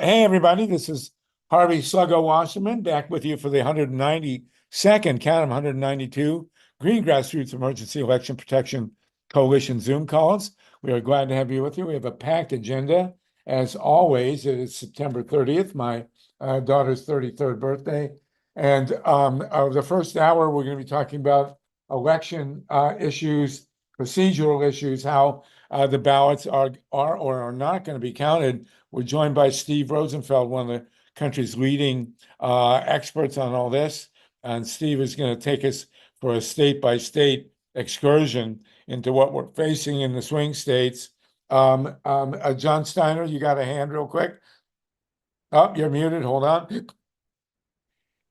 Hey, everybody, this is Harvey Sluggo Wasserman back with you for the 192nd, count them 192, Green Grassroots Emergency Election Protection Coalition Zoom calls. We are glad to have you with you. We have a packed agenda. As always, it is September 30th, my daughter's 33rd birthday. And the first hour, we're going to be talking about election issues, procedural issues, how the ballots are or are not going to be counted. We're joined by Steve Rosenfeld, one of the country's leading experts on all this. And Steve is going to take us for a state-by-state excursion into what we're facing in the swing states. John Steiner, you got a hand real quick? Oh, you're muted. Hold on.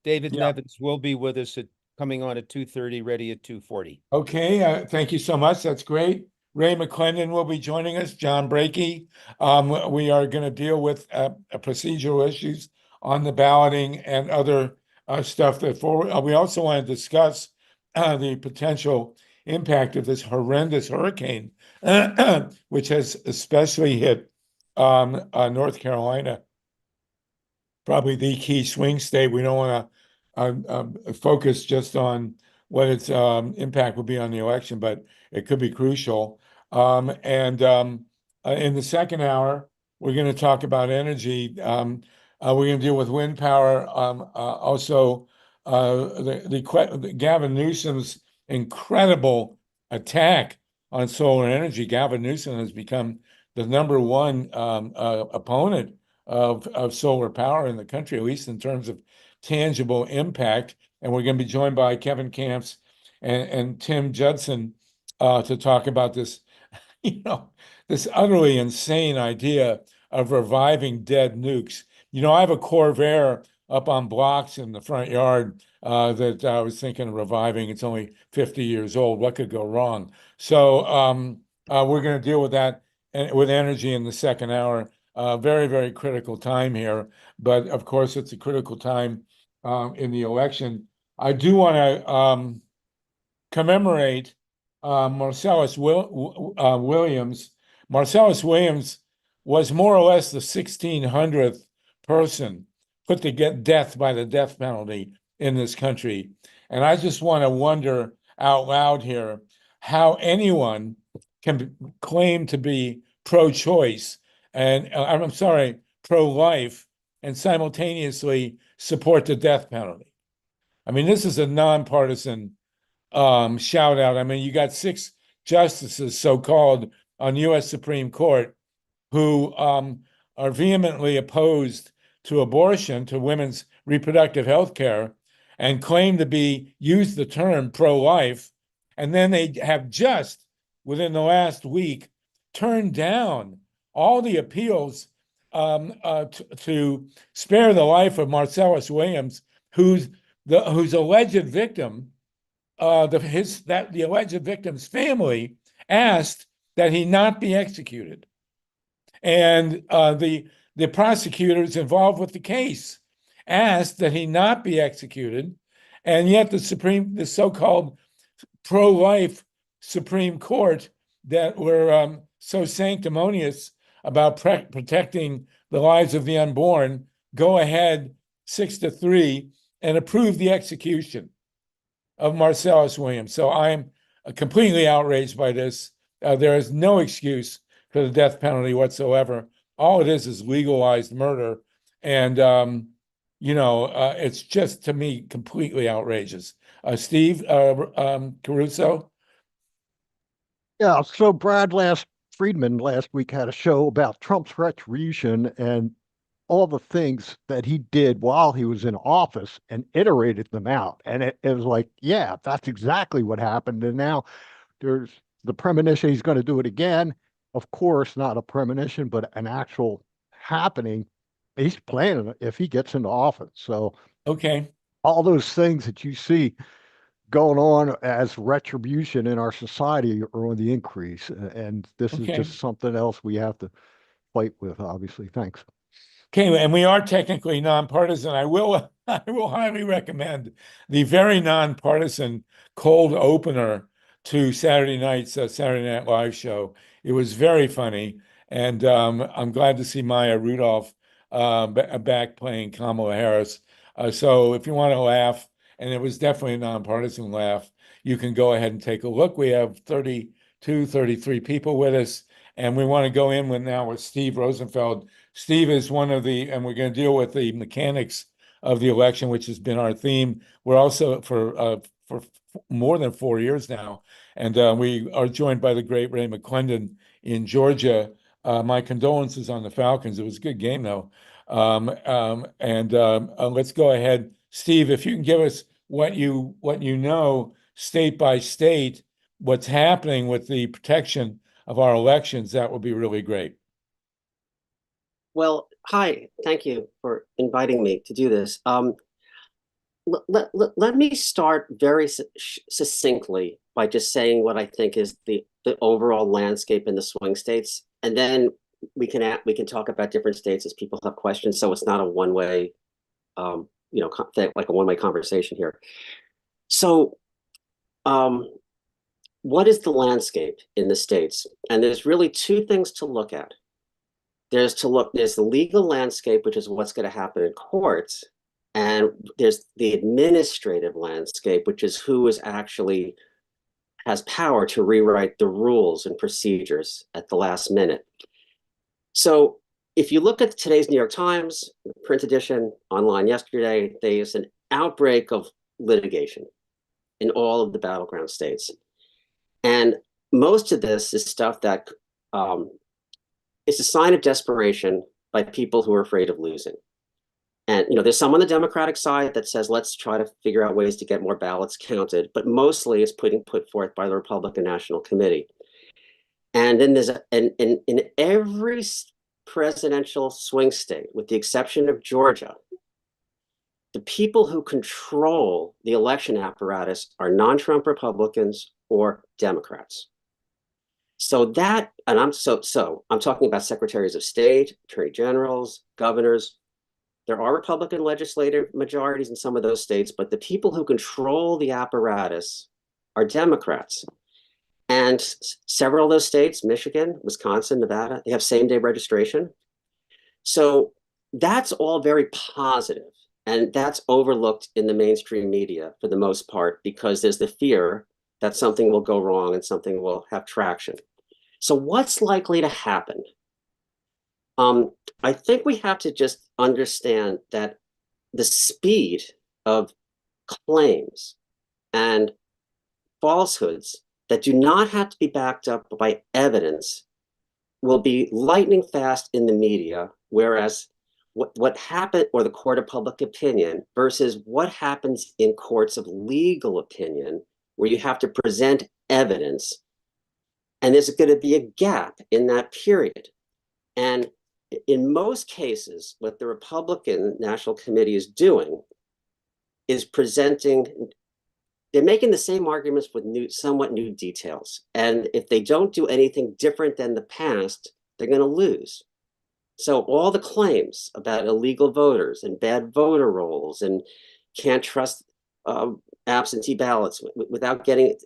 David Nevins will be with us coming on at 2:30, ready at 2:40. Okay, thank you so much. That's great. Ray McClendon will be joining us, John Brakey. We are going to deal with procedural issues on the balloting and other stuff. We also want to discuss the potential impact of this horrendous hurricane, which has especially hit North Carolina, probably the key swing state. We don't want to focus just on what its impact will be on the election, but it could be crucial. In the second hour, we're going to talk about energy. We're going to deal with wind power. Also, Gavin Newsom's incredible attack on solar energy. Gavin Newsom has become the #1 opponent of solar power in the country, at least in terms of tangible impact. And we're going to be joined by Kevin Kamps and Tim Judson to talk about this, this utterly insane idea of reviving dead nukes. I have a Corvair up on blocks in the front yard that I was thinking of reviving. It's only 50 years old. What could go wrong? So we're going to deal with that with energy in the second hour. Very, very critical time here. But of course, it's a critical time in the election. I do want to commemorate Marcellus Williams. Marcellus Williams was more or less the 1600th person put to get death by the death penalty in this country. And I just want to wonder out loud here how anyone can claim to be pro-choice and I'm sorry, pro-life and simultaneously support the death penalty. I mean, this is a nonpartisan shout out. I mean, you got 6 justices, so-called, on U.S. Supreme Court who are vehemently opposed to abortion, to women's reproductive health care, and claim to use the term pro-life. And then they have just, within the last week, turned down all the appeals to spare the life of Marcellus Williams, whose alleged victim, the alleged victim's family asked that he not be executed, and the prosecutors involved with the case asked that he not be executed, and yet the so-called pro-life Supreme Court that were so sanctimonious about protecting the lives of the unborn go ahead 6-3 and approve the execution of Marcellus Williams. So I'm completely outraged by this. There is no excuse for the death penalty whatsoever. All it is legalized murder. And, it's just, to me, completely outrageous. Steve Caruso? Yeah, so Friedman last week had a show about Trump's retribution and all the things that he did while he was in office and iterated them out. And it was like, yeah, that's exactly what happened. And now there's the premonition he's going to do it again. Of course, not a premonition, but an actual happening. He's planning it if he gets into office. So, okay, all those things that you see going on as retribution in our society are on the increase. And this is just something else we have to fight with, obviously. Thanks. Okay, and we are technically nonpartisan. I will highly recommend the very nonpartisan cold opener to Saturday night's Saturday Night Live show. It was very funny, and I'm glad to see Maya Rudolph back playing Kamala Harris. So if you want to laugh, and it was definitely a nonpartisan laugh, you can go ahead and take a look. We have 32, 33 people with us, and we want to go in with Steve Rosenfeld. Steve is one of the, and we're going to deal with the mechanics of the election, which has been our theme. We're also for more than 4 years now, and we are joined by the great Ray McClendon in Georgia. My condolences on the Falcons. It was a good game, though. Let's go ahead, Steve. If you can give us what you know, state by state, what's happening with the protection of our elections, that would be really great. Well, hi, thank you for inviting me to do this. Let me start very succinctly by just saying what I think is the overall landscape in the swing states, and then we can talk about different states as people have questions. So it's not a one-way, like a one-way conversation here. So, what is the landscape in the states? And there's really two things to look at. There's the legal landscape, which is what's going to happen in courts. And there's the administrative landscape, which is who is actually has power to rewrite the rules and procedures at the last minute. So if you look at today's New York Times, print edition, online yesterday, there's an outbreak of litigation in all of the battleground states. And most of this is stuff that it's a sign of desperation by people who are afraid of losing. And there's some on the Democratic side that says, let's try to figure out ways to get more ballots counted, but mostly it's put forth by the Republican National Committee. And then there's in every presidential swing state, with the exception of Georgia, the people who control the election apparatus are non-Trump Republicans or Democrats. So that, and I'm talking about secretaries of state, attorney generals, governors. There are Republican legislative majorities in some of those states, but the people who control the apparatus are Democrats. And several of those states, Michigan, Wisconsin, Nevada, they have same-day registration. So that's all very positive, and that's overlooked in the mainstream media for the most part, because there's the fear that something will go wrong and something will have traction. So what's likely to happen? I think we have to just understand that the speed of claims and falsehoods that do not have to be backed up by evidence will be lightning fast in the media, whereas what happened, or the court of public opinion, versus what happens in courts of legal opinion, where you have to present evidence, and there's going to be a gap in that period. And in most cases, what the Republican National Committee is doing is they're making the same arguments with somewhat new details. And if they don't do anything different than the past, they're going to lose. So all the claims about illegal voters and bad voter rolls and can't trust absentee ballots without getting it,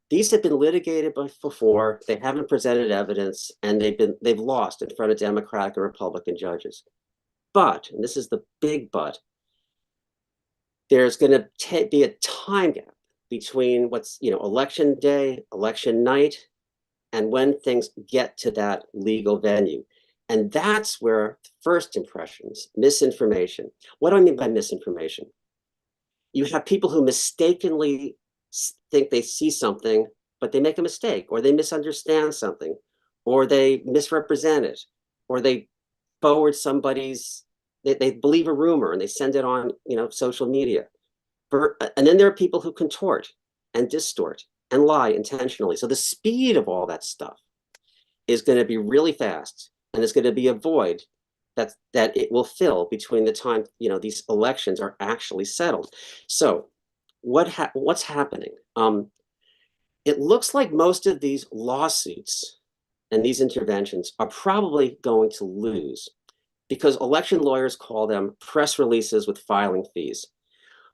these have been litigated before. They haven't presented evidence, and they've lost in front of Democratic and Republican judges. But, and this is the big but, there's going to be a time gap between what's election day, election night, and when things get to that legal venue. And that's where first impressions, misinformation. What do I mean by misinformation? You have people who mistakenly think they see something, but they make a mistake, or they misunderstand something, or they misrepresent it, or they forward they believe a rumor and they send it on social media. And then there are people who contort and distort and lie intentionally. So the speed of all that stuff is going to be really fast, and it's going to be a void that it will fill between the time these elections are actually settled. So what's happening? It looks like most of these lawsuits and these interventions are probably going to lose, because election lawyers call them press releases with filing fees.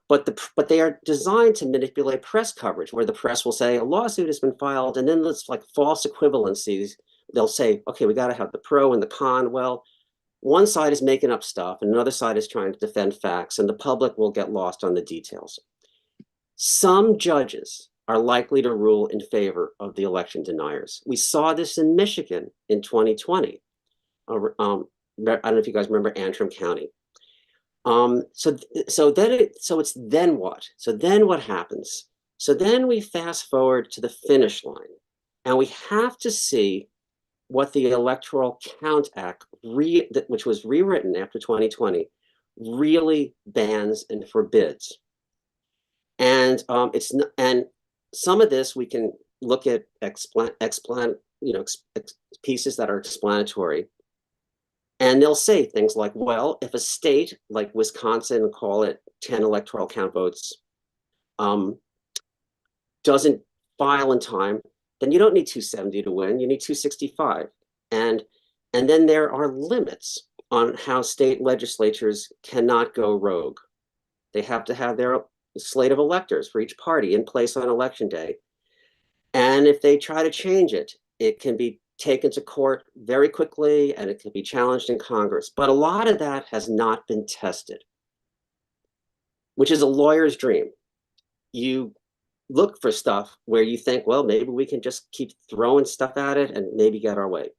But they are designed to manipulate press coverage, where the press will say a lawsuit has been filed, and then it's like false equivalencies. They'll say, okay, we got to have the pro and the con. Well, one side is making up stuff and another side is trying to defend facts, and the public will get lost on the details. Some judges are likely to rule in favor of the election deniers. We saw this in Michigan in 2020. I don't know if you guys remember Antrim County. So it's then what? So then what happens? So then we fast forward to the finish line, and we have to see what the Electoral Count Act, which was rewritten after 2020, really bans and forbids. And and some of this we can look at pieces that are explanatory. And they'll say things like, well, if a state like Wisconsin, call it 10 electoral count votes, doesn't file in time, then you don't need 270 to win, you need 265. And then there are limits on how state legislatures cannot go rogue. They have to have their slate of electors for each party in place on election day. And if they try to change it, it can be taken to court very quickly and it can be challenged in Congress. But a lot of that has not been tested, which is a lawyer's dream. You look for stuff where you think, well, maybe we can just keep throwing stuff at it and maybe get our way.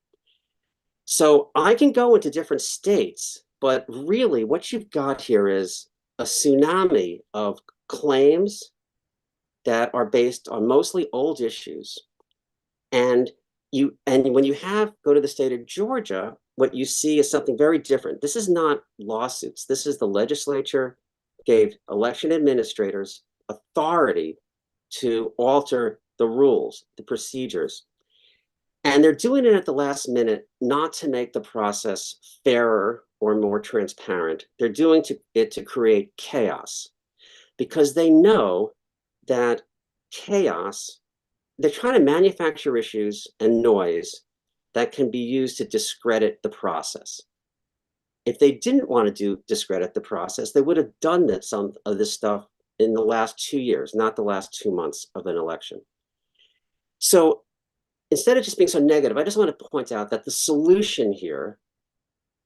So I can go into different states, but really what you've got here is a tsunami of claims that are based on mostly old issues. And when you go to the state of Georgia, what you see is something very different. This is not lawsuits. This is the legislature gave election administrators authority to alter the rules, the procedures. And they're doing it at the last minute, not to make the process fairer or more transparent. They're doing it to create chaos, because they know that chaos, they're trying to manufacture issues and noise that can be used to discredit the process. If they didn't want to discredit the process, they would have done some of this stuff in the last 2 years, not the last 2 months of an election. So instead of just being so negative, I just want to point out that the solution here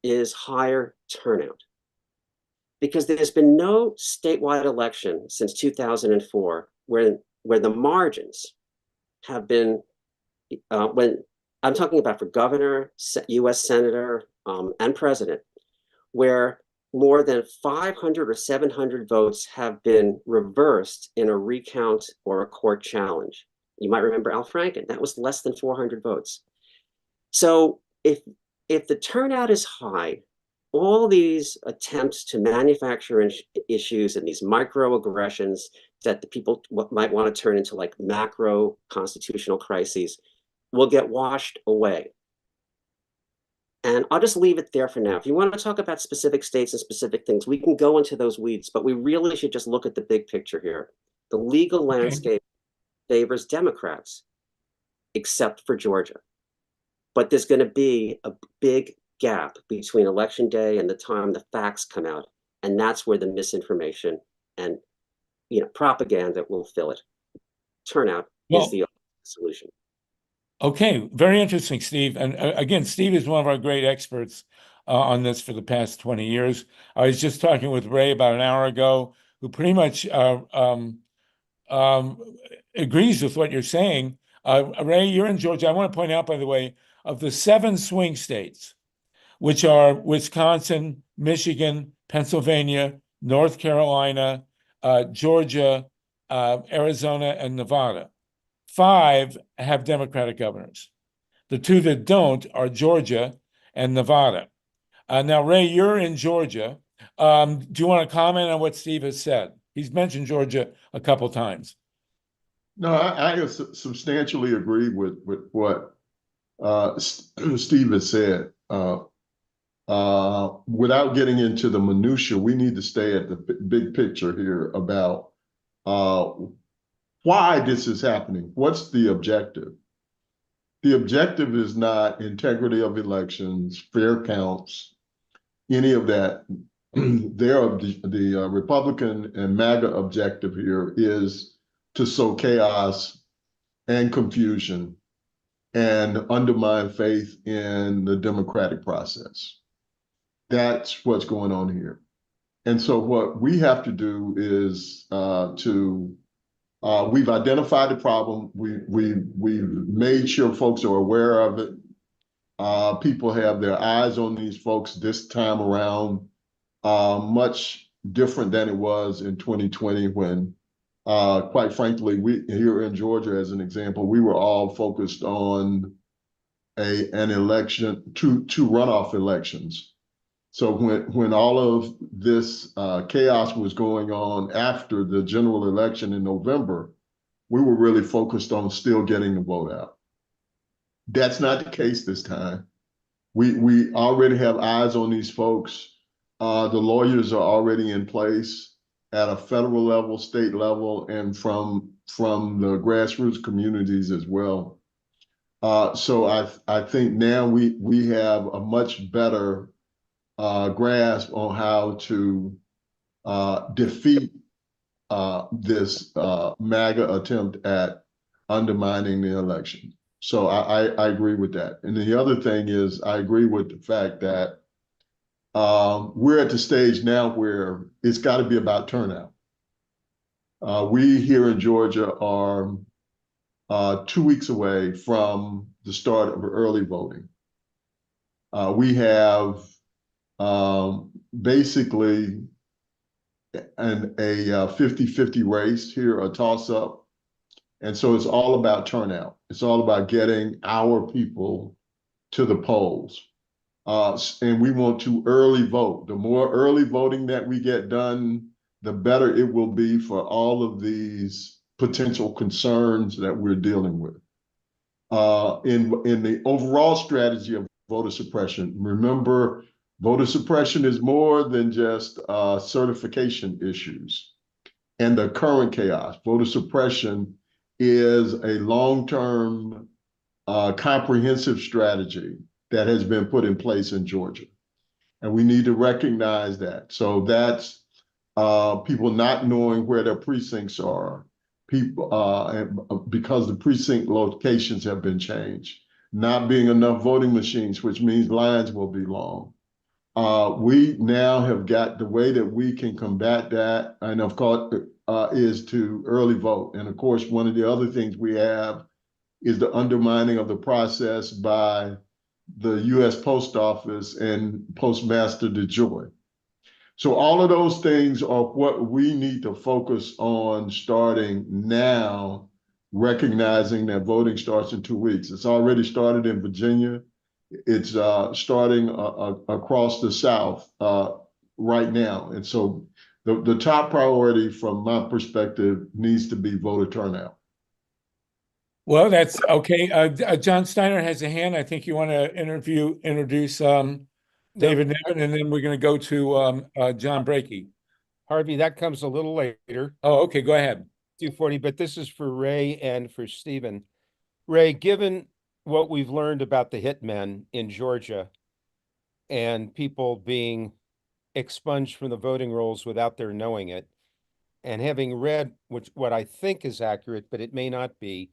is higher turnout. Because there's been no statewide election since 2004 where the margins have been, when I'm talking about for governor, US senator, and president, where more than 500 or 700 votes have been reversed in a recount or a court challenge. You might remember Al Franken, that was less than 400 votes. So if the turnout is high, all these attempts to manufacture issues and these microaggressions that the people might want to turn into like macro constitutional crises will get washed away. And I'll just leave it there for now. If you want to talk about specific states and specific things, we can go into those weeds, but we really should just look at the big picture here. The legal landscape favors Democrats, except for Georgia. But there's going to be a big gap between election day and the time the facts come out. And that's where the misinformation and propaganda will fill it. Turnout is the solution. Okay, very interesting, Steve. And again, Steve is one of our great experts on this for the past 20 years. I was just talking with Ray about an hour ago, who pretty much agrees with what you're saying. Ray, you're in Georgia. I want to point out, by the way, of the 7 swing states, which are Wisconsin, Michigan, Pennsylvania, North Carolina, Georgia, Arizona, and Nevada. 5 have Democratic governors. The 2 that don't are Georgia and Nevada. Now, Ray, you're in Georgia. Do you want to comment on what Steve has said? He's mentioned Georgia a couple times. No, I substantially agree with what Steve has said. Without getting into the minutia, we need to stay at the big picture here about why this is happening. What's the objective? The objective is not integrity of elections, fair counts, any of that. The Republican and MAGA objective here is to sow chaos and That's what's going on here. And so what we have to do is we've identified the problem. We've made sure folks are aware of it. People have their eyes on these folks this time around, much different than it was in 2020 when, quite frankly, we here in Georgia, as an example, we were all focused on an election, two runoff elections. So when all of this chaos was going on after the general election in November, we were really focused on still getting the vote out. That's not the case this time. We already have eyes on these folks. The lawyers are already in place at a federal level, state level, and from the grassroots communities as well. So I think now we have a much better grasp on how to defeat this MAGA attempt at undermining the election. So I agree with that. And the other thing is, I agree with the fact that we're at the stage now where it's got to be about turnout. We here in Georgia are 2 weeks away from the start of early voting. We have basically a 50-50 race here, a toss-up. And so it's all about turnout. It's all about getting our people to the polls. And we want to early vote. The more early voting that we get done, the better it will be for all of these potential concerns that we're dealing with. In the overall strategy of voter suppression, remember, voter suppression is more than just certification issues and the current chaos. Voter suppression is a long-term comprehensive strategy that has been put in place in Georgia. And we need to recognize that. So that's people not knowing where their precincts are, people because the precinct locations have been changed, not being enough voting machines, which means lines will be long. We now have got the way that we can combat that, and of course, is to early vote. And of course, one of the other things we have is the undermining of the process by the U.S. Post Office and Postmaster DeJoy. So all of those things are what we need to focus on starting now, recognizing that voting starts in 2 weeks. It's already started in Virginia. It's starting across the South right now. And so the top priority from my perspective needs to be voter turnout. Well, that's okay. John Steiner has a hand. I think you want to introduce David Nevin, and then we're going to go to John Brakey. Harvey, that comes a little later. Oh, okay, go ahead. 2:40, but this is for Ray and for Stephen. Ray, given what we've learned about the hitmen in Georgia and people being expunged from the voting rolls without their knowing it, and having read what I think is accurate, but it may not be,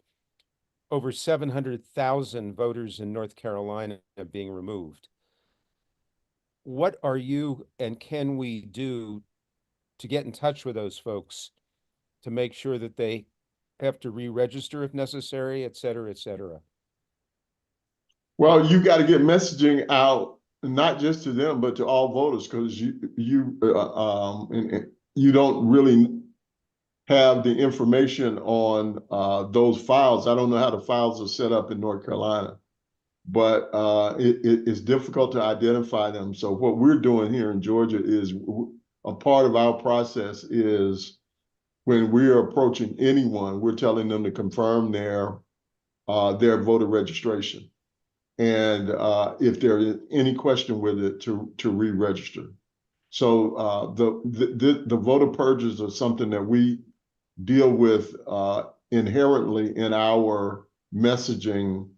over 700,000 voters in North Carolina being removed. What are you and can we do to get in touch with those folks to make sure that they have to re-register if necessary, et cetera, et cetera? Well, you got to get messaging out, not just to them, but to all voters, because you don't really have the information on those files. I don't know how the files are set up in North Carolina, but it's difficult to identify them. So what we're doing here in Georgia is a part of our process is when we're approaching anyone, we're telling them to confirm their voter registration. And if there is any question with it, to re-register. So the voter purges are something that we deal with inherently in our messaging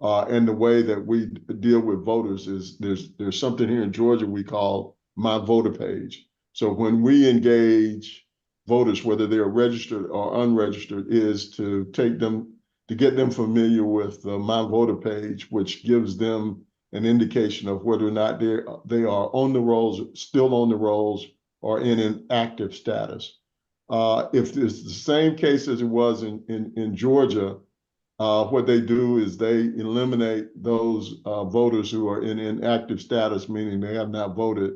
and the way that we deal with voters is there's something here in Georgia we call My Voter Page. So when we engage voters, whether they're registered or unregistered, is to get them familiar with the My Voter Page, which gives them an indication of whether or not they are on the rolls, still on the rolls, or in an active status. If it's the same case as it was in Georgia, what they do is they eliminate those voters who are in inactive status, meaning they have not voted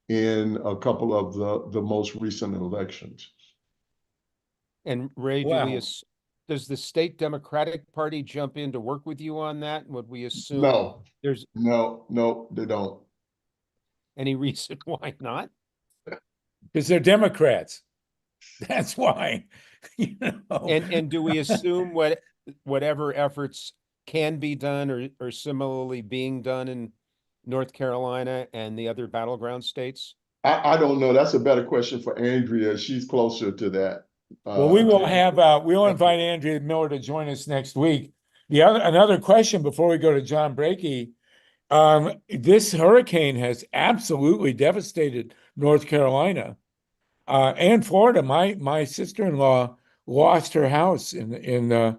in a couple of the most recent elections. And Ray, Wow. does the state Democratic Party jump in to work with you on that? Would we assume No, there's no, they don't. any reason why not? Because they're Democrats. That's why. You know. And do we assume whatever efforts can be done or similarly being done in North Carolina and the other battleground states? I don't know. That's a better question for Andrea. She's closer to that. Well, we will have we'll invite Andrea Miller to join us next week. Another question before we go to John Brakey. This hurricane has absolutely devastated North Carolina and Florida. My sister-in-law lost her house in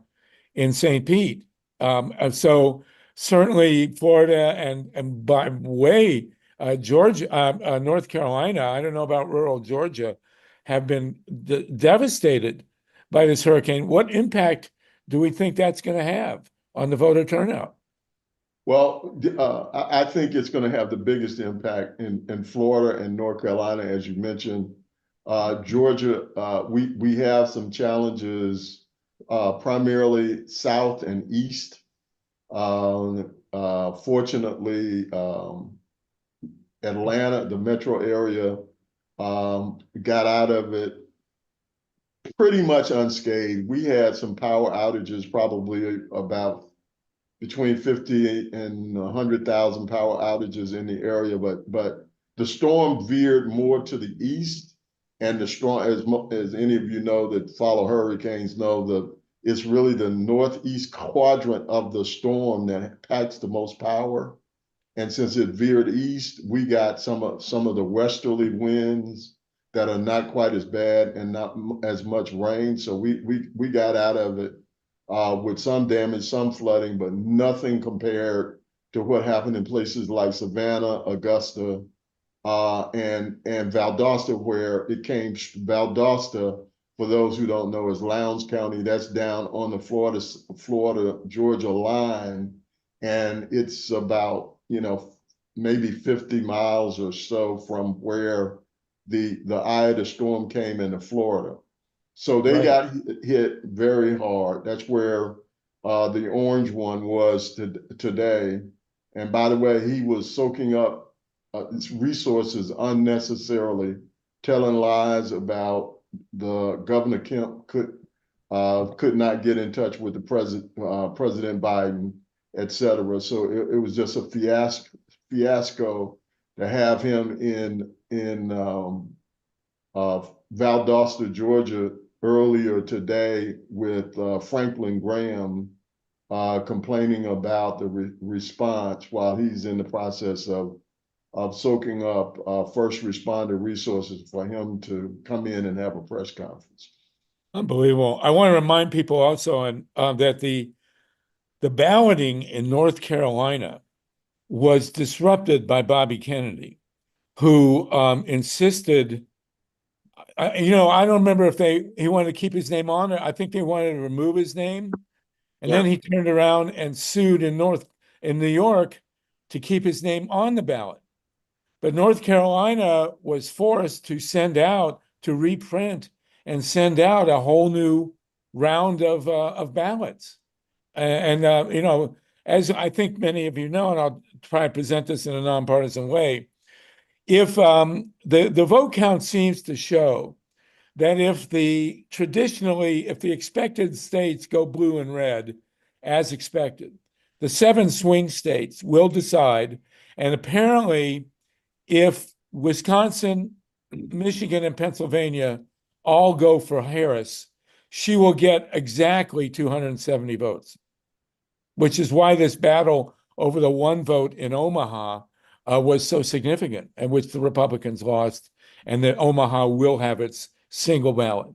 St. Pete. And so certainly Florida and by way Georgia, North Carolina, I don't know about rural Georgia, have been devastated by this hurricane. What impact do we think that's going to have on the voter turnout? Well, I think it's going to have the biggest impact in Florida and North Carolina, as you mentioned. Georgia, we have some challenges, primarily south and east. Fortunately, Atlanta, the metro area, got out of it pretty much unscathed. We had some power outages, probably about between 50 and 100,000 power outages in the area, but the storm veered more to the east, and the storm, as any of you know that follow hurricanes know, it's really the northeast quadrant of the storm that packs the most power. And since it veered east, we got some of the westerly winds that are not quite as bad and not as much rain. So we got out of it with some damage, some flooding, but nothing compared to what happened in places like Savannah, Augusta, and Valdosta, where it came. Valdosta, for those who don't know, is Lowndes County. That's down on the Florida-Georgia line, and it's about maybe 50 miles or so from where the eye of the storm came into Florida. So they got hit very hard. That's where the orange one was today. And by the way, he was soaking up resources unnecessarily, telling lies about the Governor Kemp could not get in touch with the President Biden, etc. So it was just a fiasco to have him in Valdosta, Georgia, earlier today with Franklin Graham complaining about the response while he's in the process of soaking up first responder resources for him to come in and have a press conference. Unbelievable. I want to remind people also that the balloting in North Carolina was disrupted by Bobby Kennedy, who insisted. I don't remember if he wanted to keep his name on it. I think they wanted to remove his name, and then he turned around and sued in New York to keep his name on the ballot. But North Carolina was forced to reprint and send out a whole new round of ballots. And as I think many of you know, and I'll try to present this in a nonpartisan way, if the vote count seems to show that if the expected states go blue and red as expected, the 7 swing states will decide. And apparently, if Wisconsin, Michigan, and Pennsylvania all go for Harris, she will get exactly 270 votes, which is why this battle over the one vote in Omaha was so significant, and which the Republicans lost, and that Omaha will have its single ballot.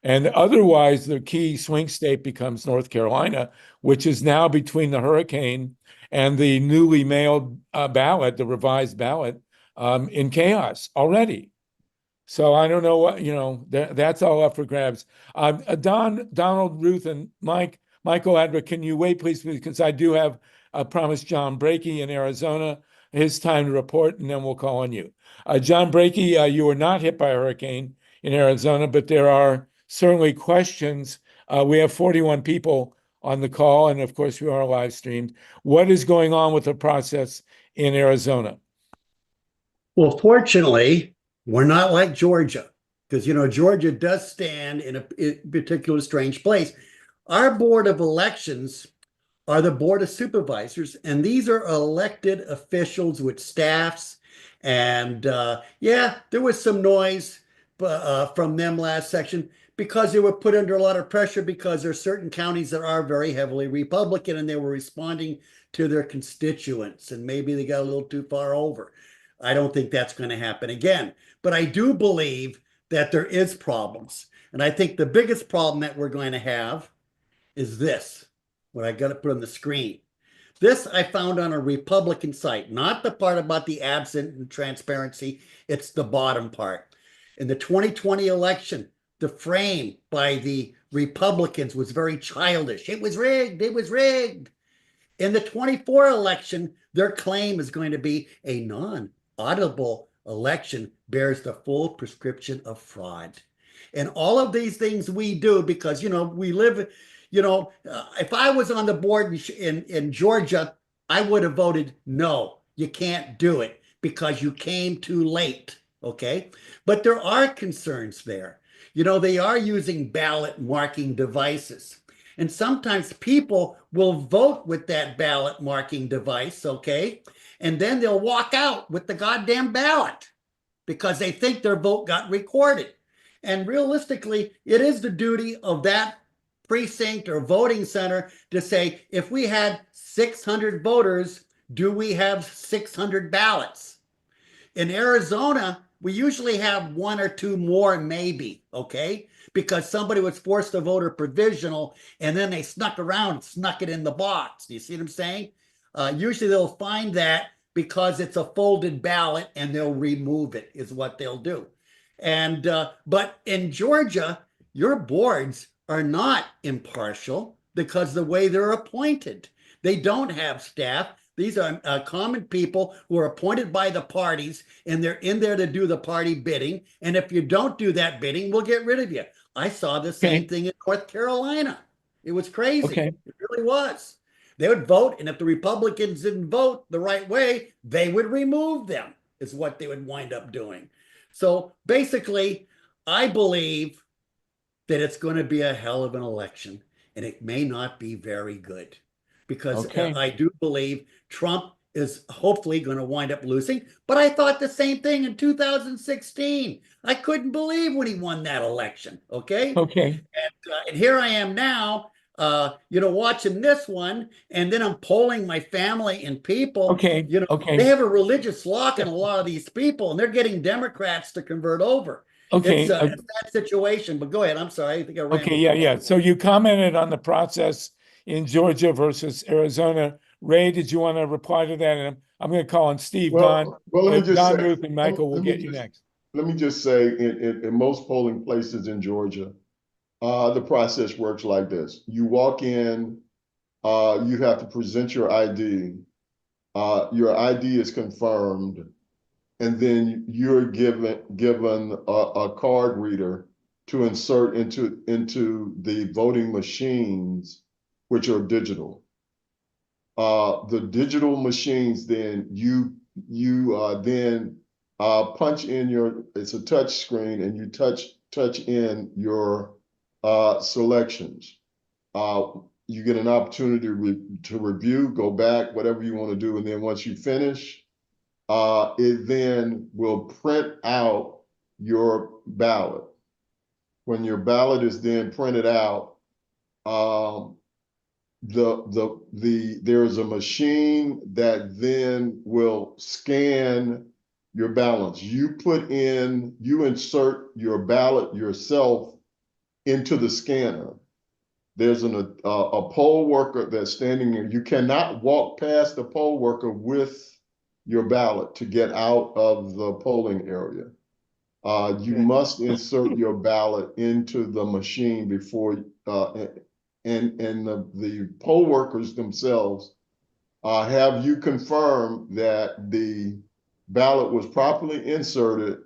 And otherwise, the key swing state becomes North Carolina, which is now between the hurricane and the newly mailed ballot, the revised ballot, in chaos already. So I don't know what, that's all up for grabs. Donald, Ruth, and Michael Adra, can you wait, please? Because I do have promised John Brakey in Arizona his time to report, and then we'll call on you. John Brakey, you were not hit by a hurricane in Arizona, but there are certainly questions. We have 41 people on the call, and of course, we are live streamed. What is going on with the process in Arizona? Well, fortunately, we're not like Georgia, because, Georgia does stand in a particular strange place. Our Board of Elections are the Board of Supervisors, and these are elected officials with staffs. And yeah, there was some noise from them last section because they were put under a lot of pressure because there are certain counties that are very heavily Republican, and they were responding to their constituents, and maybe they got a little too far over. I don't think that's going to happen again. But I do believe that there is problems. And I think the biggest problem that we're going to have is this, what I got to put on the screen. This I found on a Republican site, not the part about the absent and transparency. It's the bottom part. In the 2020 election, the frame by the Republicans was very childish. It was rigged. It was rigged. In the 24 election, their claim is going to be a non-audible election bears the full prescription of fraud. And all of these things we do because, we live, if I was on the board in Georgia, I would have voted no, you can't do it because you came too late, okay? But there are concerns there. They are using ballot marking devices. And sometimes people will vote with that ballot marking device, okay? And then they'll walk out with the goddamn ballot because they think their vote got recorded. And realistically, it is the duty of that precinct or voting center to say, if we had 600 voters, do we have 600 ballots? In Arizona, we usually have one or two more, maybe, okay? Because somebody was forced to vote a provisional and then they snuck around and snuck it in the box. You see what I'm saying? Usually they'll find that because it's a folded ballot and they'll remove it is what they'll do. And but in Georgia, your boards are not impartial because the way they're appointed. They don't have staff. These are common people who are appointed by the parties, and they're in there to do the party bidding. And if you don't do that bidding, we'll get rid of you. I saw the same thing in North Carolina. It was crazy. Okay. It really was. They would vote, and if the Republicans didn't vote the right way, they would remove them, is what they would wind up doing. So basically, I believe that it's going to be a hell of an election, and it may not be very good. Because I do believe Trump is hopefully going to wind up losing. But I thought the same thing in 2016. I couldn't believe when he won that election. Okay. And here I am now, watching this one, and then I'm polling my family and people. They have a religious lock in a lot of these people, and they're getting Democrats to convert over. It's that situation. But go ahead. I'm sorry. I think I ran. So you commented on the process in Georgia versus Arizona. Ray, did you want to reply to that? And I'm going to call on Steve, Don, Ruth, and Michael. We'll get you next. Let me just say, in most polling places in Georgia, the process works like this. You walk in, you have to present your ID. Your ID is confirmed, and then you're given a card reader to insert into the voting machines, which are digital. The digital machines, then you then punch in it's a touch screen, and you touch in your selections. You get an opportunity to review, go back, whatever you want to do, and then once you finish, it then will print out your ballot. When your ballot is then printed out, there's a machine that then will scan your ballots. You insert your ballot yourself into the scanner. There's a poll worker that's standing there. You cannot walk past the poll worker with your ballot to get out of the polling area. You must insert your ballot into the machine before, and the poll workers themselves have you confirm that the ballot was properly inserted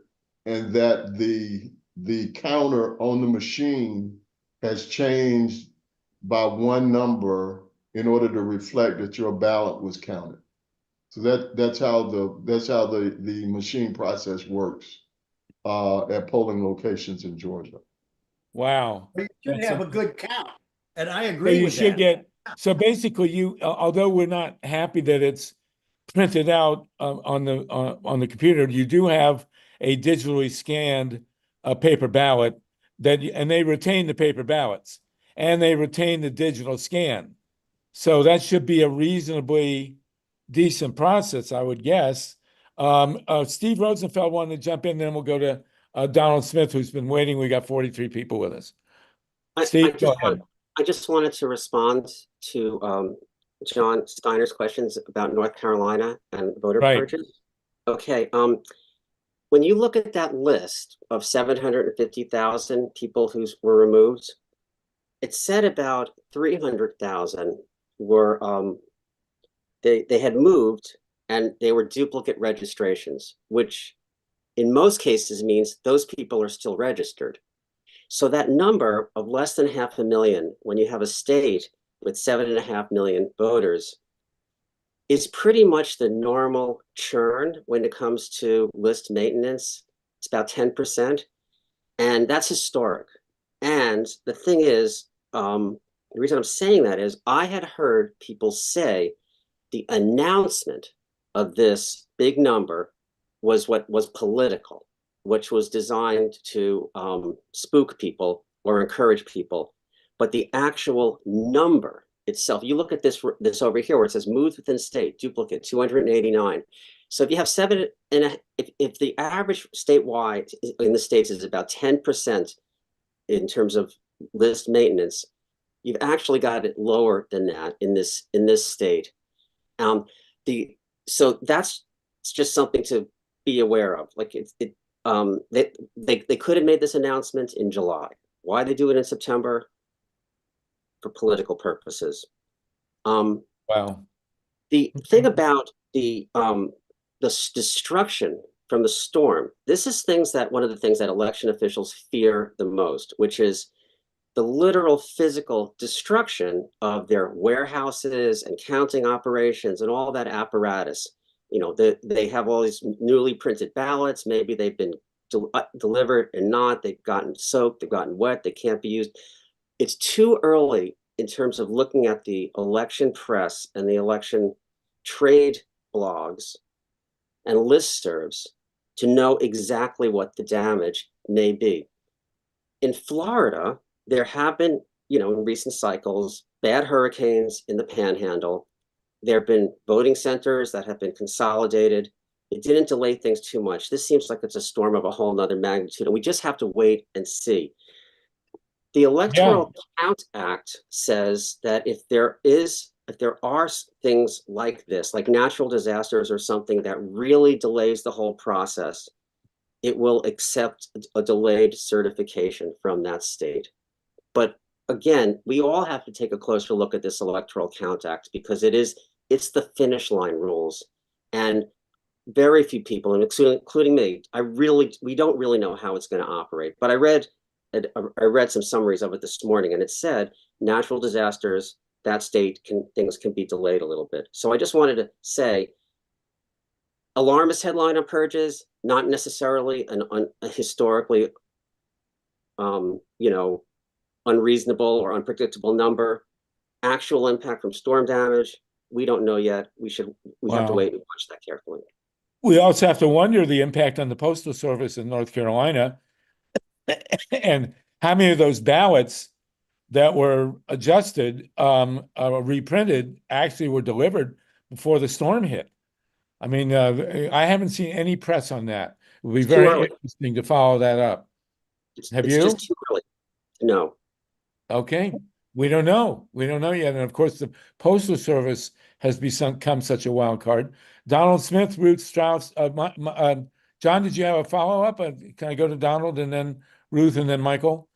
and that the counter on the machine has changed by one number in order to reflect that your ballot was counted. So that's how the machine process works at polling locations in Georgia. Wow. You should That's have a a- good count. And I So agree you with should that. get, so basically you, although we're not happy that it's printed out on the computer, you do have a digitally scanned paper ballot and they retain the paper ballots and they retain the digital scan. So that should be a reasonably decent process, I would guess. Steve Rosenfeld wanted to jump in, then we'll go to Donald Smith, who's been waiting. We got 43 people with us. Steve, go ahead. I just wanted to respond to John Steiner's questions about North Carolina and voter Right. purges. Okay, when you look at that list of 750,000 people who were removed, it said about 300,000 were they had moved and they were duplicate registrations, which in most cases means those people are still registered. So that number of less than 500,000, when you have a state with 7.5 million voters, is pretty much the normal churn when it comes to list maintenance. It's about 10%, and that's historic. And the thing is, the reason I'm saying that is I had heard people say the announcement of this big number was what was political, which was designed to spook people or encourage people. But the actual number itself, you look at this over here where it says moved within state, duplicate 289. So if you have if the average statewide in the states is about 10% in terms of list maintenance, you've actually got it lower than that in this state. So that's just something to be aware of. Like they could have made this announcement in July. Why they do it in September? For political purposes. Wow. The thing about the destruction from the storm, this is one of the things that election officials fear the most, which is the literal physical destruction of their warehouses and counting operations and all that apparatus. You know, they have all these newly printed ballots. Maybe they've been delivered and not. They've gotten soaked. They've gotten wet. They can't be used. It's too early in terms of looking at the election press and the election trade blogs and listservs to know exactly what the damage may be. In Florida, there have been, in recent cycles, bad hurricanes in the Panhandle. There have been voting centers that have been consolidated. It didn't delay things too much. This seems like it's a storm of a whole nother magnitude, and we just have to wait and see. The Electoral Count Act says that if there are things like this, like natural disasters or something that really delays the whole process, it will accept a delayed certification from that state. But again, we all have to take a closer look at this Electoral Count Act because it's the finish line rules. And very few people, including me, we don't really know how it's going to operate. But I read some summaries of it this morning, and it said natural disasters, that state things can be delayed a little bit. So I just wanted to say, alarmist headline on purges, not necessarily a historically, unreasonable or unpredictable number. Actual impact from storm damage, we don't know yet. We have to wait and watch that carefully. We also have to wonder the impact on the Postal Service in North Carolina and how many of those ballots that were adjusted, reprinted, actually were delivered before the storm hit. I mean, I haven't seen any press on that. It would be very interesting to follow that up. Have you? Just too early. No. Okay, we don't know. We don't know yet. And of course, the Postal Service has become such a wild card. Donald Smith, Ruth Strauss, John, did you have a follow-up? Can I go to Donald and then Ruth and then Michael?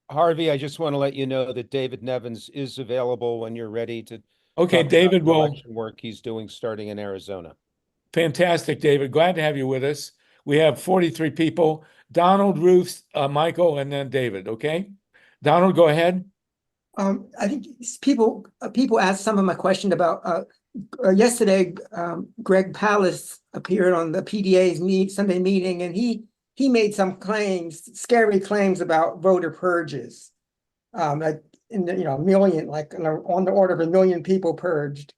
Harvey, I just want to let you know that David Nevins is available when you're ready to Okay, talk about David the will. election work he's doing starting in Arizona. Fantastic, David. Glad to have you with us. We have 43 people. Donald, Ruth, Michael, and then David. Okay, Donald, go ahead. I think people asked some of my question about yesterday. Greg Palast appeared on the PDA's Sunday meeting, and he made some claims, scary claims about voter purges. Like in the, million, like on the order of 1 million people purged.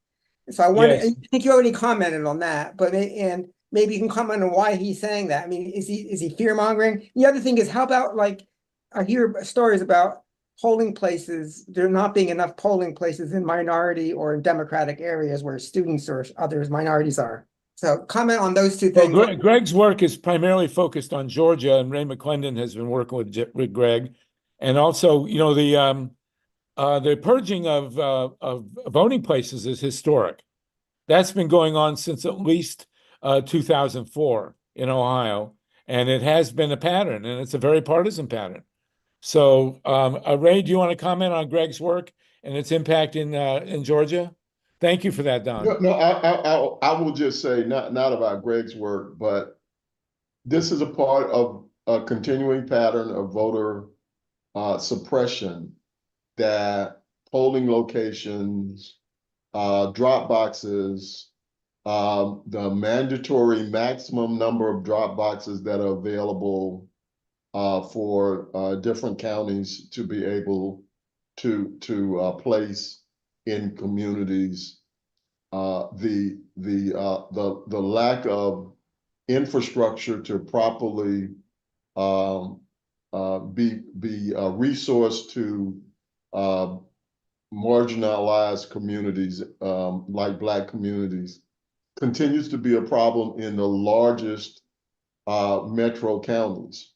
So I wonder. Yes. I think you already commented on that, but and maybe you can comment on why he's saying that. I mean, is he fear mongering? The other thing is, how about, like, I hear stories about polling places, there not being enough polling places in minority or in democratic areas where students or others minorities are. So comment on those two things. Well, Greg's work is primarily focused on Georgia, and Ray McClendon has been working with Greg, and also, the purging of voting places is historic. That's been going on since at least 2004 in Ohio, and it has been a pattern, and it's a very partisan pattern. So, Ray, do you want to comment on Greg's work and its impact in Georgia? Thank you for that, Don. No, I will just say not about Greg's work, but this is a part of a continuing pattern of voter suppression, that polling locations, drop boxes, the mandatory maximum number of drop boxes that are available for different counties to be able to place in communities, the lack of infrastructure to properly be resourced to marginalized communities, like Black communities, continues to be a problem in the largest metro counties.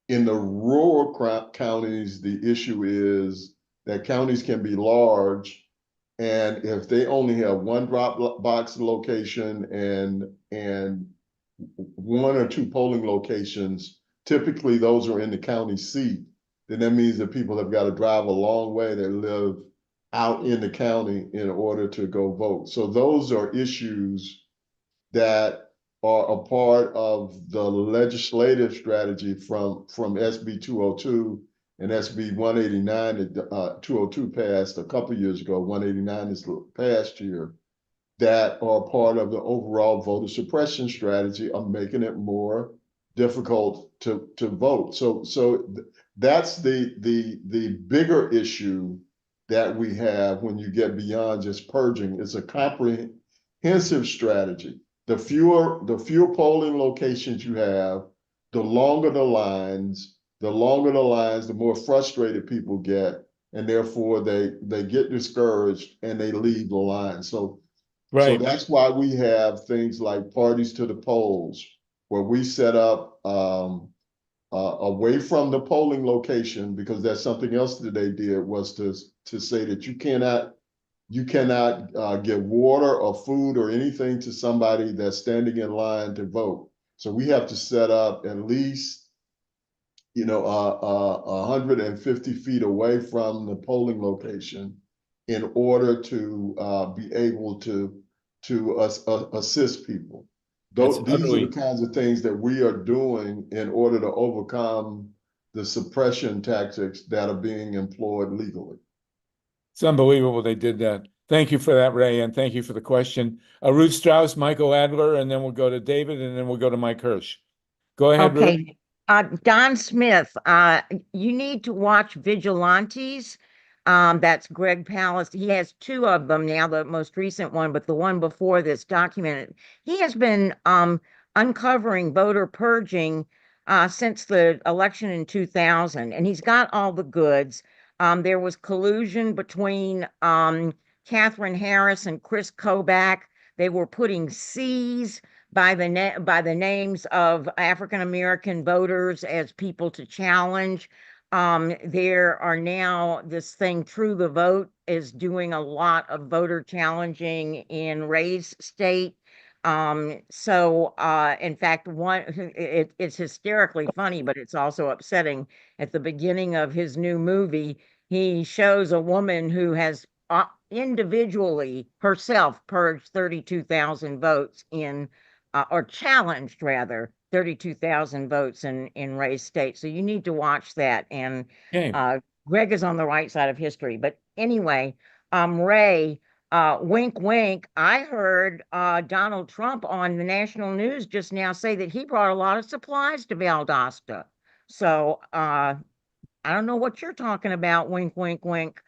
In the rural counties, the issue is that counties can be large, and if they only have one drop box location and 1 or 2 polling locations, typically those are in the county seat, then that means that people have got to drive a long way to live out in the county in order to go vote. So those are issues that are a part of the legislative strategy from SB 202 and SB 189 that 202 passed a couple of years ago. 189 is past year, that are part of the overall voter suppression strategy of making it more difficult to vote. So that's the bigger issue that we have when you get beyond just purging. It's a comprehensive strategy. The fewer polling locations you have, the longer the lines, the more frustrated people get, and therefore they get discouraged and they leave the line. So that's why we have things like parties to the polls, where we set up away from the polling location, because that's something else that they did, was to say that you cannot give water or food or anything to somebody that's standing in line to vote. So we have to set up at least 150 feet away from the polling location in order to be able to assist people. These are the kinds of things that we are doing in order to overcome the suppression tactics that are being employed legally. It's unbelievable they did that. Thank you for that, Ray, and thank you for the question. Ruth Strauss, Michael Adler, and then we'll go to David, and then we'll go to Mike Hirsch. Go ahead, Ruth. Okay. Don Smith, you need to watch Vigilantes. That's Greg Palast. He has 2 of them now, the most recent one, but the one before this documented. He has been uncovering voter purging since the election in 2000, and he's got all the goods. There was collusion between Catherine Harris and Chris Kobach. They were putting C's by the names of African American voters as people to challenge. there are now this thing, True the Vote, is doing a lot of voter challenging in Ray's state. So in fact, it's hysterically funny, but it's also upsetting. At the beginning of his new movie, he shows a woman who has individually herself purged 32,000 votes in or challenged rather 32,000 votes in Ray's state. So you need to watch that. And Okay. Greg is on the right side of history. But anyway, Ray, wink, wink. I heard Donald Trump on the national news just now say that he brought a lot of supplies to Valdosta. So I don't know what you're talking about. Wink, wink, wink.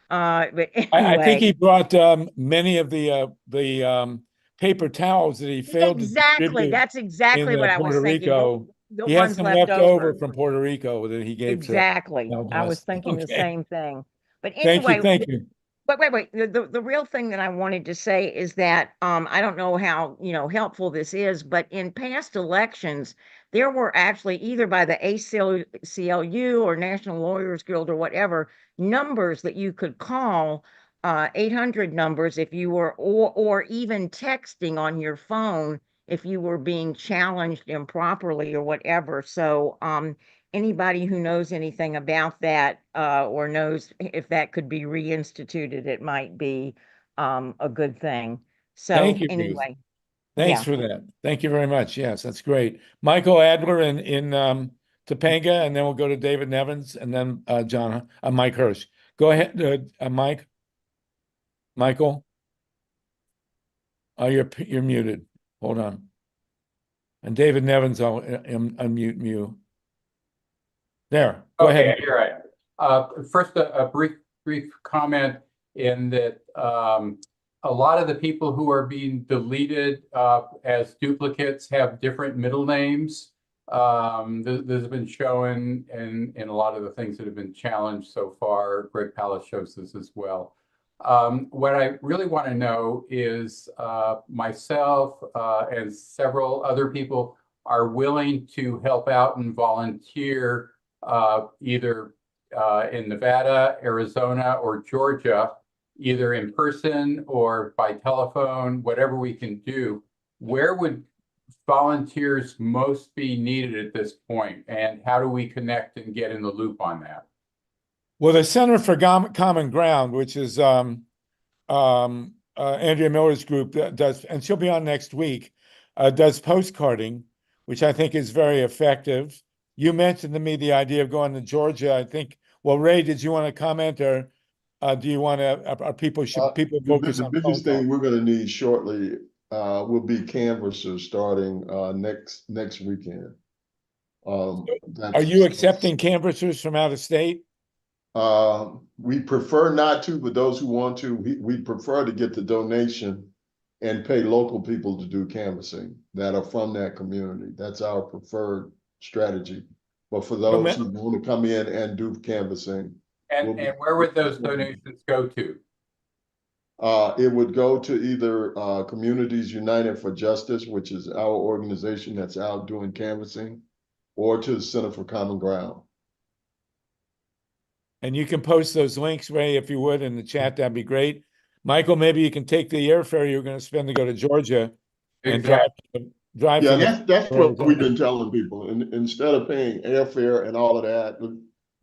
But I think anyway, he brought many of the paper towels that he failed to exactly. distribute That's exactly in what I was Puerto thinking. Rico. The He had ones some left left over over. from Puerto Rico that he gave Exactly. to I was Valdosta. thinking the Okay. same thing. But Thank you. anyway, Thank you. but wait. The real thing that I wanted to say is that I don't know how helpful this is, but in past elections, there were actually either by the ACLU or National Lawyers Guild or whatever numbers that you could call 800 numbers if you were or even texting on your phone if you were being challenged improperly or whatever. So anybody who knows anything about that or knows if that could be reinstituted, it might be a good thing. So Thank you, Ruth. anyway, Thanks yeah. for that. Thank you very much. Yes, that's great. Michael Adler in Topanga, and then we'll go to David Nevins, and then Mike Hirsch. Go ahead, Mike. Michael. Oh, you're muted. Hold on. And David Nevins, I'll unmute you. There. Go ahead. You're right. First, a brief comment in that a lot of the people who are being deleted as duplicates have different middle names. This has been shown in a lot of the things that have been challenged so far. Greg Palast shows this as well. What I really want to know is myself and several other people are willing to help out and volunteer either in Nevada, Arizona, or Georgia, either in person or by telephone, whatever we can do. Where would volunteers most be needed at this point, and how do we connect and get in the loop on that? Well, the Center for Common Ground, which is Andrea Miller's group, does, and she'll be on next week, does postcarding, which I think is very effective. You mentioned to me the idea of going to Georgia. I think. Well, Ray, did you want to comment, or do you want to? Are people focus on the biggest thing we're going to need shortly will be canvassers starting next weekend. Are you accepting canvassers from out of state? We prefer not to, but those who want to, we prefer to get the donation and pay local people to do canvassing that are from that community. That's our preferred strategy. But for those who want to come in and do canvassing. And where would those donations go to? It would go to either Communities United for Justice, which is our organization that's out doing canvassing, or to the Center for Common Ground. And you can post those links, Ray, if you would, in the chat. That'd be great. Michael, maybe you can take the airfare you're going to spend to go to Georgia and drive. Yeah, that's what we've been telling people. And instead of paying airfare and all of that,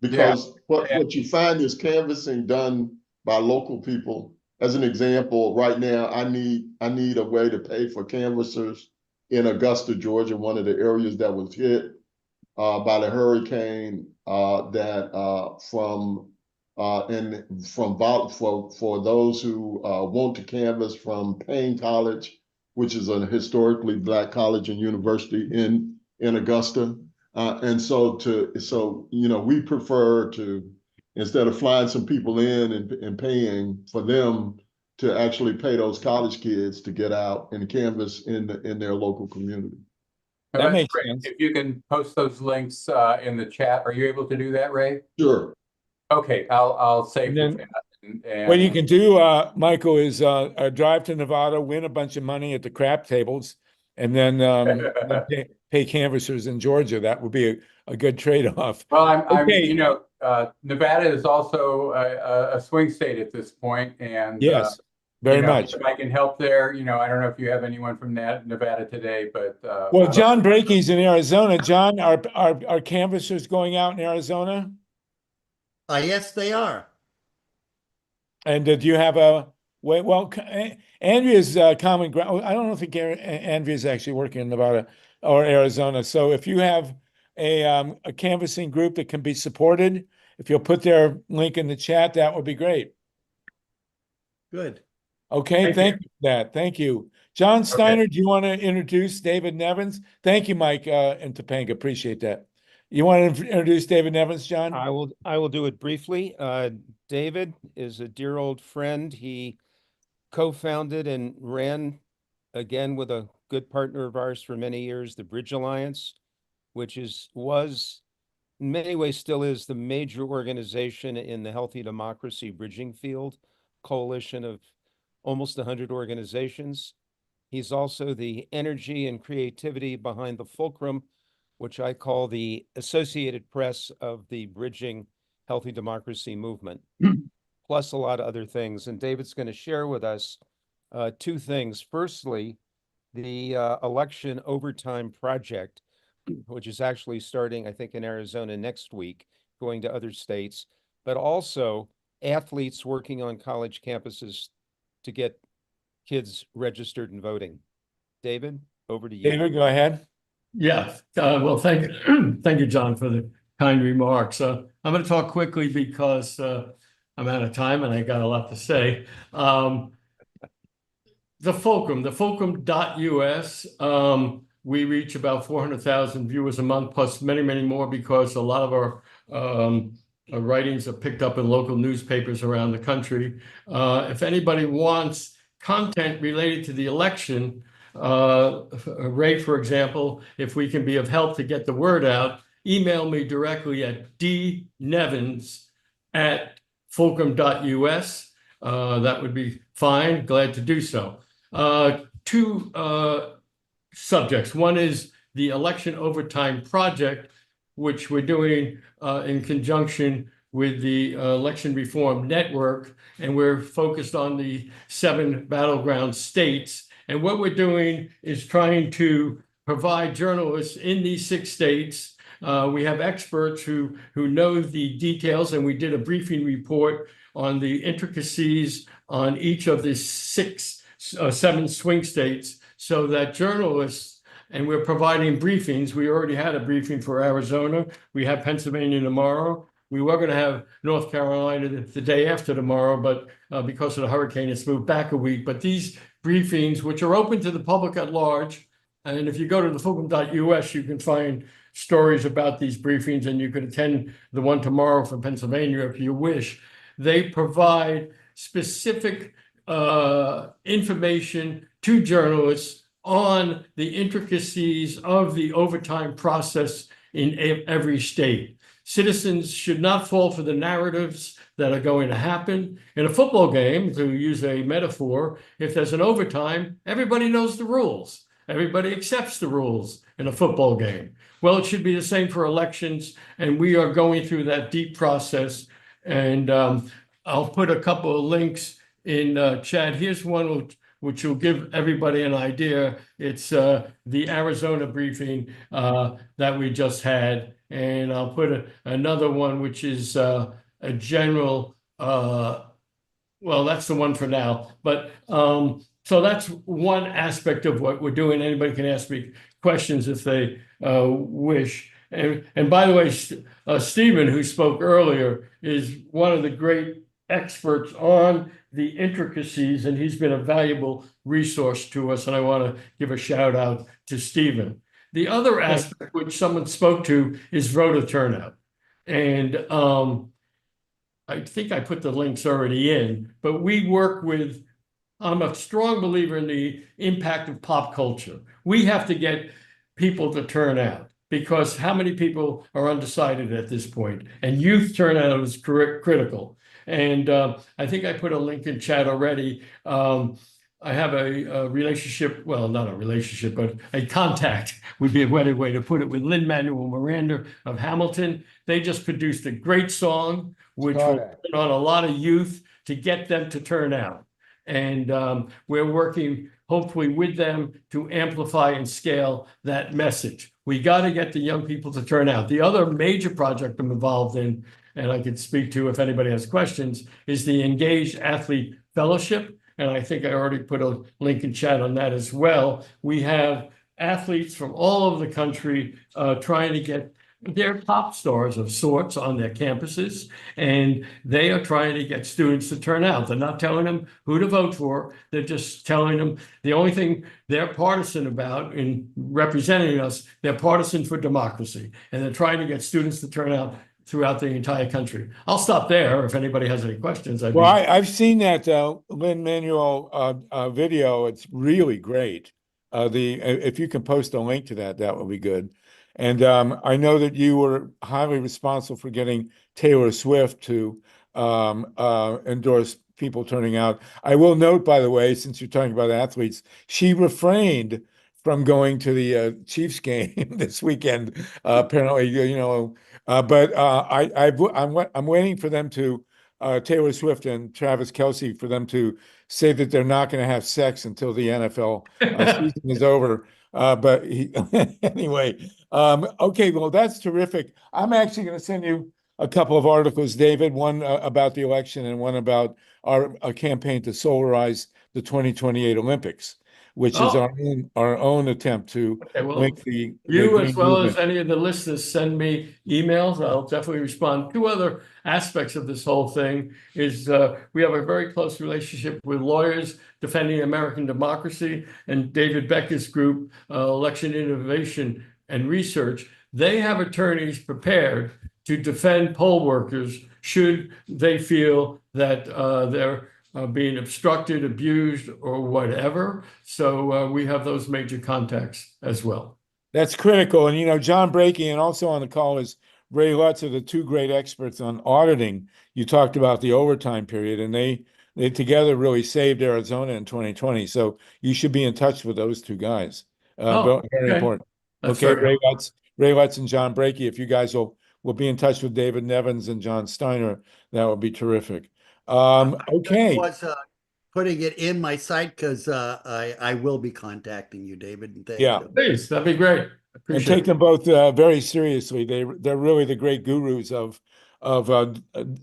because what you find is canvassing done by local people. As an example, right now, I need a way to pay for canvassers in Augusta, Georgia, one of the areas that was hit by the hurricane. For those who want to canvass from Payne College, which is a historically Black college and university in Augusta, and so we prefer to, instead of flying some people in and paying for them to actually pay those college kids to get out and canvass in their local community. That makes sense. If you can post those links in the chat, are you able to do that, Ray? Sure. Okay, I'll save And that. What you can do, Michael, is drive to Nevada, win a bunch of money at the crap tables, and then pay canvassers in Georgia. That would be a good trade-off. Well, I'm Nevada is also a swing state at this point, and Yes, very you know, much. if I can help there, you know, I don't know if you have anyone from Nevada today, but Well, John Brakey's in Arizona. John, are canvassers going out in Arizona? Yes, they are. And do you have a way? Well, Andrea's common ground. I don't think Andrea's actually working in Nevada or Arizona. So if you have a canvassing group that can be supported, if you'll put their link in the chat, that would be great. Good. Okay, thank you for that. Thank you. John Steiner, do you want to introduce David Nevins? Thank you, Mike and Topanga. Appreciate that. You want to introduce David Nevins, John? I will do it briefly. David is a dear old friend. He co-founded and ran, again with a good partner of ours for many years, the Bridge Alliance, which was in many ways still is the major organization in the healthy democracy bridging field, coalition of almost 100 organizations. He's also the energy and creativity behind the fulcrum, which I call the Associated Press of the bridging healthy democracy movement, plus a lot of other things. And David's going to share with us two things. Firstly, the election overtime project, which is actually starting, I think, in Arizona next week, going to other states, but also athletes working on college campuses to get kids registered and voting. David, over to you. David, go ahead. Yeah, well, thank you, John, for the kind remarks. I'm going to talk quickly because I'm out of time and I got a lot to say. The fulcrum.us, we reach about 400,000 viewers a month, plus many, many more, because a lot of our writings are picked up in local newspapers around the country. If anybody wants content related to the election, Ray, for example, if we can be of help to get the word out, email me directly at dnevins@fulcrum.us. That would be fine. Glad to do so. Two subjects. One is the Election Overtime Project, which we're doing in conjunction with the Election Reform Network, and we're focused on the 7 battleground states. And what we're doing is trying to provide journalists in these 6 states. We have experts who know the details, and we did a briefing report on the intricacies on each of the 7 swing states, so that journalists, and we're providing briefings. We already had a briefing for Arizona. We have Pennsylvania tomorrow. We were going to have North Carolina the day after tomorrow, but because of the hurricane, it's moved back a week. But these briefings, which are open to the public at large, and if you go to the fulcrum.us, you can find stories about these briefings, and you can attend the one tomorrow from Pennsylvania if you wish. They provide specific information to journalists on the intricacies of the overtime process in every state. Citizens should not fall for the narratives that are going to happen. In a football game, to use a metaphor, if there's an overtime, everybody knows the rules. Everybody accepts the rules in a football game. Well, it should be the same for elections, and we are going through that deep process. And I'll put a couple of links in chat. Here's one which will give everybody an idea. It's the Arizona briefing that we just had. And I'll put another one, which is a general, well, that's the one for now. But so that's one aspect of what we're doing. Anybody can ask me questions if they wish. And by the way, Stephen, who spoke earlier, is one of the great experts on the intricacies, and he's been a valuable resource to us. And I want to give a shout out to Stephen. The other aspect which someone spoke to is voter turnout. And I think I put the links already in, but we work with, I'm a strong believer in the impact of pop culture. We have to get people to turn out, because how many people are undecided at this point? And youth turnout is critical. And I think I put a link in chat already. I have a relationship, well, not a relationship, but a contact would be a better way to put it, with Lin-Manuel Miranda of Hamilton. They just produced a great song, which will put on a lot of youth to get them to turn out. And we're working hopefully with them to amplify and scale that message. We got to get the young people to turn out. The other major project I'm involved in, and I could speak to if anybody has questions, is the Engaged Athlete Fellowship. And I think I already put a link in chat on that as well. We have athletes from all over the country trying to get their top stars of sorts on their campuses, and they are trying to get students to turn out. They're not telling them who to vote for. They're just telling them the only thing they're partisan about in representing us, they're partisan for democracy, and they're trying to get students to turn out throughout the entire country. I'll stop there if anybody has any questions. Well, I've seen that Lin-Manuel video. It's really great. If you can post a link to that, that would be good. And I know that you were highly responsible for getting Taylor Swift to endorse people turning out. I will note, by the way, since you're talking about athletes, she refrained from going to the Chiefs game this weekend. Apparently, you know, but I'm waiting for them to Taylor Swift and Travis Kelce, for them to say that they're not going to have sex until the NFL season is over. But anyway, okay, well, that's terrific. I'm actually going to send you a couple of articles, David, one about the election and one about our campaign to solarize the 2028 Olympics, which is our own attempt to link the you as well movement. as any of the listeners send me emails. I'll definitely respond. Two other aspects of this whole thing is we have a very close relationship with lawyers defending American democracy, and David Becker's group, Election Innovation and Research. They have attorneys prepared to defend poll workers should they feel that they're being obstructed, abused, or whatever. So we have those major contacts as well. That's critical. And, you know, John Brakey, and also on the call is Ray Lutz, are the two great experts on auditing. You talked about the overtime period, and they together really saved Arizona in 2020. So you should be in touch with those two guys. Very important. That's okay, very Ray Lutz and John Brakey, if you guys will be in touch with David Nevins and John Steiner, that would be terrific. Okay. I was putting it in my site because I will be contacting you, David. And thank you. Please, that'd be great. And take them both very seriously. They're really the great gurus of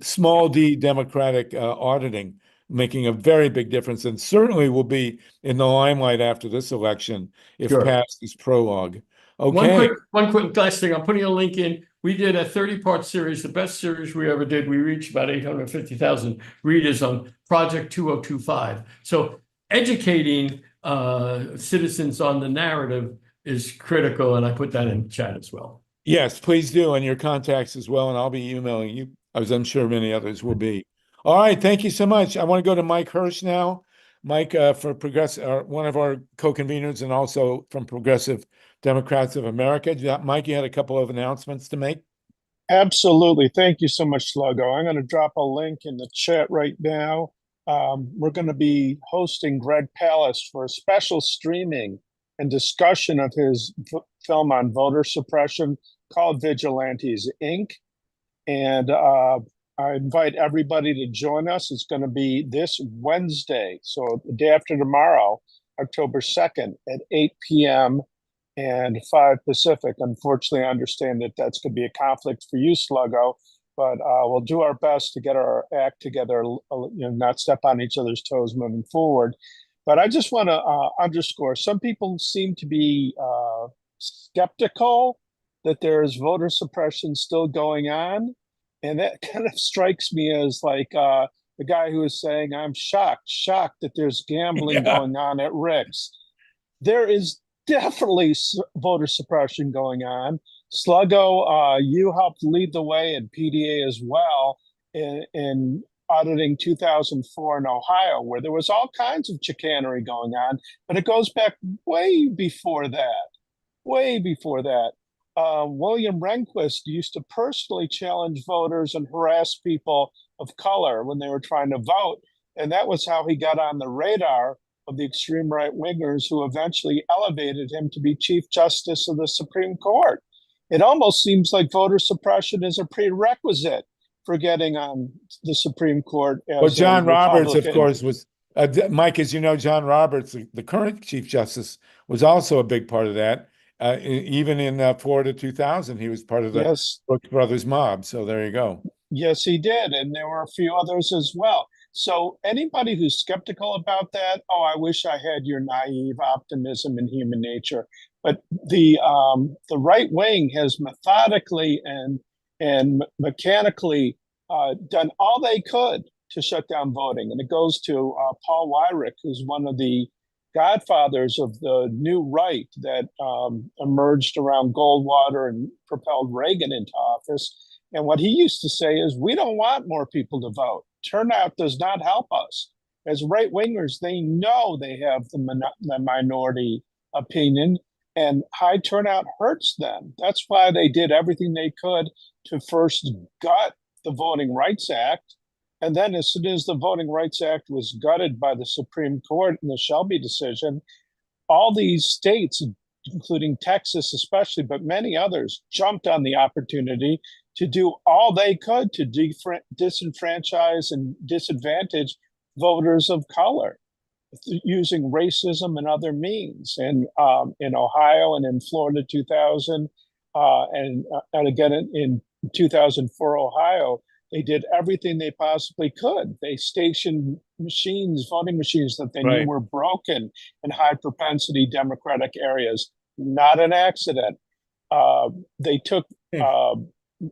small d democratic auditing, making a very big difference, and certainly will be in the limelight after this election if passed as prologue. Okay. One quick last thing. I'm putting a link in. We did a 30-part series, the best series we ever did. We reached about 850,000 readers on Project 2025. So educating citizens on the narrative is critical, and I put that in chat as well. Yes, please do, and your contacts as well, and I'll be emailing you, as I'm sure many others will be. All right, thank you so much. I want to go to Mike Hirsch now. Mike, for Progressive, one of our co-conveners, and also from Progressive Democrats of America. Mike, you had a couple of announcements to make. Absolutely. Thank you so much, Sluggo. I'm going to drop a link in the chat right now. We're going to be hosting Greg Palast for a special streaming and discussion of his film on voter suppression called Vigilantes, Inc. And I invite everybody to join us. It's going to be this Wednesday, so the day after tomorrow, October 2nd at 8 p.m. and 5 Pacific. Unfortunately, I understand that that's going to be a conflict for you, Sluggo, but we'll do our best to get our act together, not step on each other's toes moving forward. But I just want to underscore, some people seem to be skeptical that there is voter suppression still going on. And that kind of strikes me as like the guy who is saying, I'm shocked that there's gambling going on at Rick's. There is definitely voter suppression going on. Sluggo, you helped lead the way in PDA as well in auditing 2004 in Ohio, where there was all kinds of chicanery going on, but it goes back way before that. William Rehnquist used to personally challenge voters and harass people of color when they were trying to vote. And that was how he got on the radar of the extreme right wingers who eventually elevated him to be Chief Justice of the Supreme Court. It almost seems like voter suppression is a prerequisite for getting on the Supreme Court. Well, As John a Roberts, of Republican. course, was Mike, as you know, John Roberts, the current Chief Justice, was also a big part of that. Even in Florida 2000, he was part of the Yes, Brooks Brothers mob. So there you go. yes, he did, and there were a few others as well. So anybody who's skeptical about that, oh, I wish I had your naive optimism in human nature. But the right wing has methodically and mechanically done all they could to shut down voting, and it goes to Paul Weyrich, who's one of the godfathers of the new right that emerged around Goldwater and propelled Reagan into office. And what he used to say is, we don't want more people to vote. Turnout does not help us. As right wingers, they know they have the minority opinion, and high turnout hurts them. That's why they did everything they could to first gut the Voting Rights Act. And then as soon as the Voting Rights Act was gutted by the Supreme Court in the Shelby decision, all these states, including Texas especially, but many others, jumped on the opportunity to do all they could to disenfranchise and disadvantage voters of color using racism and other means. And in Ohio and in Florida 2000, and again in 2004 Ohio, they did everything they possibly could. They stationed machines, voting machines that they knew were broken in high propensity Democratic areas. Not an accident. They took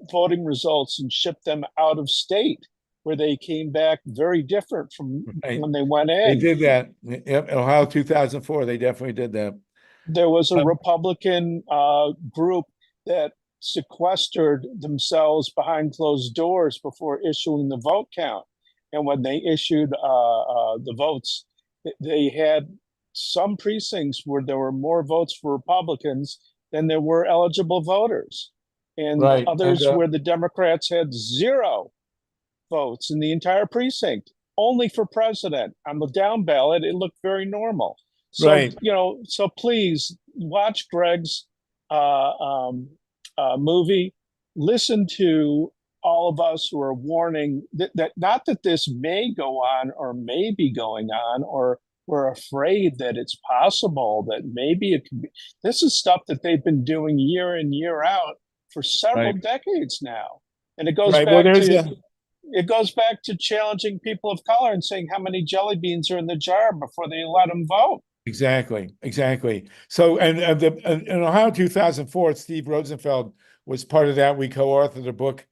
voting results and shipped them out of state, where they came back very different from when they went in. They did that. Yep, Ohio 2004, they definitely did that. There was a Republican group that sequestered themselves behind closed doors before issuing the vote count. And when they issued the votes, they had some precincts where there were more votes for Republicans than there were eligible voters. And others where the Democrats had 0 votes in the entire precinct, only for president. On the down ballot, it looked very normal. So, so please watch Greg's movie, listen to all of us who are warning that not that this may go on or may be going on, or we're afraid that it's possible that maybe it could be. This is stuff that they've been doing year in, year out for several decades now. And it goes back to challenging people of color and saying how many jelly beans are in the jar before they let them vote. Exactly. So, and in Ohio 2004, Steve Rosenfeld was part of that. We co-authored a book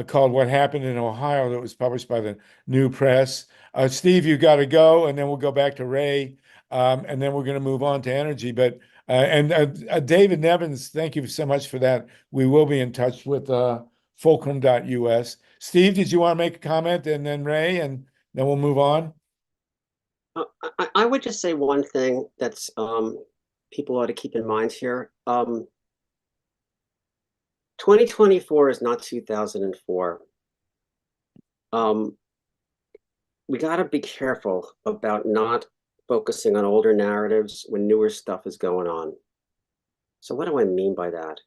called What Happened in Ohio that was published by the New Press. Steve, you got to go, and then we'll go back to Ray, and then we're going to move on to energy. But David Nevins, thank you so much for that. We will be in touch with fulcrum.us. Steve, did you want to make a comment, and then Ray, and then we'll move on? I would just say one thing that's people ought to keep in mind here. 2024 is not 2004. We got to be careful about not focusing on older narratives when newer stuff is going on. So what do I mean by that?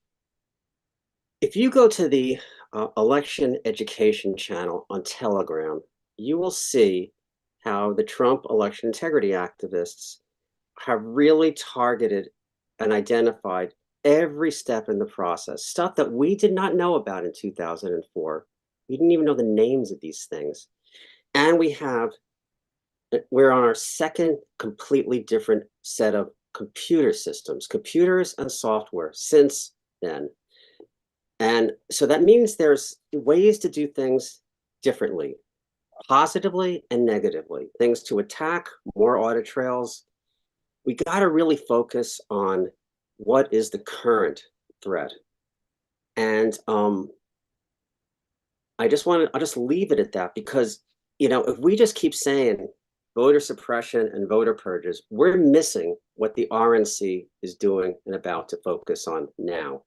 If you go to the election education channel on Telegram, you will see how the Trump election integrity activists have really targeted and identified every step in the process, stuff that we did not know about in 2004. We didn't even know the names of these things. And we're on our second completely different set of computer systems, computers and software since then. And so that means there's ways to do things differently, positively and negatively, things to attack, more audit trails. We got to really focus on what is the current threat. And I'll just leave it at that, because, if we just keep saying voter suppression and voter purges, we're missing what the RNC is doing and about to focus on now.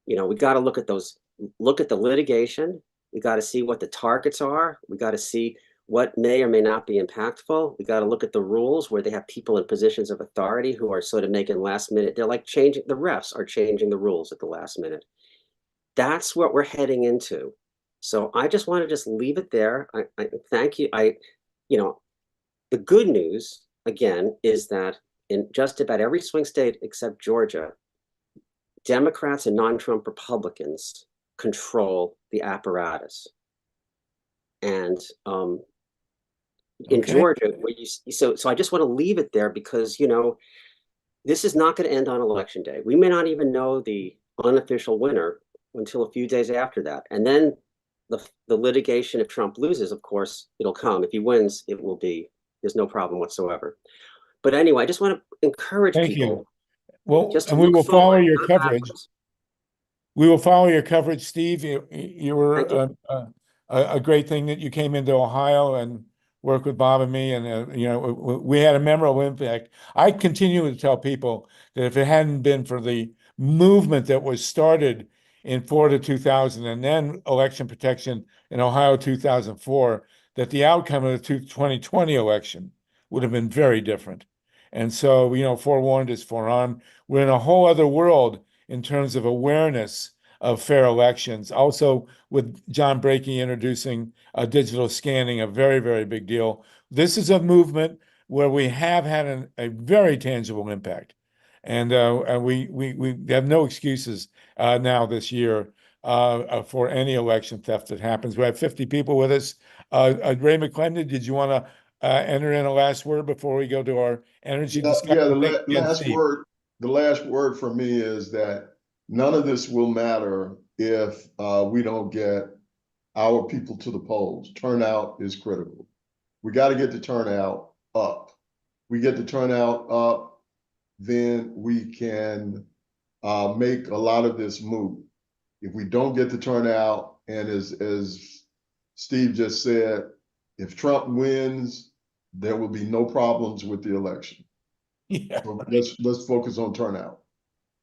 We got to look at the litigation. We got to see what the targets are. We got to see what may or may not be impactful. We got to look at the rules where they have people in positions of authority who are sort of making last minute. They're like changing, the refs are changing the rules at the last minute. That's what we're heading into. So I just want to just leave it there. I thank you. The good news, again, is that in just about every swing state except Georgia, Democrats and non-Trump Republicans control the apparatus. And in Georgia, where so I just want to leave it there because, this is not going to end on election day. We may not even know the unofficial winner until a few days after that. And then the litigation, if Trump loses, of course, it'll come. If he wins, it will be, there's no problem whatsoever. But anyway, I just want to encourage Thank people. you. Well, just to and we look will follow forward, your not coverage. backwards. We will follow your coverage, Steve. You were Thank a great thing that you came into Ohio and worked with Bob and me, and we had a memorable impact. I continue to tell people that if it hadn't been for the movement that was started in Florida 2000 and then election protection in Ohio 2004, that the outcome of the 2020 election would have been very different. And so, forewarned is forearmed. We're in a whole other world in terms of awareness of fair elections. Also, with John Brakey introducing digital scanning, a very, very big deal. This is a movement where we have had a very tangible impact. And we have no excuses now this year for any election theft that happens. We have 50 people with us. Ray McClendon, did you want to enter in a last word before we go to our energy discussion? The last word for me is that none of this will matter if we don't get our people to the polls. Turnout is critical. We got to get the turnout up. We get the turnout up, then we can make a lot of this move. If we don't get the turnout, and as Steve just said, if Trump wins, there will be no problems with the election. Yeah, so let's focus on turnout.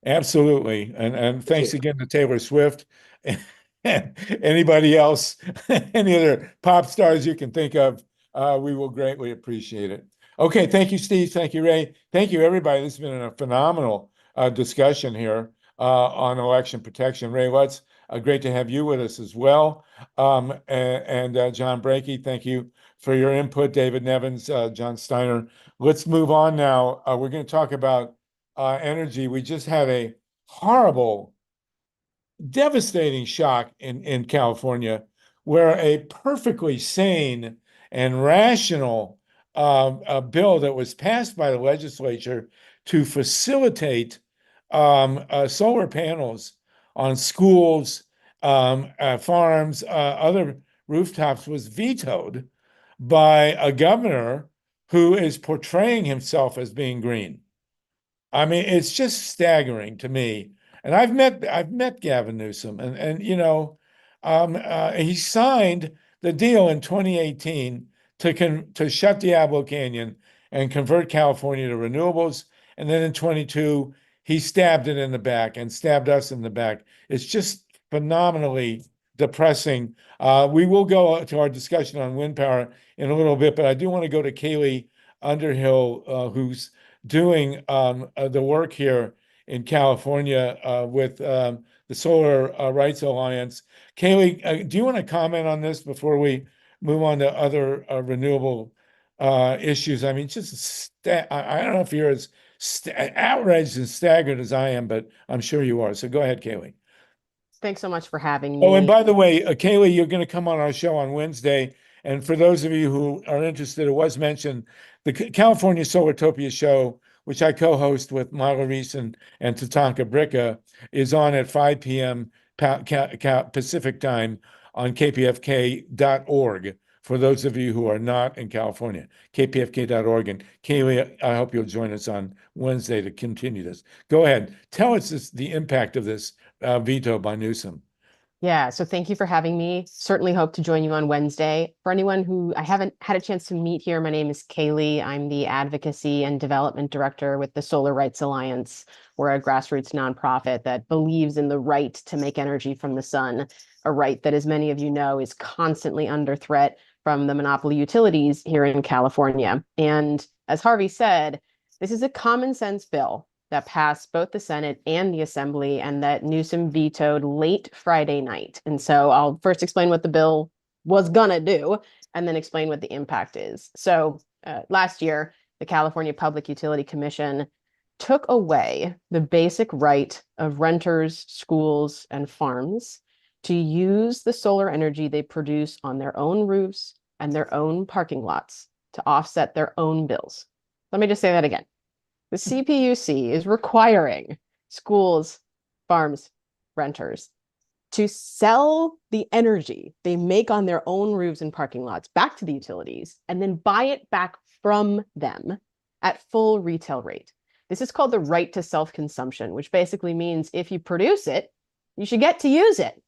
Absolutely. And thanks again to Taylor Swift and anybody else, any other pop stars you can think of. We will greatly appreciate it. Okay. Thank you, Steve. Thank you, Ray. Thank you, everybody. This has been a phenomenal discussion here on election protection. Ray Lutz, great to have you with us as well. And John Brakey, thank you for your input. David Nevins, John Steiner. Let's move on now. We're going to talk about energy. We just had a horrible, devastating shock in California, where a perfectly sane and rational bill that was passed by the legislature to facilitate solar panels on schools, farms, other rooftops was vetoed by a governor who is portraying himself as being green. I mean, it's just staggering to me. And I've met Gavin Newsom, and he signed the deal in 2018 to shut Diablo Canyon and convert California to renewables. And then in 22, he stabbed it in the back and stabbed us in the back. It's just phenomenally depressing. We will go to our discussion on wind power in a little bit, but I do want to go to Cailey Underhill, who's doing the work here in California with the Solar Rights Alliance. Cailey, do you want to comment on this before we move on to other renewable issues? I mean, just I don't know if you're as outraged and staggered as I am, but I'm sure you are. So go ahead, Cailey. Thanks so much for having me. Oh, and by the way, Cailey, you're going to come on our show on Wednesday. And for those of you who are interested, it was mentioned, the California Solartopia show, which I co-host with Marla Reese and Tatanka Bricka, is on at 5 p.m. Pacific time on kpfk.org. For those of you who are not in California, kpfk.org. And Cailey, I hope you'll join us on Wednesday to continue this. Go ahead. Tell us the impact of this veto by Newsom. Yeah, so thank you for having me. Certainly hope to join you on Wednesday. For anyone who I haven't had a chance to meet here, my name is Cailey. I'm the Advocacy and Development Director with the Solar Rights Alliance. We're a grassroots nonprofit that believes in the right to make energy from the sun, a right that, as many of you know, is constantly under threat from the monopoly utilities here in California. And as Harvey said, this is a common sense bill that passed both the Senate and the Assembly and that Newsom vetoed late Friday night. And so I'll first explain what the bill was gonna do and then explain what the impact is. So last year, the California Public Utility Commission took away the basic right of renters, schools, and farms to use the solar energy they produce on their own roofs and their own parking lots to offset their own bills. Let me just say that again. The CPUC is requiring schools, farms, renters to sell the energy they make on their own roofs and parking lots back to the utilities and then buy it back from them at full retail rate. This is called the right to self-consumption, which basically means if you produce it, you should get to use it.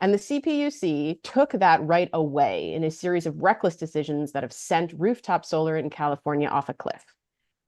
And the CPUC took that right away in a series of reckless decisions that have sent rooftop solar in California off a cliff.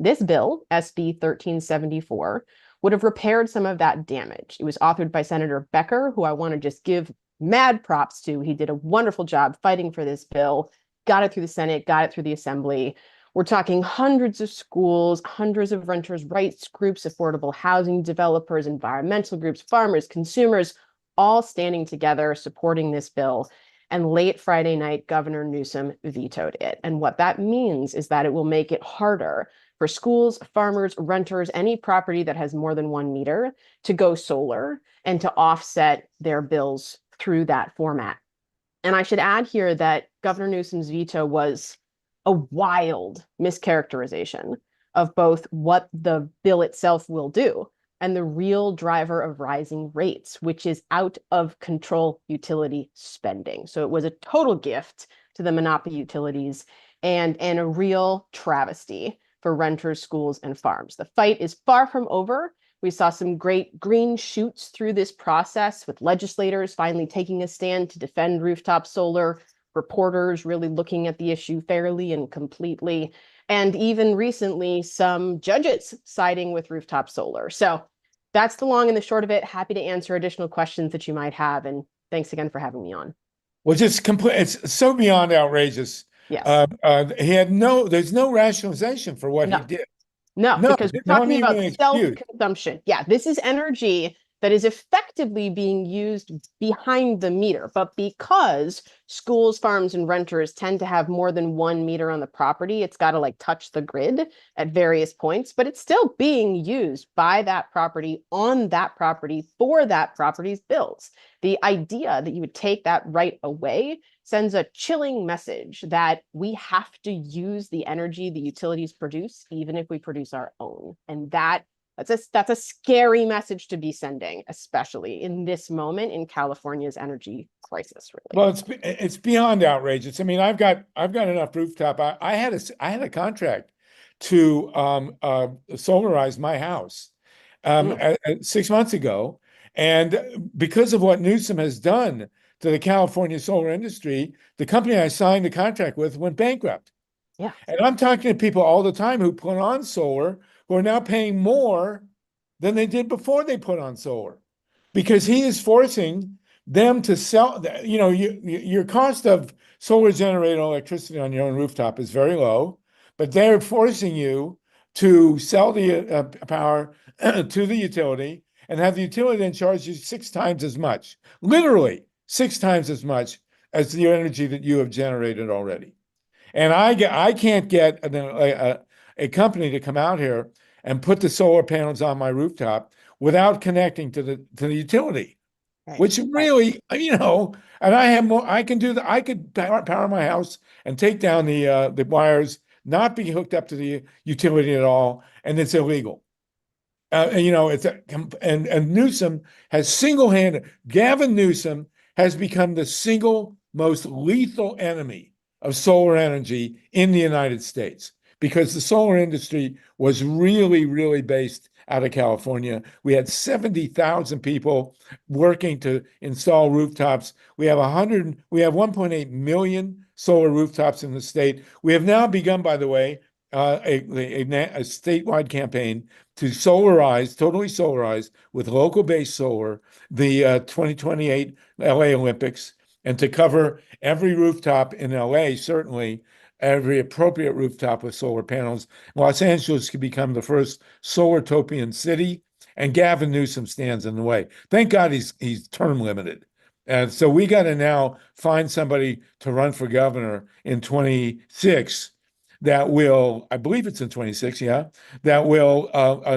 This bill, SB 1374, would have repaired some of that damage. It was authored by Senator Becker, who I want to just give mad props to. He did a wonderful job fighting for this bill, got it through the Senate, got it through the Assembly. We're talking hundreds of schools, hundreds of renters' rights groups, affordable housing developers, environmental groups, farmers, consumers, all standing together supporting this bill. And late Friday night, Governor Newsom vetoed it. And what that means is that it will make it harder for schools, farmers, renters, any property that has more than 1 meter to go solar and to offset their bills through that format. And I should add here that Governor Newsom's veto was a wild mischaracterization of both what the bill itself will do and the real driver of rising rates, which is out of control utility spending. So it was a total gift to the monopoly utilities and a real travesty for renters, schools, and farms. The fight is far from over. We saw some great green shoots through this process with legislators finally taking a stand to defend rooftop solar, reporters really looking at the issue fairly and completely, and even recently some judges siding with rooftop solar. So that's the long and the short of it. Happy to answer additional questions that you might have, and thanks again for having me on. Well, just complete. It's so beyond outrageous. Yes. There's no rationalization for what he did. No, because we're talking about even self-consumption. Yeah, this is energy that is effectively being used behind the meter. But because schools, farms, and renters tend to have more than 1 meter on the property, it's got to like touch the grid at various points, but it's still being used by that property, on that property, for that property's bills. The idea that you would take that right away sends a chilling message that we have to use the energy the utilities produce, even if we produce our own. And that's a scary message to be sending, especially in this moment in California's energy crisis. Really. Well, it's beyond outrageous. I mean, I've got enough rooftop. I had a contract to solarize my house 6 months ago, and because of what Newsom has done to the California solar industry, the company I signed the contract with went bankrupt. Yeah, and I'm talking to people all the time who put on solar, who are now paying more than they did before they put on solar, because he is forcing them to sell. Your cost of solar generated electricity on your own rooftop is very low, but they're forcing you to sell the power to the utility and have the utility then charge you 6 times as much, literally 6 times as much as the energy that you have generated already. And I can't get a company to come out here and put the solar panels on my rooftop without connecting to the utility, right. Which really, and I have more. I can do that. I could power my house and take down the wires, not be hooked up to the utility at all, and it's illegal. And Newsom has single-handed. Gavin Newsom has become the single most lethal enemy of solar energy in the United States, because the solar industry was really, really based out of California. We had 70,000 people working to install rooftops. We have 1.8 million solar rooftops in the state. We have now begun, by the way, a statewide campaign to totally solarize with local-based solar, the 2028 LA Olympics and to cover every rooftop in LA, certainly every appropriate rooftop with solar panels. Los Angeles could become the first solar-topian city, and Gavin Newsom stands in the way. Thank God he's term limited. And so we got to now find somebody to run for governor in 26 that will, I believe it's in 26, yeah, that will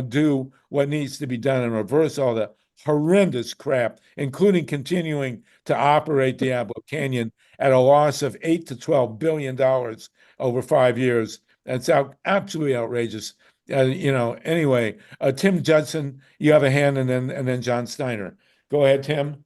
do what needs to be done and reverse all the horrendous crap, including continuing to operate Diablo Canyon at a loss of $8 to $12 billion over 5 years. That's absolutely outrageous. Anyway, Tim Judson, you have a hand, and then John Steiner. Go ahead, Tim.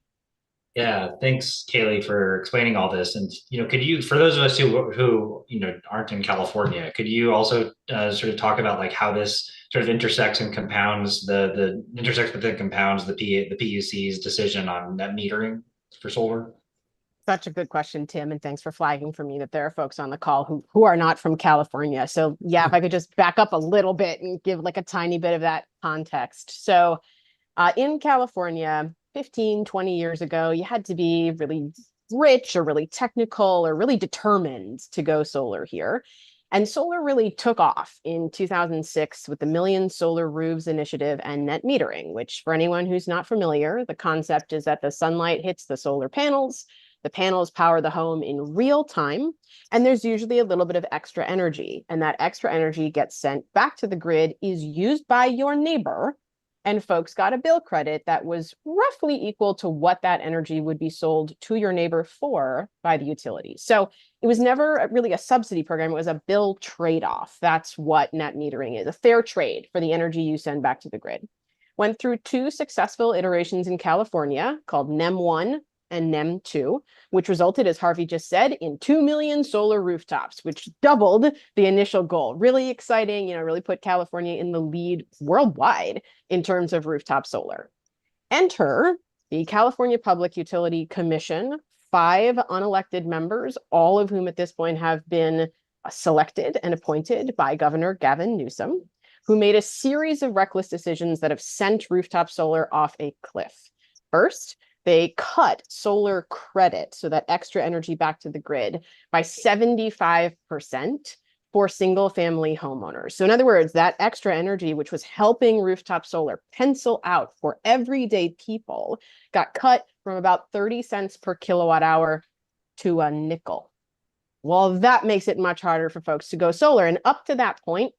Yeah, thanks, Cailey, for explaining all this. And could you, for those of us who aren't in California, could you also sort of talk about like how this sort of intersects and compounds the PUC's decision on net metering for solar? Such a good question, Tim, and thanks for flagging for me that there are folks on the call who are not from California. So yeah, if I could just back up a little bit and give like a tiny bit of that context. So in California, 15, 20 years ago, you had to be really rich or really technical or really determined to go solar here. And solar really took off in 2006 with the Million Solar Roofs Initiative and net metering, which for anyone who's not familiar, the concept is that the sunlight hits the solar panels, the panels power the home in real time, and there's usually a little bit of extra energy. And that extra energy gets sent back to the grid, is used by your neighbor, and folks got a bill credit that was roughly equal to what that energy would be sold to your neighbor for by the utility. So it was never really a subsidy program. It was a bill trade-off. That's what net metering is, a fair trade for the energy you send back to the grid. Went through 2 successful iterations in California called NEM 1 and NEM 2, which resulted, as Harvey just said, in 2 million solar rooftops, which doubled the initial goal. Really exciting, really put California in the lead worldwide in terms of rooftop solar. Enter the California Public Utility Commission, 5 unelected members, all of whom at this point have been selected and appointed by Governor Gavin Newsom, who made a series of reckless decisions that have sent rooftop solar off a cliff. First, they cut solar credit, so that extra energy back to the grid, by 75% for single family homeowners. So in other words, that extra energy, which was helping rooftop solar pencil out for everyday people, got cut from about 30 cents per kilowatt hour to a nickel. Well, that makes it much harder for folks to go solar. And up to that point,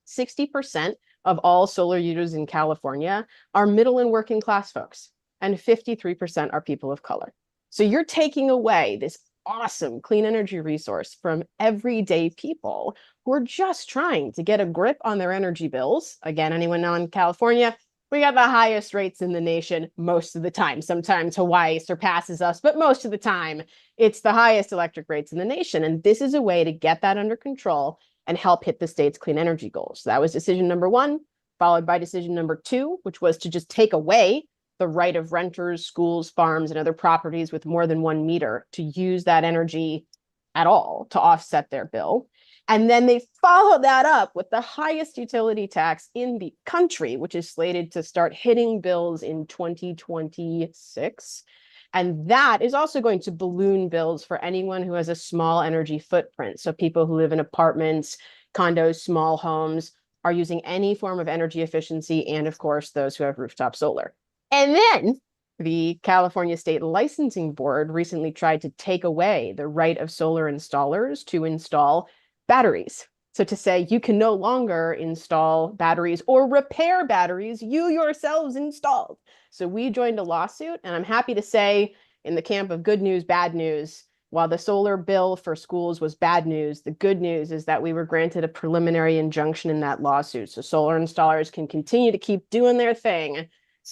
60% of all solar users in California are middle and working class folks, and 53% are people of color. So you're taking away this awesome clean energy resource from everyday people who are just trying to get a grip on their energy bills. Again, anyone know in California, we got the highest rates in the nation most of the time. Sometimes Hawaii surpasses us, but most of the time, it's the highest electric rates in the nation. And this is a way to get that under control and help hit the state's clean energy goals. So that was decision number 1, followed by decision number 2, which was to just take away the right of renters, schools, farms, and other properties with more than 1 meter to use that energy at all to offset their bill. And then they follow that up with the highest utility tax in the country, which is slated to start hitting bills in 2026. And that is also going to balloon bills for anyone who has a small energy footprint. So people who live in apartments, condos, small homes are using any form of energy efficiency, and of course, those who have rooftop solar. And then the California State Licensing Board recently tried to take away the right of solar installers to install batteries. So to say you can no longer install batteries or repair batteries you yourselves installed. So we joined a lawsuit, and I'm happy to say in the camp of good news, bad news, while the solar bill for schools was bad news, the good news is that we were granted a preliminary injunction in that lawsuit. So solar installers can continue to keep doing their thing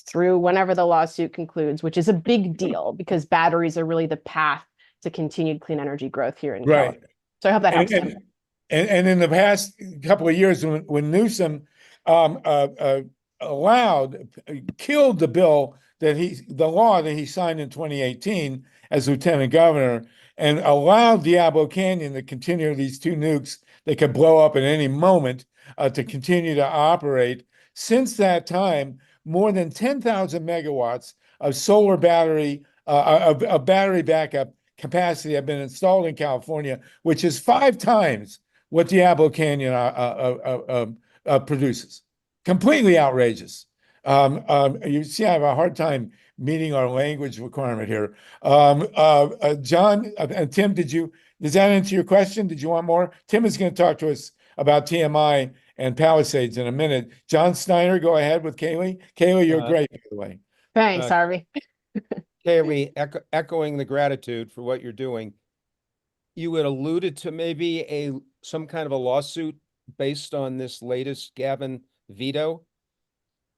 through whenever the lawsuit concludes, which is a big deal because batteries are really the path to continued clean energy growth here in California. So I hope that helps. And in the past couple of years, when Newsom killed the bill the law that he signed in 2018 as lieutenant governor, and allowed Diablo Canyon to continue these 2 nukes that could blow up at any moment to continue to operate. Since that time, more than 10,000 megawatts of solar battery, of battery backup capacity have been installed in California, which is 5 times what Diablo Canyon produces. Completely outrageous. You see, I have a hard time meeting our language requirement here. John and Tim, does that answer your question? Did you want more? Tim is going to talk to us about TMI and Palisades in a minute. John Steiner, go ahead with Cailey. Cailey, you're great, by the way. Thanks, Harvey. Cailey, echoing the gratitude for what you're doing. You had alluded to maybe some kind of a lawsuit based on this latest Gavin veto.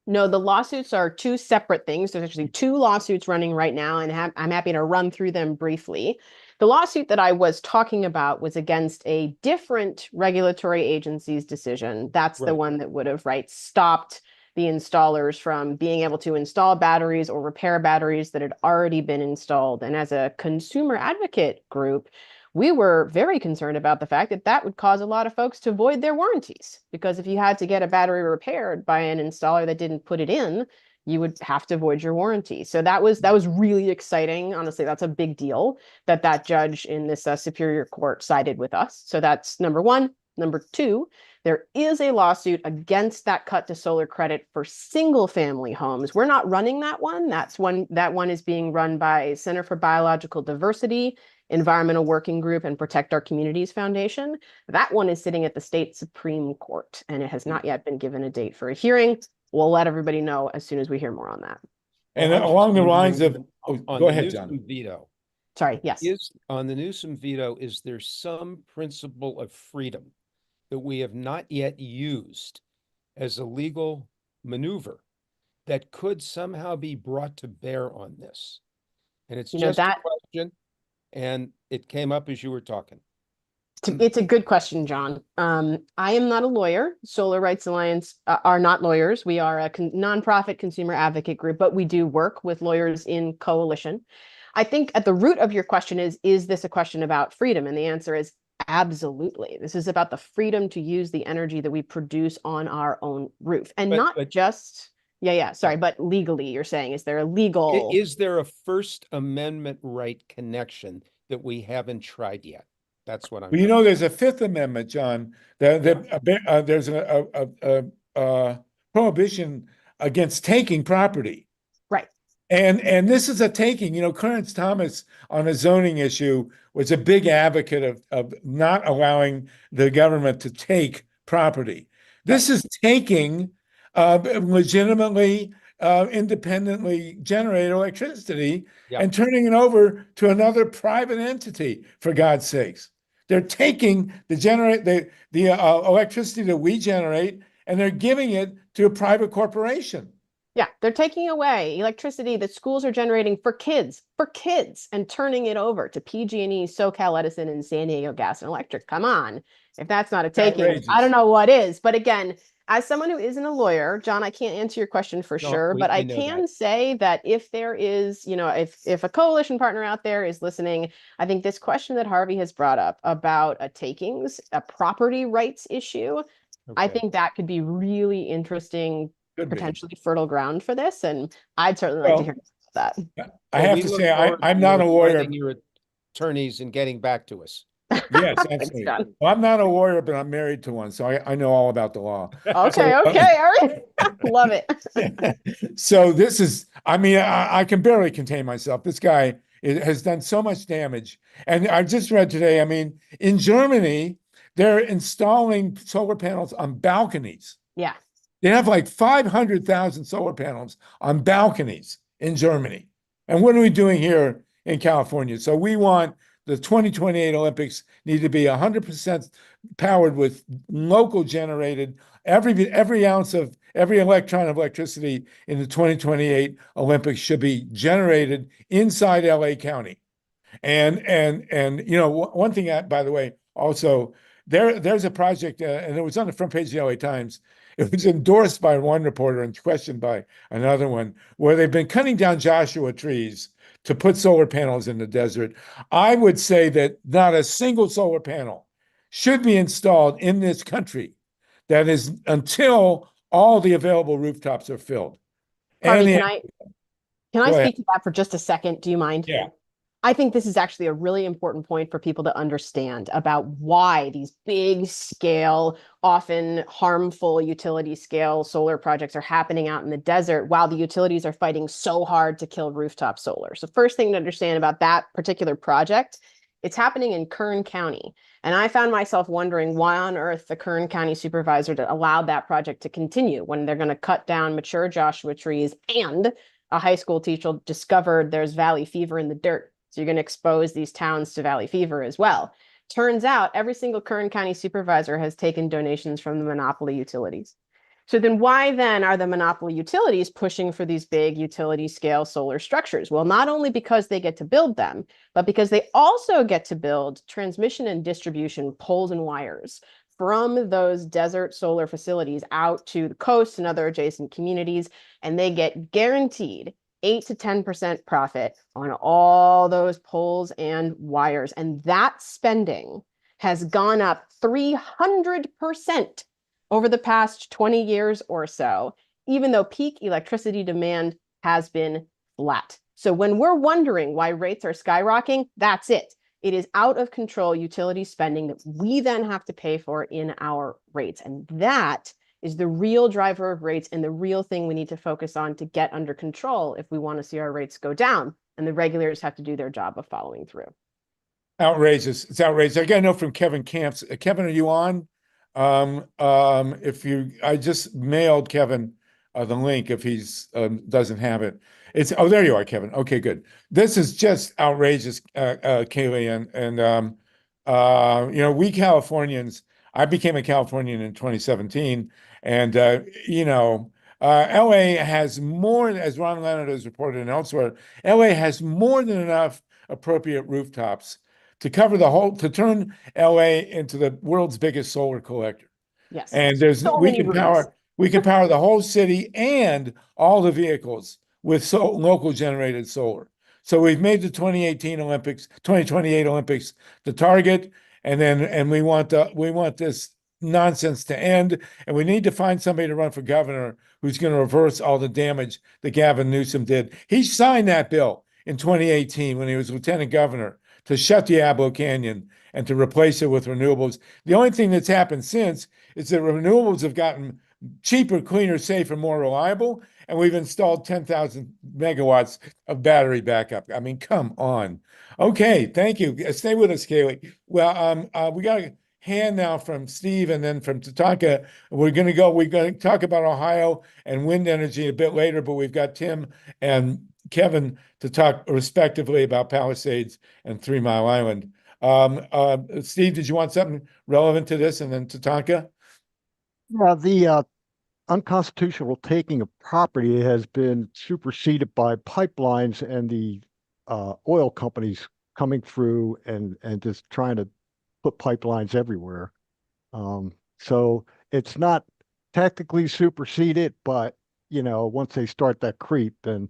No, the lawsuits are 2 separate things. There's actually 2 lawsuits running right now, and I'm happy to run through them briefly. The lawsuit that I was talking about was against a different regulatory agency's decision. That's the one that would have, stopped the installers from being able to install batteries or repair batteries that had already been installed. And as a consumer advocate group, we were very concerned about the fact that that would cause a lot of folks to void their warranties, because if you had to get a battery repaired by an installer that didn't put it in, you would have to void your warranty. So that was really exciting. Honestly, that's a big deal that judge in this Superior Court sided with us. So that's number 1. Number 2, there is a lawsuit against that cut to solar credit for single family homes. We're not running that one. That one is being run by Center for Biological Diversity, Environmental Working Group, and Protect Our Communities Foundation. That one is sitting at the state Supreme Court, and it has not yet been given a date for a hearing. We'll let everybody know as soon as we hear more on that. And along the lines of, go ahead, Newsom John. Veto. Sorry, yes. On the Newsom veto, is there some principle of freedom that we have not yet used as a legal maneuver that could somehow be brought to bear on this? And it's just a question, and it came up as you were talking. It's a good question, John. I am not a lawyer. Solar Rights Alliance are not lawyers. We are a nonprofit consumer advocate group, but we do work with lawyers in coalition. I think at the root of your question is this a question about freedom? And the answer is absolutely. This is about the freedom to use the energy that we produce on our own roof. And but legally, you're saying, is there a legal... Is there a First Amendment right connection that we haven't tried yet? That's what I'm... Well, there's a Fifth Amendment, John. There's a prohibition against taking property. Right. And this is a taking. Clarence Thomas on a zoning issue was a big advocate of not allowing the government to take property. This is taking legitimately, independently generated electricity and turning it over to another private entity, for God's sakes. They're taking the electricity that we generate, and they're giving it to a private corporation. Yeah, they're taking away electricity that schools are generating for kids, and turning it over to PG&E, SoCal Edison, and San Diego Gas and Electric. Come on. If that's not a taking, outrageous. I don't know what is. But again, as someone who isn't a lawyer, John, I can't answer your question for sure, but I can say that if there is, if a coalition partner out there is listening, I think this question that Harvey has brought up about a property rights issue, I think that could be really interesting, potentially fertile ground for this. And I'd certainly like to hear about that. I have to say, I'm not a lawyer. Your attorneys and getting back to us. Yes, absolutely. Well, I'm not a lawyer, but I'm married to one, so I know all about the law. Okay, all right. Love it. So this is, I can barely contain myself. This guy has done so much damage. And I just read today, in Germany, they're installing solar panels on balconies. Yeah. They have like 500,000 solar panels on balconies in Germany. And what are we doing here in California? So we want the 2028 Olympics need to be 100% powered with local generated, every ounce of every electron of electricity in the 2028 Olympics should be generated inside LA County. And one thing, by the way, also there's a project, and it was on the front page of the LA Times. It was endorsed by one reporter and questioned by another one, where they've been cutting down Joshua trees to put solar panels in the desert. I would say that not a single solar panel should be installed in this country that is until all the available rooftops are filled. Harvey, can I speak to that for just a second? Do you mind? Yeah. I think this is actually a really important point for people to understand about why these big scale, often harmful utility scale solar projects are happening out in the desert while the utilities are fighting so hard to kill rooftop solar. So first thing to understand about that particular project, it's happening in Kern County. And I found myself wondering why on earth the Kern County supervisor allowed that project to continue when they're going to cut down mature Joshua trees, and a high school teacher discovered there's valley fever in the dirt. So you're going to expose these towns to valley fever as well. Turns out every single Kern County supervisor has taken donations from the monopoly utilities. So then why then are the monopoly utilities pushing for these big utility scale solar structures? Well, not only because they get to build them, but because they also get to build transmission and distribution poles and wires from those desert solar facilities out to the coast and other adjacent communities, and they get guaranteed 8 to 10% profit on all those poles and wires. And that spending has gone up 300% over the past 20 years or so, even though peak electricity demand has been flat. So when we're wondering why rates are skyrocketing, that's it. It is out of control utility spending that we then have to pay for in our rates. And that is the real driver of rates and the real thing we need to focus on to get under control if we want to see our rates go down. And the regulators have to do their job of following through. Outrageous. It's outrageous. I got a note from Kevin Kamps. Kevin, are you on? I just mailed Kevin the link if he's doesn't have it. Oh, there you are, Kevin. Okay, good. This is just outrageous, Cailey, and we Californians. I became a Californian in 2017, and LA has more, as Ron Leonard has reported and elsewhere. LA has more than enough appropriate rooftops to cover to turn LA into the world's biggest solar collector. Yes. And we can power the whole city and all the vehicles with local generated solar. So we've made the 2028 Olympics the target, and we want this nonsense to end, and we need to find somebody to run for governor who's going to reverse all the damage that Gavin Newsom did. He signed that bill in 2018 when he was lieutenant governor to shut Diablo Canyon and to replace it with renewables. The only thing that's happened since is that renewables have gotten cheaper, cleaner, safer, more reliable, and we've installed 10,000 megawatts of battery backup. I mean, come on. Okay, thank you. Stay with us, Cailey. Well, we got a hand now from Steve and then from Tatanka. We're going to talk about Ohio and wind energy a bit later, but we've got Tim and Kevin to talk respectively about Palisades and 3 Mile Island. Steve, did you want something relevant to this? And then Tatanka? Yeah, the unconstitutional taking of property has been superseded by pipelines and the oil companies coming through and just trying to put pipelines everywhere. So it's not technically superseded, but once they start that creep, then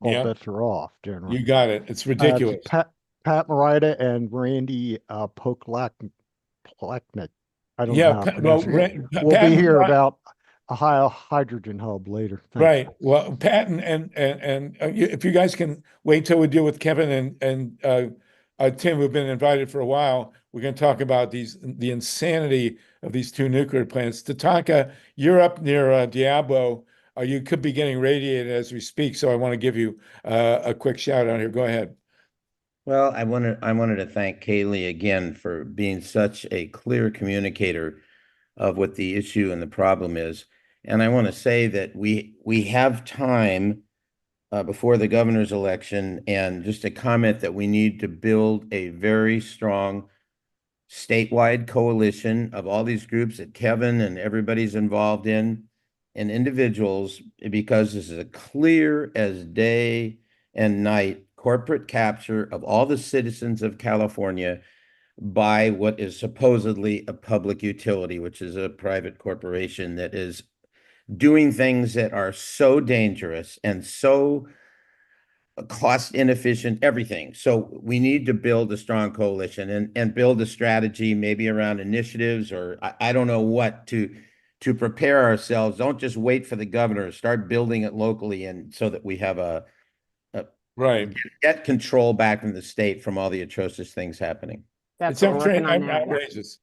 all bets are off. Generally, you got it. It's ridiculous. Pat Marida and Randi Pokladnik. I don't know how to pronounce it. We'll be here about Ohio Hydrogen Hub later. Thanks. Right. Well, Pat and if you guys can wait till we deal with Kevin and Tim, who've been invited for a while, we're going to talk about the insanity of these 2 nuclear plants. Tatanka, you're up near Diablo. You could be getting radiated as we speak, so I want to give you a quick shout out here. Go ahead. Well, I wanted to thank Cailey again for being such a clear communicator of what the issue and the problem is. And I want to say that we have time before the governor's election, and just a comment that we need to build a very strong statewide coalition of all these groups that Kevin and everybody's involved in, and individuals, because this is a clear as day and night corporate capture of all the citizens of California by what is supposedly a public utility, which is a private corporation that is doing things that are so dangerous and so cost inefficient, everything. So we need to build a strong coalition and build a strategy, maybe around initiatives, or I don't know what, to prepare ourselves. Don't just wait for the governor. Start building it locally, and so that we have a Right. Get control back from the state from all the atrocious things happening. That's It's what we're working on now. outrageous.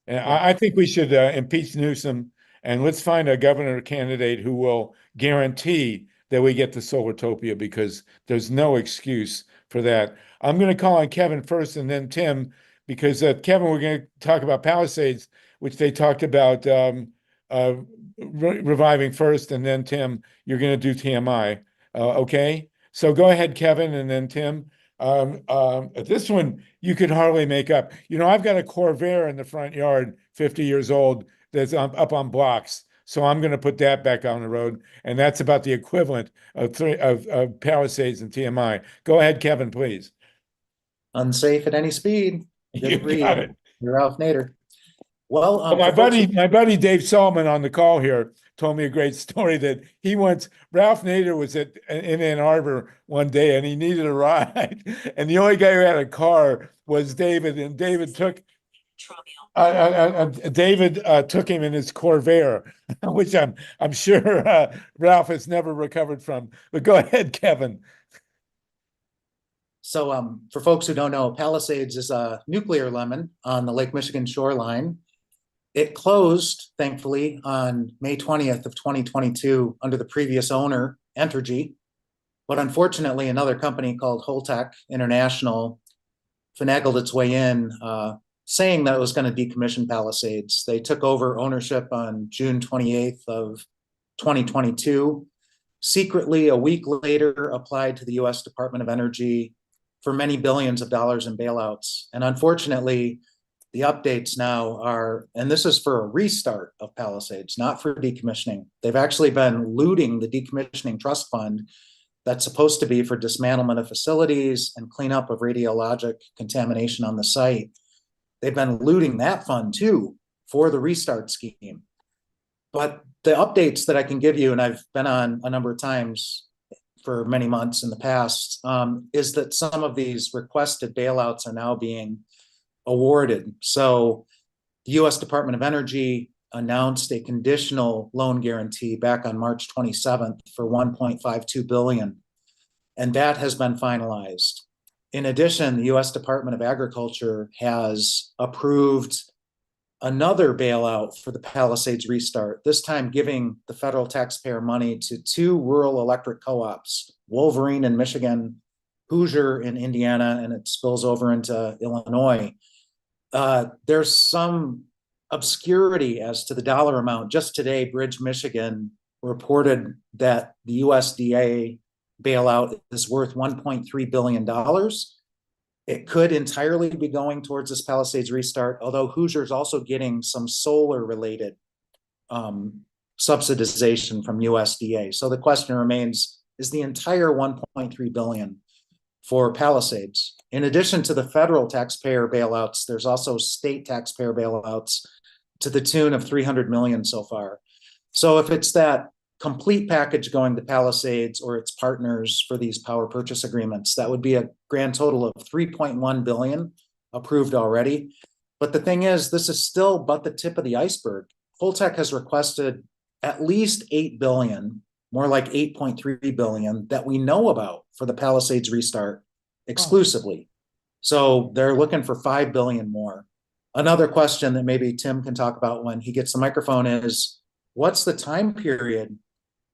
And I think we should impeach Newsom, and let's find a governor candidate who will guarantee that we get to Solartopia, because there's no excuse for that. I'm going to call on Kevin first and then Tim, because Kevin, we're going to talk about Palisades, which they talked about reviving first, and then Tim, you're going to do TMI. Okay? So go ahead, Kevin, and then Tim. This one you could hardly make up. You know, I've got a Corvair in the front yard, 50 years old, that's up on blocks. So I'm going to put that back on the road, and that's about the equivalent of Palisades and TMI. Go ahead, Kevin, please. Unsafe at any speed. You got it. Ralph Nader. Well, my buddy Dave Solomon on the call here told me a great story that Ralph Nader was in Ann Arbor one day and he needed a ride, and the only guy who had a car was David, and David took took him in his Corvair, which I'm sure Ralph has never recovered from. But go ahead, Kevin. So for folks who don't know, Palisades is a nuclear lemon on the Lake Michigan shoreline. It closed, thankfully, on May 20th of 2022 under the previous owner, Entergy. But unfortunately, another company called Holtec International finagled its way in, saying that it was going to decommission Palisades. They took over ownership on June 28th of 2022. Secretly, a week later, applied to the U.S. Department of Energy for many billions of dollars in bailouts. And unfortunately, the updates now are, and this is for a restart of Palisades, not for decommissioning. They've actually been looting the decommissioning trust fund that's supposed to be for dismantlement of facilities and cleanup of radiologic contamination on the site. They've been looting that fund too for the restart scheme. But the updates that I can give you, and I've been on a number of times for many months in the past, is that some of these requested bailouts are now being awarded. So the U.S. Department of Energy announced a conditional loan guarantee back on March 27th for $1.52 billion, and that has been finalized. In addition, the U.S. Department of Agriculture has approved another bailout for the Palisades restart, this time giving the federal taxpayer money to two rural electric co-ops, Wolverine in Michigan, Hoosier in Indiana, and it spills over into Illinois. There's some obscurity as to the dollar amount. Just today, Bridge, Michigan reported that the USDA bailout is worth $1.3 billion. It could entirely be going towards this Palisades restart, although Hoosier's also getting some solar-related subsidization from USDA. So the question remains, is the entire $1.3 billion for Palisades? In addition to the federal taxpayer bailouts, there's also state taxpayer bailouts to the tune of $300 million so far. So if it's that complete package going to Palisades or its partners for these power purchase agreements, that would be a grand total of $3.1 billion approved already. But the thing is, this is still but the tip of the iceberg. Holtec has requested at least $8 billion, more like $8.3 billion, that we know about for the Palisades restart exclusively. So they're looking for $5 billion more. Another question that maybe Tim can talk about when he gets the microphone is, what's the time period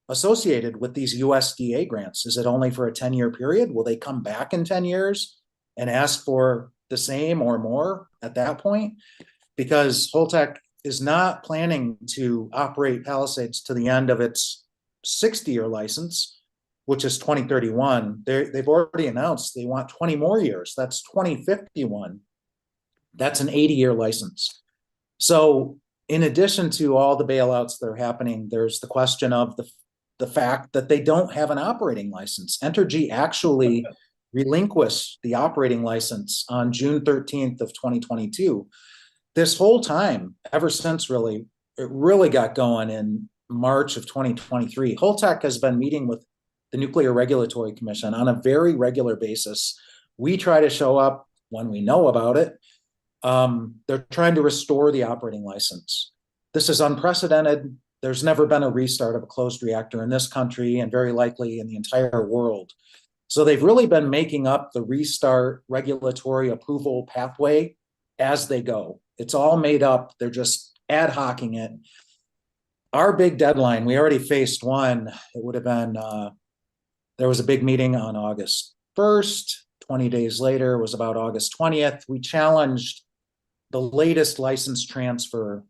associated with these USDA grants? Is it only for a 10-year period? Will they come back in 10 years and ask for the same or more at that point? Because Holtec is not planning to operate Palisades to the end of its 60-year license, which is 2031. They've already announced they want 20 more years. That's 2051. That's an 80-year license. So in addition to all the bailouts that are happening, there's the question of the fact that they don't have an operating license. Entergy actually relinquished the operating license on June 13th of 2022. This whole time, ever since it really got going in March of 2023, Holtec has been meeting with the Nuclear Regulatory Commission on a very regular basis. We try to show up when we know about it. They're trying to restore the operating license. This is unprecedented. There's never been a restart of a closed reactor in this country and very likely in the entire world. So they've really been making up the restart regulatory approval pathway as they go. It's all made up. They're just ad hocing it. Our big deadline, we already faced one. It would have been, there was a big meeting on August 1st. 20 days later was about August 20th. We challenged the latest license transfer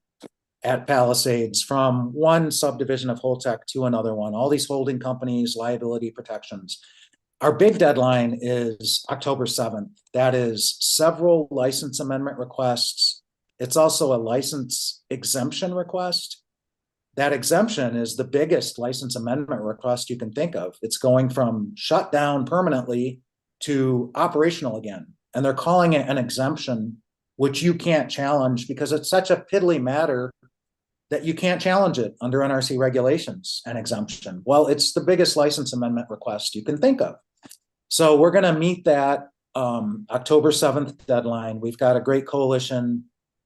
at Palisades from one subdivision of Holtec to another one, all these holding companies, liability protections. Our big deadline is October 7th. That is several license amendment requests. It's also a license exemption request. That exemption is the biggest license amendment request you can think of. It's going from shut down permanently to operational again. And they're calling it an exemption, which you can't challenge because it's such a piddly matter that you can't challenge it under NRC regulations and exemption. Well, it's the biggest license amendment request you can think of. So we're going to meet that October 7th deadline. We've got a great coalition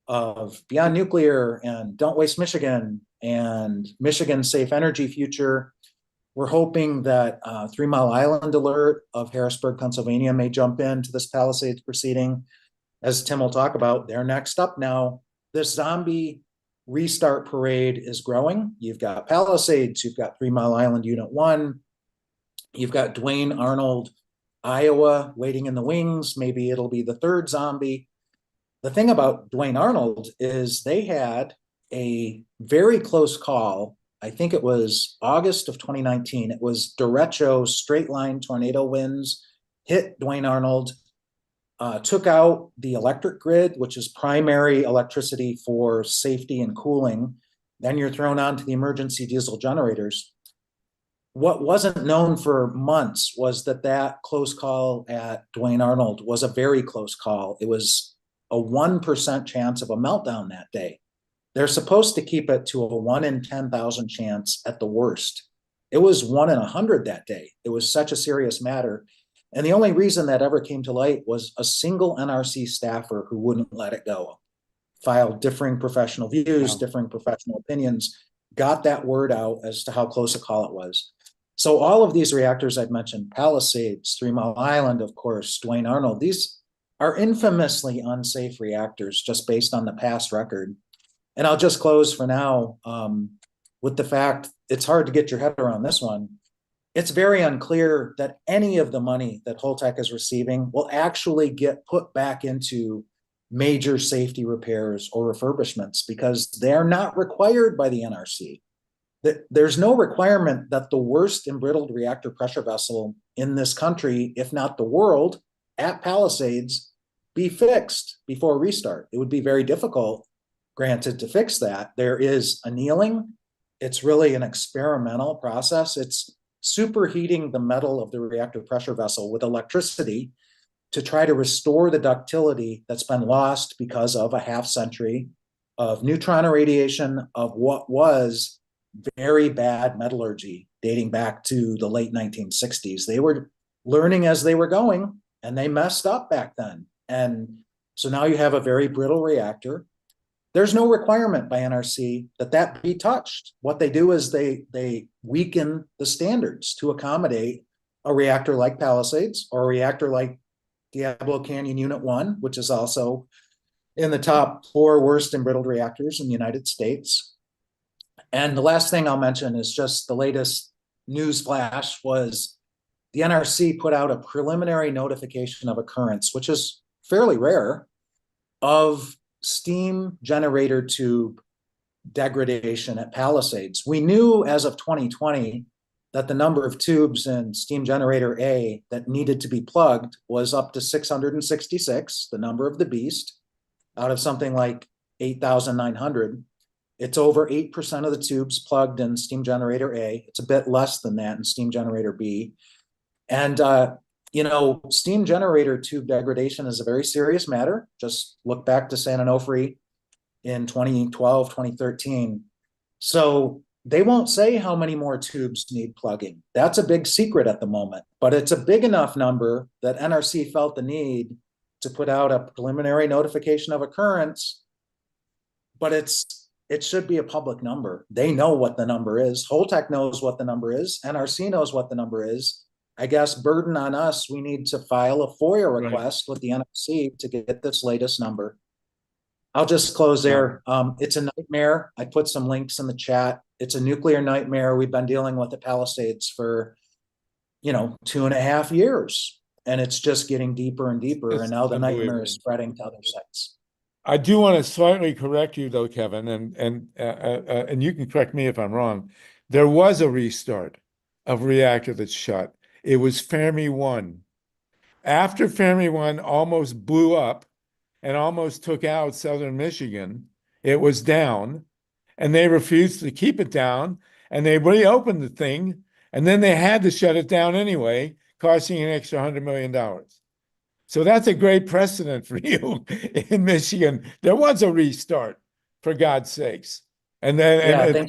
of Beyond Nuclear and Don't Waste Michigan and Michigan Safe Energy Future. We're hoping that 3 Mile Island Alert of Harrisburg, Pennsylvania may jump into this Palisades proceeding. As Tim will talk about, they're next up now. This zombie restart parade is growing. You've got Palisades, you've got 3 Mile Island Unit 1, you've got Duane Arnold, Iowa waiting in the wings. Maybe it'll be the third zombie. The thing about Duane Arnold is they had a very close call. I think it was August of 2019. It was derecho straight line tornado winds hit Duane Arnold, took out the electric grid, which is primary electricity for safety and cooling. Then you're thrown onto the emergency diesel generators. What wasn't known for months was that close call at Duane Arnold was a very close call. It was a 1% chance of a meltdown that day. They're supposed to keep it to a 1 in 10,000 chance at the worst. It was 1 in 100 that day. It was such a serious matter. And the only reason that ever came to light was a single NRC staffer who wouldn't let it go, filed differing professional views, differing professional opinions, got that word out as to how close a call it was. So all of these reactors I've mentioned, Palisades, 3 Mile Island, of course, Duane Arnold, these are infamously unsafe reactors just based on the past record. And I'll just close for now with the fact it's hard to get your head around this one. It's very unclear that any of the money that Holtec is receiving will actually get put back into major safety repairs or refurbishments because they're not required by the NRC. There's no requirement that the worst embrittled reactor pressure vessel in this country, if not the world, at Palisades, be fixed before restart. It would be very difficult, granted, to fix that. There is annealing. It's really an experimental process. It's superheating the metal of the reactor pressure vessel with electricity to try to restore the ductility that's been lost because of a half century of neutron irradiation of what was very bad metallurgy dating back to the late 1960s. They were learning as they were going, and they messed up back then. And so now you have a very brittle reactor. There's no requirement by NRC that be touched. What they do is they weaken the standards to accommodate a reactor like Palisades or a reactor like Diablo Canyon Unit 1, which is also in the top 4 worst embrittled reactors in the United States. And the last thing I'll mention is just the latest news flash was the NRC put out a preliminary notification of occurrence, which is fairly rare, of steam generator tube degradation at Palisades. We knew as of 2020 that the number of tubes in steam generator A that needed to be plugged was up to 666, the number of the beast, out of something like 8,900. It's over 8% of the tubes plugged in steam generator A. It's a bit less than that in steam generator B. And, steam generator tube degradation is a very serious matter. Just look back to San Onofre in 2012, 2013. So they won't say how many more tubes need plugging. That's a big secret at the moment, but it's a big enough number that NRC felt the need to put out a preliminary notification of occurrence, but it should be a public number. They know what the number is. Holtec knows what the number is. NRC knows what the number is. I guess, burden on us. We need to file a FOIA Right. request with the NRC to get this latest number. I'll just close there. It's a nightmare. I put some links in the chat. It's a nuclear nightmare. We've been dealing with the Palisades for, 2.5 years, and it's just getting deeper and deeper. It's And now the nightmare unbelievable. is spreading to other sites. I do want to slightly correct you though, Kevin, and you can correct me if I'm wrong. There was a restart of a reactor that shut. It was Fermi 1. After Fermi 1 almost blew up and almost took out southern Michigan, it was down, and they refused to keep it down, and they reopened the thing, and then they had to shut it down anyway, costing an extra $100 million. So that's a great precedent for you in Michigan. There was a restart, for God's sakes. And then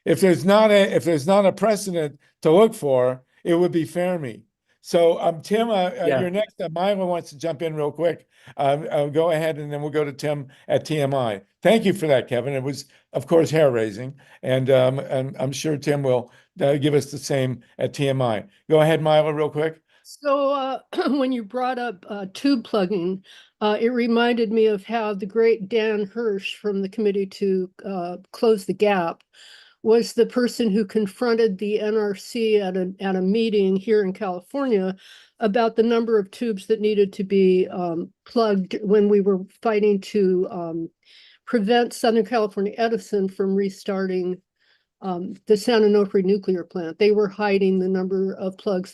if there's not a precedent to look for, it would be Fermi. So Tim, you're next. Milo wants to jump in real quick. Go ahead, and then we'll go to Tim at TMI. Thank you for that, Kevin. It was, of course, hair raising, and I'm sure Tim will give us the same at TMI. Go ahead, Milo, real quick. So when you brought up tube plugging, it reminded me of how the great Dan Hirsch from the Committee to Close the Gap was the person who confronted the NRC at a meeting here in California about the number of tubes that needed to be plugged when we were fighting to prevent Southern California Edison from restarting the San Onofre nuclear plant. They were hiding the number of tubes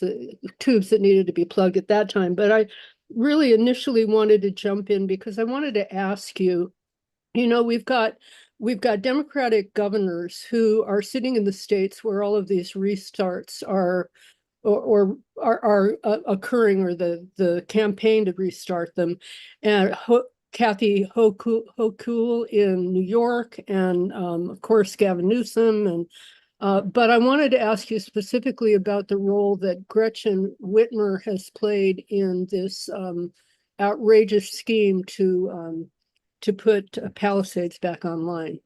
that needed to be plugged at that time. But I really initially wanted to jump in because I wanted to ask you, we've got Democratic governors who are sitting in the states where all of these restarts are occurring, or the campaign to restart them. And Kathy Hochul in New York, and of course Gavin Newsom, and but I wanted to ask you specifically about the role that Gretchen Whitmer has played in this outrageous scheme to put Palisades back online.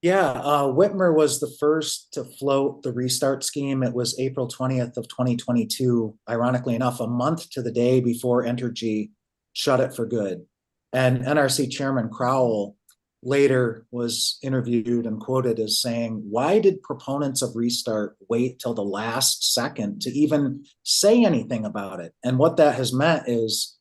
Yeah, Whitmer was the first to float the restart scheme. It was April 20th of 2022, ironically enough, a month to the day before Entergy shut it for good. And NRC Chairman Crowell later was interviewed and quoted as saying, "Why did proponents of restart wait till the last second to even say anything about it?" And what that has meant is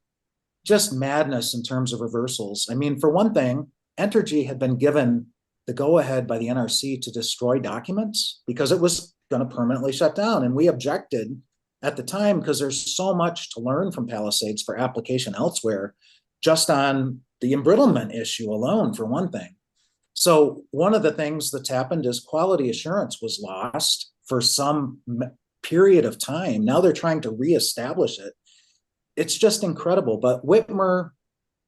just madness in terms of reversals. I mean, for one thing, Entergy had been given the go-ahead by the NRC to destroy documents because it was going to permanently shut down. And we objected at the time because there's so much to learn from Palisades for application elsewhere, just on the embrittlement issue alone, for one thing. So one of the things that's happened is quality assurance was lost for some period of time. Now they're trying to reestablish it. It's just incredible. But Whitmer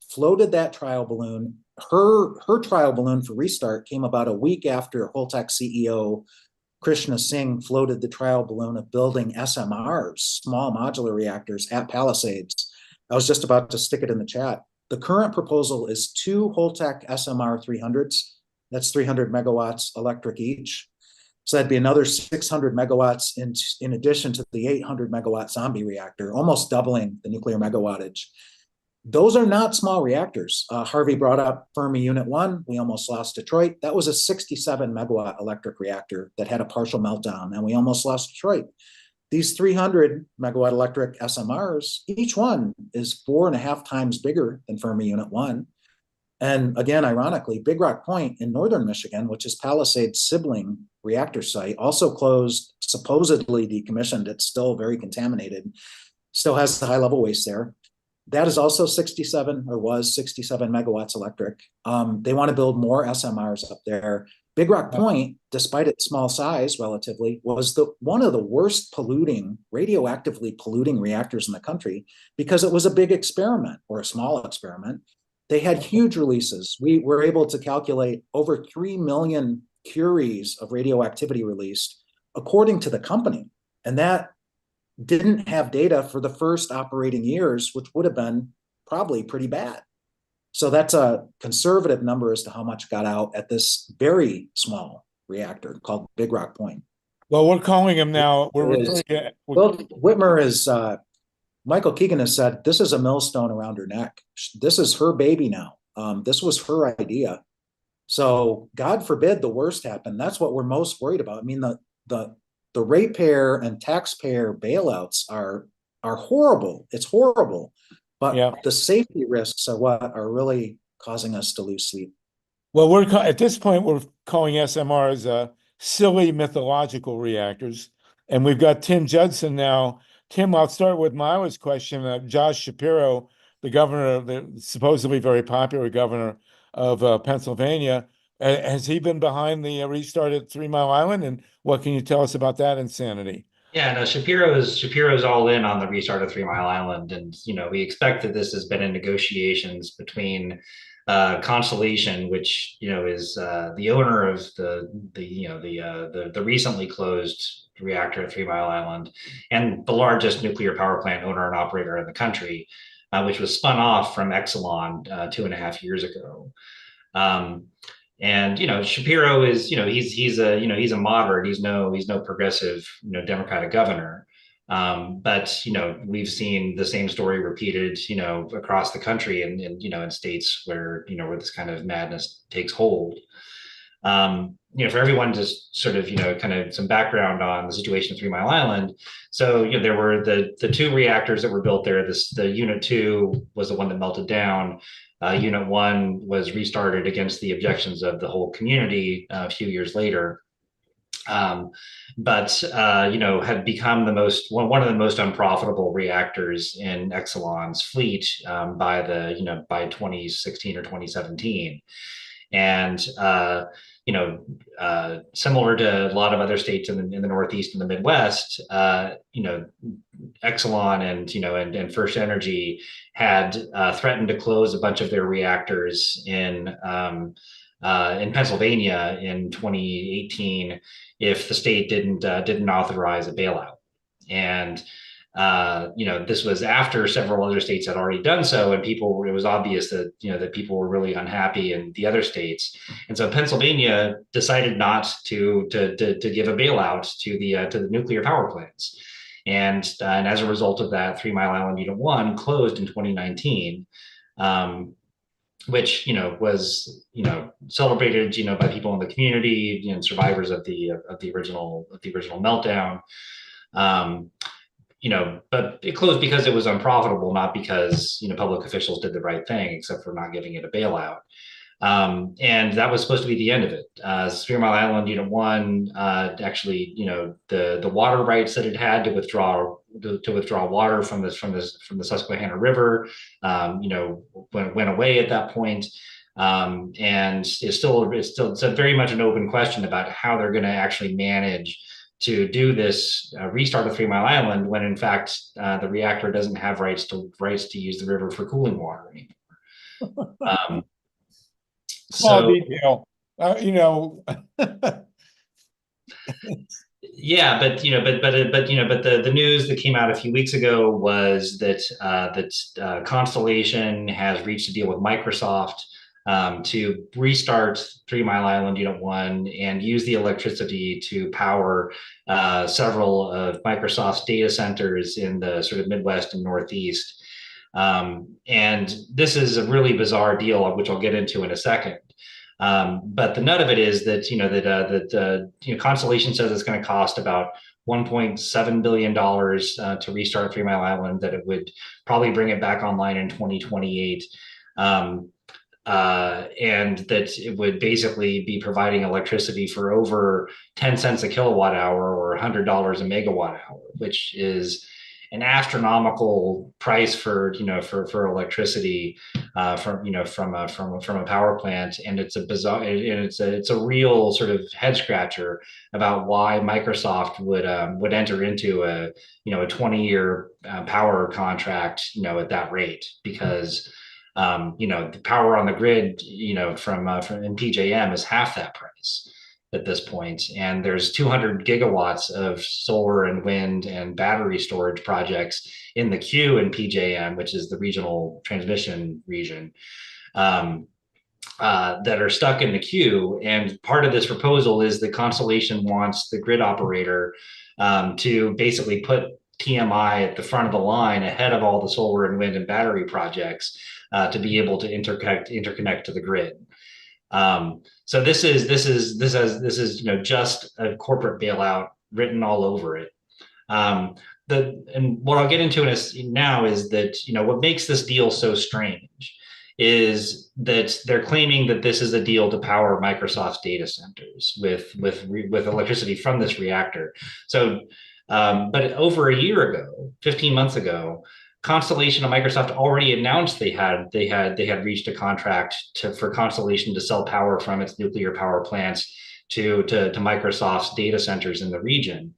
floated that trial balloon. Her trial balloon for restart came about a week after Holtec CEO Krishna Singh floated the trial balloon of building SMRs, small modular reactors, at Palisades. I was just about to stick it in the chat. The current proposal is 2 Holtec SMR 300s. That's 300 megawatts electric each. So that'd be another 600 megawatts in addition to the 800 megawatt zombie reactor, almost doubling the nuclear megawattage. Those are not small reactors. Harvey brought up Fermi Unit 1. We almost lost Detroit. That was a 67 megawatt electric reactor that had a partial meltdown, and we almost lost Detroit. These 300 megawatt electric SMRs, each one is 4.5 times bigger than Fermi Unit 1. And again, ironically, Big Rock Point in northern Michigan, which is Palisades' sibling reactor site, also closed, supposedly decommissioned. It's still very contaminated, still has the high level waste there. That is also 67 or was 67 megawatts electric. They want to build more SMRs up there. Big Rock Point, despite its small size relatively, was one of the worst radioactively polluting reactors in the country because it was a big experiment, or a small experiment. They had huge releases. We were able to calculate over 3 million curies of radioactivity released, according to the company. And that didn't have data for the first operating years, which would have been probably pretty bad. So that's a conservative number as to how much got out at this very small reactor called Big Rock Point. Well, we're calling him now. We're It is. referring to. Well, Whitmer is, Michael Keegan has said, this is a millstone around her neck. This is her baby now. This was her idea. So God forbid the worst happen. That's what we're most worried about. I mean, the ratepayer and taxpayer bailouts are horrible. It's horrible. But the safety risks are what are really causing us to lose sleep. Well, at this point, we're calling SMRs silly mythological reactors. And we've got Tim Judson now. Tim, I'll start with Mila's question. Josh Shapiro, the governor, the supposedly very popular governor of Pennsylvania, has he been behind the restart at 3 Mile Island? And what can you tell us about that insanity? Yeah, no, Shapiro's all in on the restart of 3 Mile Island, and we expect that this has been in negotiations between Constellation, which is the owner of the recently closed reactor at 3 Mile Island, and the largest nuclear power plant owner and operator in the country, which was spun off from Exelon 2.5 years ago. And Shapiro is he's a moderate. He's no progressive Democratic governor. But we've seen the same story repeated across the country and in states where where this kind of madness takes hold. For everyone, just sort of kind of some background on the situation at 3 Mile Island. So there were the two reactors that were built there. The Unit 2 was the one that melted down. Unit 1 was restarted against the objections of the whole community a few years later, but had become one of the most unprofitable reactors in Exelon's fleet by 2016 or 2017, and similar to a lot of other states in the Northeast and the Midwest, Exelon and First Energy had threatened to close a bunch of their reactors in Pennsylvania in 2018 if the state didn't authorize a bailout. And this was after several other states had already done so, and it was obvious that that people were really unhappy in the other states, and so Pennsylvania decided not to give a bailout to the nuclear power plants, and as a result of that, 3 Mile Island Unit 1 closed in 2019. Which was celebrated by people in the community and survivors of the original meltdown. But it closed because it was unprofitable, not because public officials did the right thing, except for not giving it a bailout. And that was supposed to be the end of it. 3 Mile Island Unit 1, actually, the water rights that it had to withdraw water from the Susquehanna River, went away at that point. And it's very much an open question about how they're going to actually manage to do this restart of 3 Mile Island when in fact the reactor doesn't have rights to use the river for cooling water anymore. Small detail, Yeah, but the news that came out a few weeks ago was that Constellation has reached a deal with Microsoft to restart 3 Mile Island Unit 1 and use the electricity to power several of Microsoft's data centers in the sort of Midwest and Northeast. And this is a really bizarre deal, which I'll get into in a second. But the nut of it is that Constellation says it's going to cost about $1.7 billion to restart 3 Mile Island, that it would probably bring it back online in 2028. And that it would basically be providing electricity for over 10 cents a kilowatt hour or $100 a megawatt hour, which is an astronomical price for electricity from a power plant. And it's a real sort of head scratcher about why Microsoft would enter into a 20-year power contract at that rate, because the power on the grid from in PJM is half that price at this point, and there's 200 gigawatts of solar and wind and battery storage projects in the queue in PJM, which is the regional transmission region. that are stuck in the queue. And part of this proposal is that Constellation wants the grid operator to basically put TMI at the front of the line ahead of all the solar and wind and battery projects to be able to interconnect to the grid. So this is just a corporate bailout written all over it. And what I'll get into now is that what makes this deal so strange is that they're claiming that this is a deal to power Microsoft's data centers with electricity from this reactor. So, but over a year ago, 15 months ago, Constellation and Microsoft already announced they had reached a contract for Constellation to sell power from its nuclear power plants to Microsoft's data centers in the region.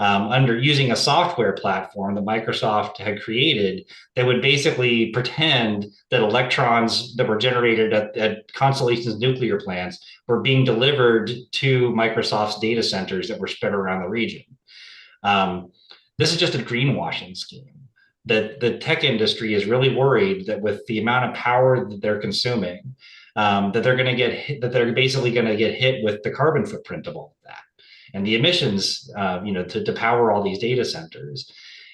Under using a software platform that Microsoft had created that would basically pretend that electrons that were generated at Constellation's nuclear plants were being delivered to Microsoft's data centers that were spread around the region. This is just a greenwashing scheme. That the tech industry is really worried that with the amount of power that they're consuming, that they're basically going to get hit with the carbon footprint of all of that and the emissions, to power all these data centers.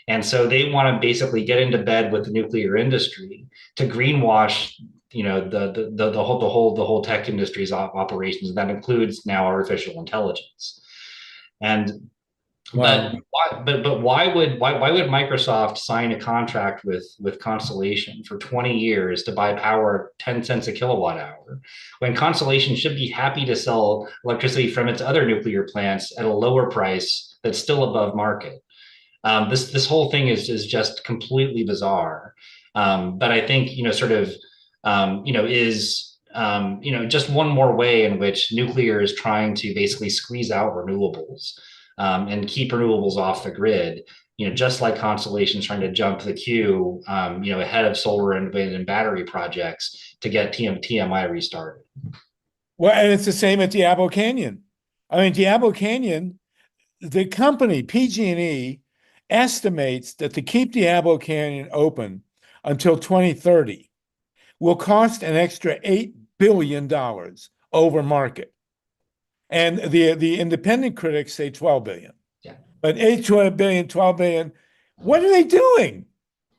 And so they want to basically get into bed with the nuclear industry to greenwash, the whole tech industry's operations. That includes now artificial intelligence. And Wow. but why would Microsoft sign a contract with Constellation for 20 years to buy power 10 cents a kilowatt hour when Constellation should be happy to sell electricity from its other nuclear plants at a lower price that's still above market? This whole thing is just completely bizarre. But I think just one more way in which nuclear is trying to basically squeeze out renewables. And keep renewables off the grid, just like Constellation's trying to jump the queue, ahead of solar and wind and battery projects to get TMI restarted. Well, and it's the same at Diablo Canyon. I mean, Diablo Canyon, the company PG&E estimates that to keep Diablo Canyon open until 2030 will cost an extra $8 billion over market. And the independent critics say 12 billion. Yeah. But 12 billion, what are they doing?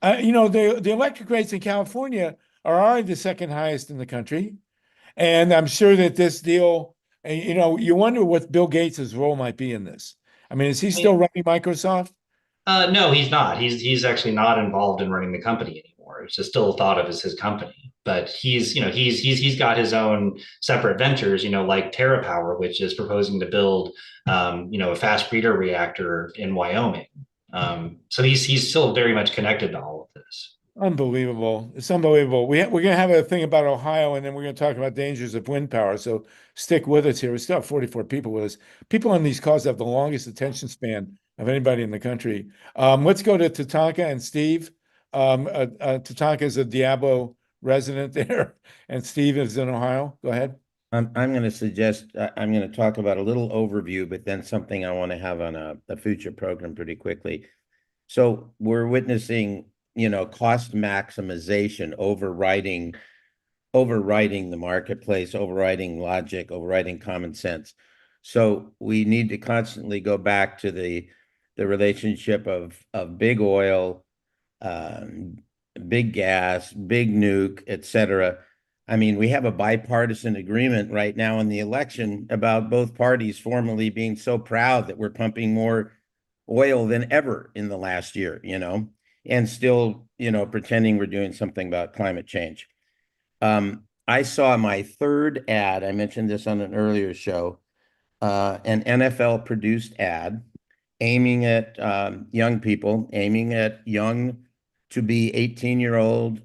The electric rates in California are already the second highest in the country. And I'm sure that this deal, you wonder what Bill Gates' role might be in this. I mean, is he still running Microsoft? No, he's not. He's actually not involved in running the company anymore. It's just still thought of as his company. But he's got his own separate ventures, like TerraPower, which is proposing to build, a fast breeder reactor in Wyoming. So he's still very much connected to all of this. Unbelievable. It's unbelievable. We're going to have a thing about Ohio, and then we're going to talk about dangers of wind power. So stick with us here. We still have 44 people with us. People on these calls have the longest attention span of anybody in the country. Let's go to Tatanka and Steve. Tatanka is a Diablo resident there, and Steve is in Ohio. Go ahead. I'm going to suggest, I'm going to talk about a little overview, but then something I want to have on a future program pretty quickly. So we're witnessing, cost maximization overriding the marketplace, overriding logic, overriding common sense. So we need to constantly go back to the relationship of big oil, big gas, big nuke, etc. I mean, we have a bipartisan agreement right now in the election about both parties formally being so proud that we're pumping more oil than ever in the last year, and still, pretending we're doing something about climate change. I saw my third ad. I mentioned this on an earlier show, an NFL produced ad aiming at young people, aiming at young to be 18-year-old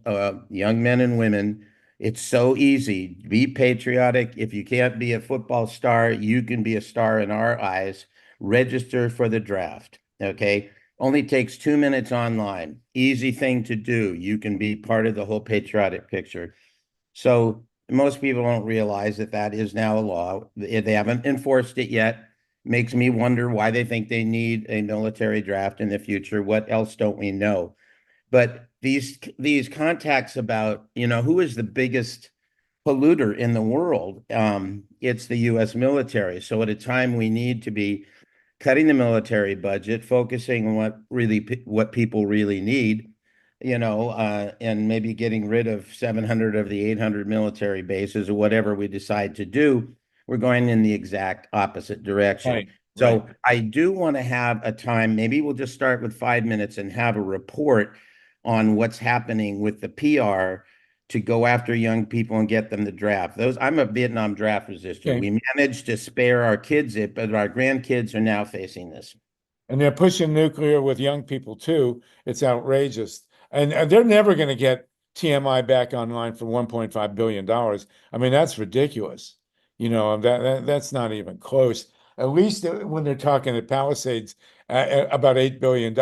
young men and women. It's so easy. Be patriotic. If you can't be a football star, you can be a star in our eyes. Register for the draft, okay? Only takes 2 minutes online. Easy thing to do. You can be part of the whole patriotic picture. So most people don't realize that is now a law. They haven't enforced it yet. Makes me wonder why they think they need a military draft in the future. What else don't we know? But these contacts about, who is the biggest polluter in the world, it's the US military. So at a time we need to be cutting the military budget, focusing on what people really need, and maybe getting rid of 700 of the 800 military bases or whatever we decide to do, we're going in the exact opposite direction. Right. So right. I do want to have a time, maybe we'll just start with 5 minutes and have a report on what's happening with the PR to go after young people and get them to draft. I'm a Vietnam draft resistor. Okay. We managed to spare our kids it, but our grandkids are now facing this. And they're pushing nuclear with young people too. It's outrageous. And they're never going to get TMI back online for $1.5 billion. I mean, that's ridiculous. That's not even close. At least when they're talking at Palisades about $8 billion,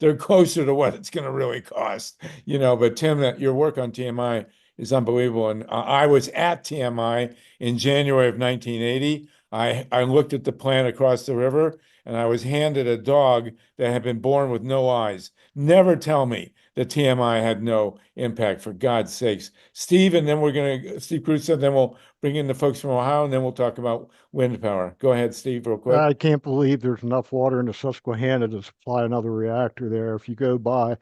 they're closer to what it's going to really cost. But Tim, your work on TMI is unbelievable. And I was at TMI in January of 1980. I looked at the plant across the river, and I was handed a dog that had been born with no eyes. Never tell me that TMI had no impact, for God's sakes. Steve, and then Steve Crusoe, then we'll bring in the folks from Ohio, and then we'll talk about wind power. Go ahead, Steve, real quick. I can't believe there's enough water in the Susquehanna to supply another reactor there. If you go by,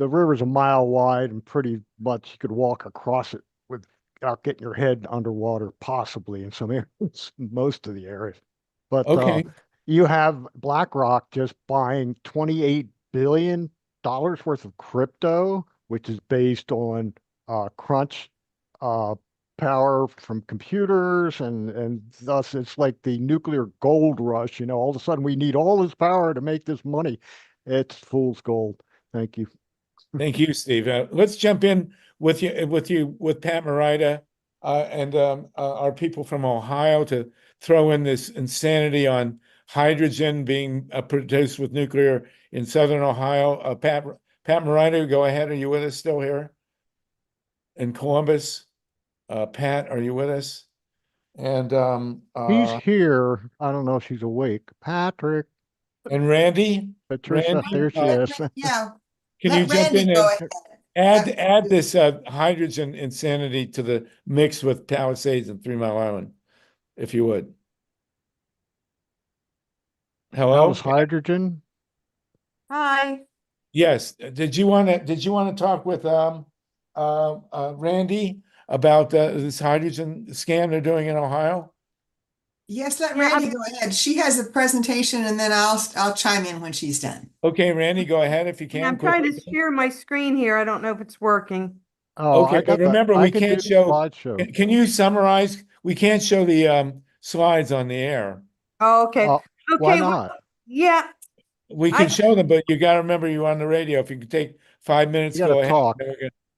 the river's a mile wide, and pretty much you could walk across it without getting your head underwater, possibly in some areas, most of the areas. But okay. You have BlackRock just buying $28 billion worth of crypto, which is based on crunch power from computers, and thus it's like the nuclear gold rush. All of a sudden we need all this power to make this money. It's fool's gold. Thank you. Thank you, Steve. Let's jump in with Pat Marida and our people from Ohio to throw in this insanity on hydrogen being produced with nuclear in Southern Ohio. Pat Marida, go ahead. Are you with us still here in Columbus? Pat, are you with us? And he's here. I don't know if she's awake. Patrick and Randi. Patricia, there she is. Yeah. Can you jump in and add this hydrogen insanity to the mix with Palisades and 3 Mile Island, if you would? Hello? How's hydrogen? Hi. Yes. Did you want to talk with Randi about this hydrogen scam they're doing in Ohio? Yes, let Randi go ahead. She has a presentation, and then I'll chime in when she's done. Okay, Randi, go ahead if you can. I'm trying to share my screen here. I don't know if it's working. Oh, okay, but remember, we can't show. Slideshow. Can you summarize? We can't show the slides on the air. Oh, okay. Okay. Why not? Yeah. We can show them, but you got to remember you're on the radio. If you could take 5 minutes, go ahead. Talk.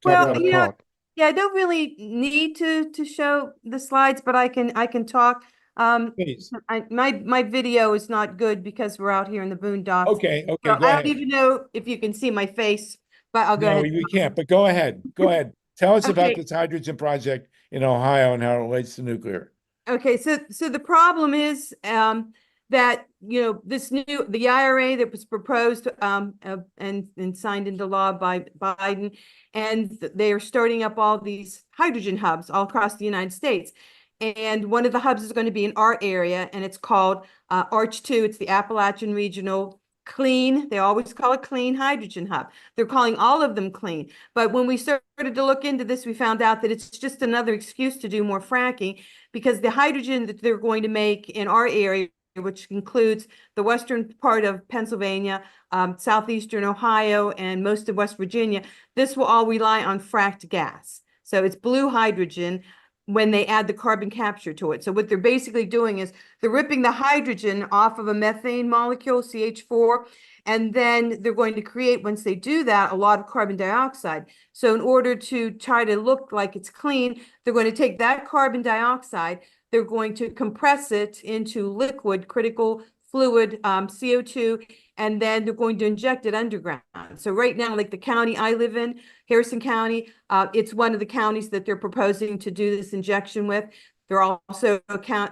Well, yeah, I don't really need to show the slides, but I can talk. Please. My video is not good because we're out here in the boondocks. Okay. So Go I ahead. don't even know if you can see my face, but I'll go ahead. No, we can't. But go ahead. Go ahead. Tell us about Okay. this hydrogen project in Ohio and how it relates to nuclear. Okay, so the problem is that the IRA that was proposed and signed into law by Biden, and they are starting up all these hydrogen hubs all across the United States. And one of the hubs is going to be in our area, and it's called Arch 2. It's the Appalachian Regional Clean. They always call it Clean Hydrogen Hub. They're calling all of them clean. But when we started to look into this, we found out that it's just another excuse to do more fracking, because the hydrogen that they're going to make in our area, which includes the western part of Pennsylvania, southeastern Ohio, and most of West Virginia, this will all rely on fracked gas. So it's blue hydrogen when they add the carbon capture to it. So what they're basically doing is they're ripping the hydrogen off of a methane molecule, CH4, and then they're going to create, once they do that, a lot of carbon dioxide. So in order to try to look like it's clean, they're going to take that carbon dioxide, they're going to compress it into liquid, critical fluid, CO2, and then they're going to inject it underground. So right now, like the county I live in, Harrison County, it's one of the counties that they're proposing to do this injection with. There are also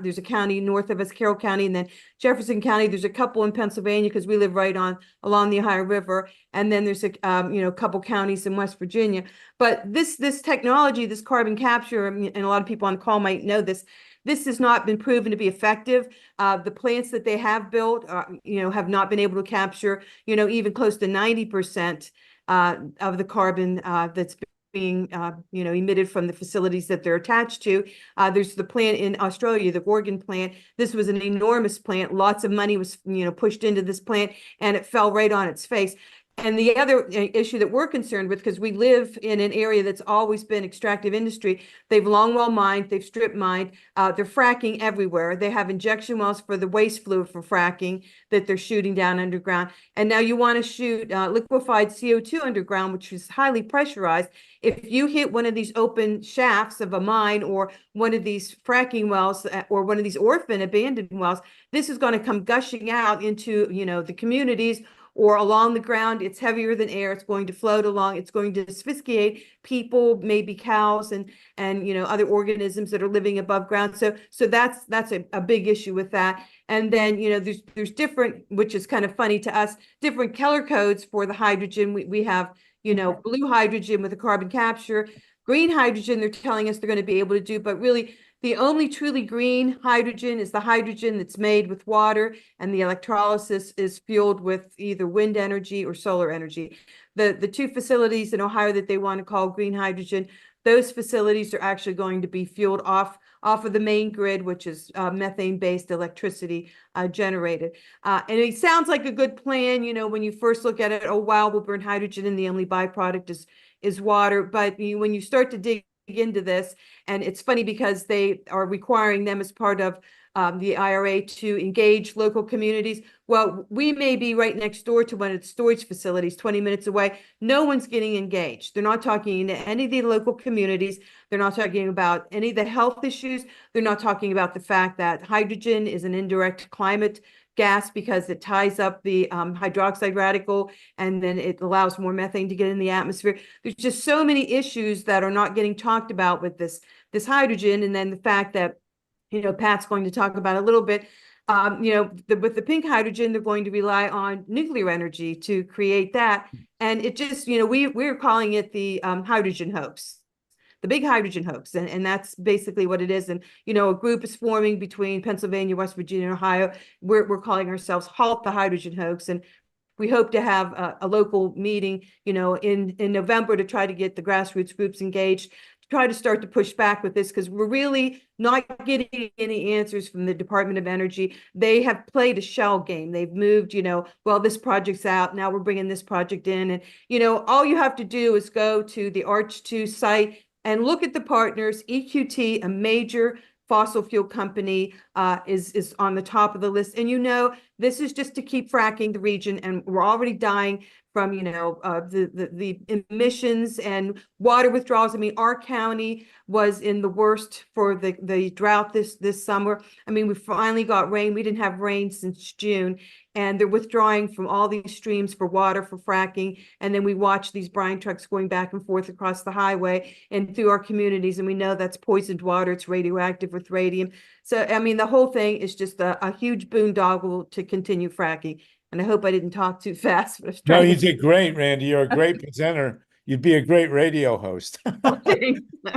there's a county north of us, Carroll County, and then Jefferson County. There's a couple in Pennsylvania because we live right along the Ohio River. And then there's a couple counties in West Virginia. But this technology, this carbon capture, and a lot of people on the call might know this. This has not been proven to be effective. The plants that they have built, have not been able to capture, even close to 90% of the carbon that's being, emitted from the facilities that they're attached to. There's the plant in Australia, the Gorgon plant. This was an enormous plant. Lots of money was, pushed into this plant, and it fell right on its face. And the other issue that we're concerned with, because we live in an area that's always been extractive industry, they've long well mined, they've strip mined, they're fracking everywhere. They have injection wells for the waste fluid for fracking that they're shooting down underground. And now you want to shoot liquefied CO2 underground, which is highly pressurized. If you hit one of these open shafts of a mine or one of these fracking wells or one of these orphan abandoned wells, this is going to come gushing out into, the communities or along the ground. It's heavier than air. It's going to float along. It's going to asphyxiate people, maybe cows and other organisms that are living above ground. So that's a big issue with that. And then, there's different, which is kind of funny to us, different color codes for the hydrogen. We have, blue hydrogen with a carbon capture, green hydrogen, they're telling us they're going to be able to do, but really the only truly green hydrogen is the hydrogen that's made with water, and the electrolysis is fueled with either wind energy or solar energy. The two facilities in Ohio that they want to call green hydrogen, those facilities are actually going to be fueled off of the main grid, which is methane-based electricity generated. And it sounds like a good plan, when you first look at it, oh, wow, we'll burn hydrogen and the only byproduct is water. But when you start to dig into this, and it's funny because they are requiring them as part of the IRA to engage local communities. Well, we may be right next door to one of the storage facilities, 20 minutes away. No one's getting engaged. They're not talking to any of the local communities. They're not talking about any of the health issues. They're not talking about the fact that hydrogen is an indirect climate gas because it ties up the hydroxide radical, and then it allows more methane to get in the atmosphere. There's just so many issues that are not getting talked about with this hydrogen. And then the fact that, Pat's going to talk about a little bit, with the pink hydrogen, they're going to rely on nuclear energy to create that. And it just, we're calling it the hydrogen hoax. The big hydrogen hoax, and that's basically what it is. And a group is forming between Pennsylvania, West Virginia, and Ohio. We're calling ourselves Halt the Hydrogen Hoax, and we hope to have a local meeting, in November to try to get the grassroots groups engaged, to try to start to push back with this, because we're really not getting any answers from the Department of Energy. They have played a shell game. They've moved, well, this project's out, now we're bringing this project in, and all you have to do is go to the ARCH2 site and look at the partners. EQT, a major fossil fuel company, is on the top of the list. And this is just to keep fracking the region, and we're already dying from the emissions and water withdrawals. I mean, our county was in the worst for the drought this summer. I mean, we finally got rain. We didn't have rain since June, and they're withdrawing from all these streams for water for fracking. And then we watch these brine trucks going back and forth across the highway and through our communities, and we know that's poisoned water. It's radioactive with radium. So I mean, the whole thing is just a huge boondoggle to continue fracking. And I hope I didn't talk too fast. But no, you did great, Randy. You're a great presenter. You'd be a great radio host.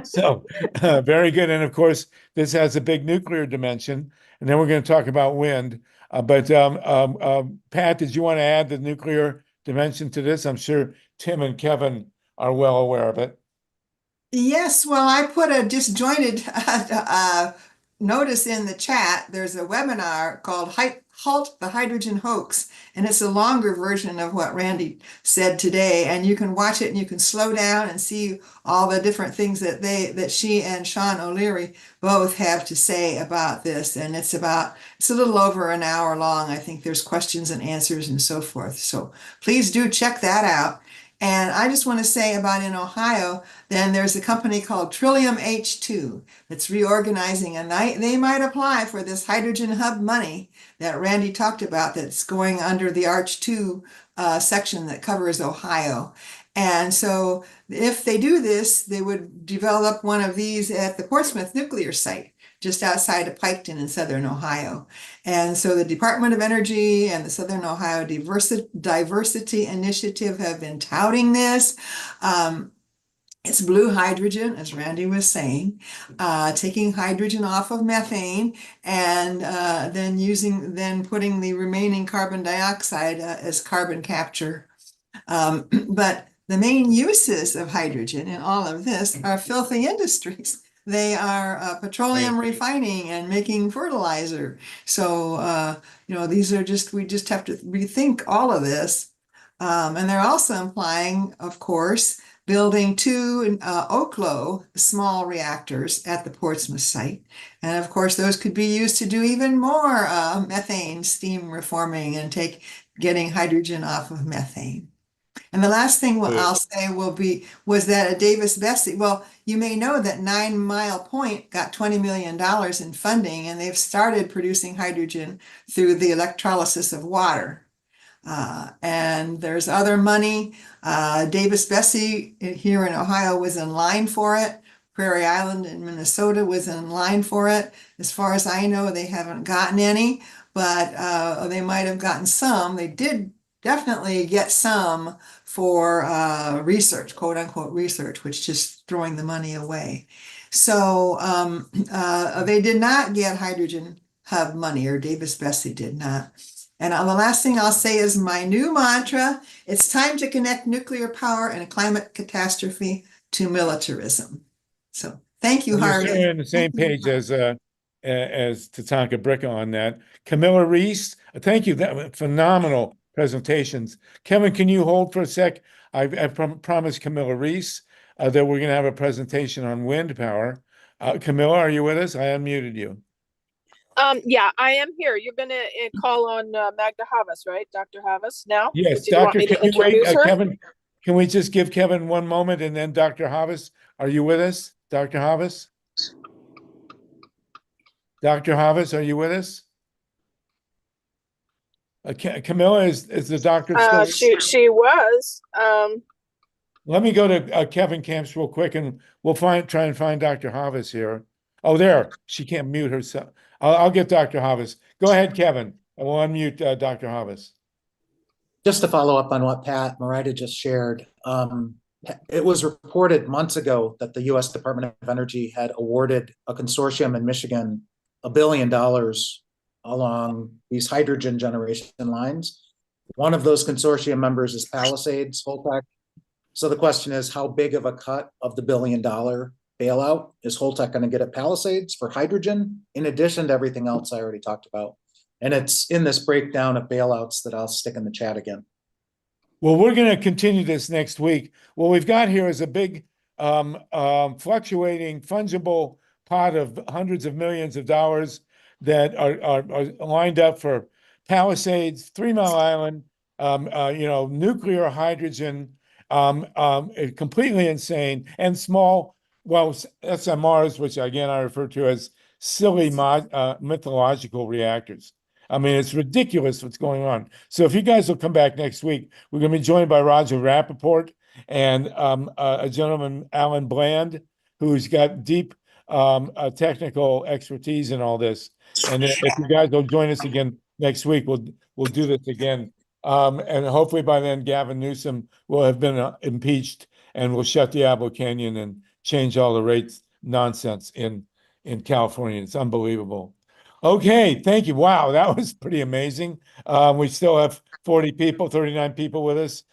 So very good. And of course, this has a big nuclear dimension. And then we're going to talk about wind. But Pat, did you want to add the nuclear dimension to this? I'm sure Tim and Kevin are well aware of it. Yes, well, I put a disjointed notice in the chat. There's a webinar called Halt the Hydrogen Hoax, and it's a longer version of what Randy said today. And you can watch it and you can slow down and see all the different things that she and Sean O'Leary both have to say about this. And it's a little over an hour long. I think there's questions and answers and so forth. So please do check that out. And I just want to say about in Ohio, then there's a company called Trillium H2 that's reorganizing, and they might apply for this hydrogen hub money that Randy talked about that's going under the ARCH2 section that covers Ohio. And so if they do this, they would develop one of these at the Portsmouth nuclear site. just outside of Piketon in Southern Ohio. And so the Department of Energy and the Southern Ohio Diversity Initiative have been touting this. It's blue hydrogen, as Randy was saying, taking hydrogen off of methane and then putting the remaining carbon dioxide as carbon capture. But the main uses of hydrogen in all of this are filthy industries. They are petroleum refining and making fertilizer. So, these are we just have to rethink all of this. And they're also implying, of course, building 2 Oklo small reactors at the Portsmouth site. And of course, those could be used to do even more methane steam reforming and getting hydrogen off of methane. And the last thing I'll say was that at Davis-Besse, well, you may know that 9 Mile Point got $20 million in funding, and they've started producing hydrogen through the electrolysis of water. And there's other money. Davis-Besse here in Ohio was in line for it. Prairie Island in Minnesota was in line for it. As far as I know, they haven't gotten any, but they might have gotten some. They did definitely get some for research, quote unquote research, which is just throwing the money away. So they did not get hydrogen hub money, or Davis-Besse did not. And the last thing I'll say is my new mantra: it's time to connect nuclear power and climate catastrophe to militarism. So thank you, Harvey. You're on the same page as Tatanka Bricka on that. Camilla Reese, thank you. That phenomenal presentations. Kevin, can you hold for a sec? I promised Camilla Reese that we're going to have a presentation on wind power. Camilla, are you with us? I unmuted you. Yeah, I am here. You're going to call on Magda Havas, right? Dr. Havas now? Yes, Do you want Doctor, me to can you wait, introduce her? Kevin, can we just give Kevin one moment and then Dr. Havas, are you with us? Dr. Havas? Dr. Havas, are you with us? Camilla, is the doctor still? She was. Let me go to Kevin Kamps real quick, and we'll try and find Dr. Havas here. Oh, there. She can't mute herself. I'll get Dr. Havas. Go ahead, Kevin. I will unmute Dr. Havas. Just to follow up on what Pat Marida just shared, it was reported months ago that the U.S. Department of Energy had awarded a consortium in Michigan $1 billion along these hydrogen generation lines. One of those consortium members is Palisades, Holtec. So the question is, how big of a cut of the $1 billion bailout is Holtec going to get at Palisades for hydrogen, in addition to everything else I already talked about? And it's in this breakdown of bailouts that I'll stick in the chat again. Well, we're going to continue this next week. What we've got here is a big fluctuating, fungible pot of hundreds of millions of dollars that are lined up for Palisades, 3 Mile Island, nuclear hydrogen, completely insane, and small, well, SMRs, which again I refer to as silly mythological reactors. I mean, it's ridiculous what's going on. So if you guys will come back next week, we're going to be joined by Roger Rappaport and a gentleman, Alan Bland, who's got deep technical expertise in all this. And if you guys will join us again next week, we'll do this again. And hopefully by then, Gavin Newsom will have been impeached and will shut Diablo Canyon and change all the rates nonsense in California. It's unbelievable. Okay, thank you. Wow, that was pretty amazing. We still have 39 people with us.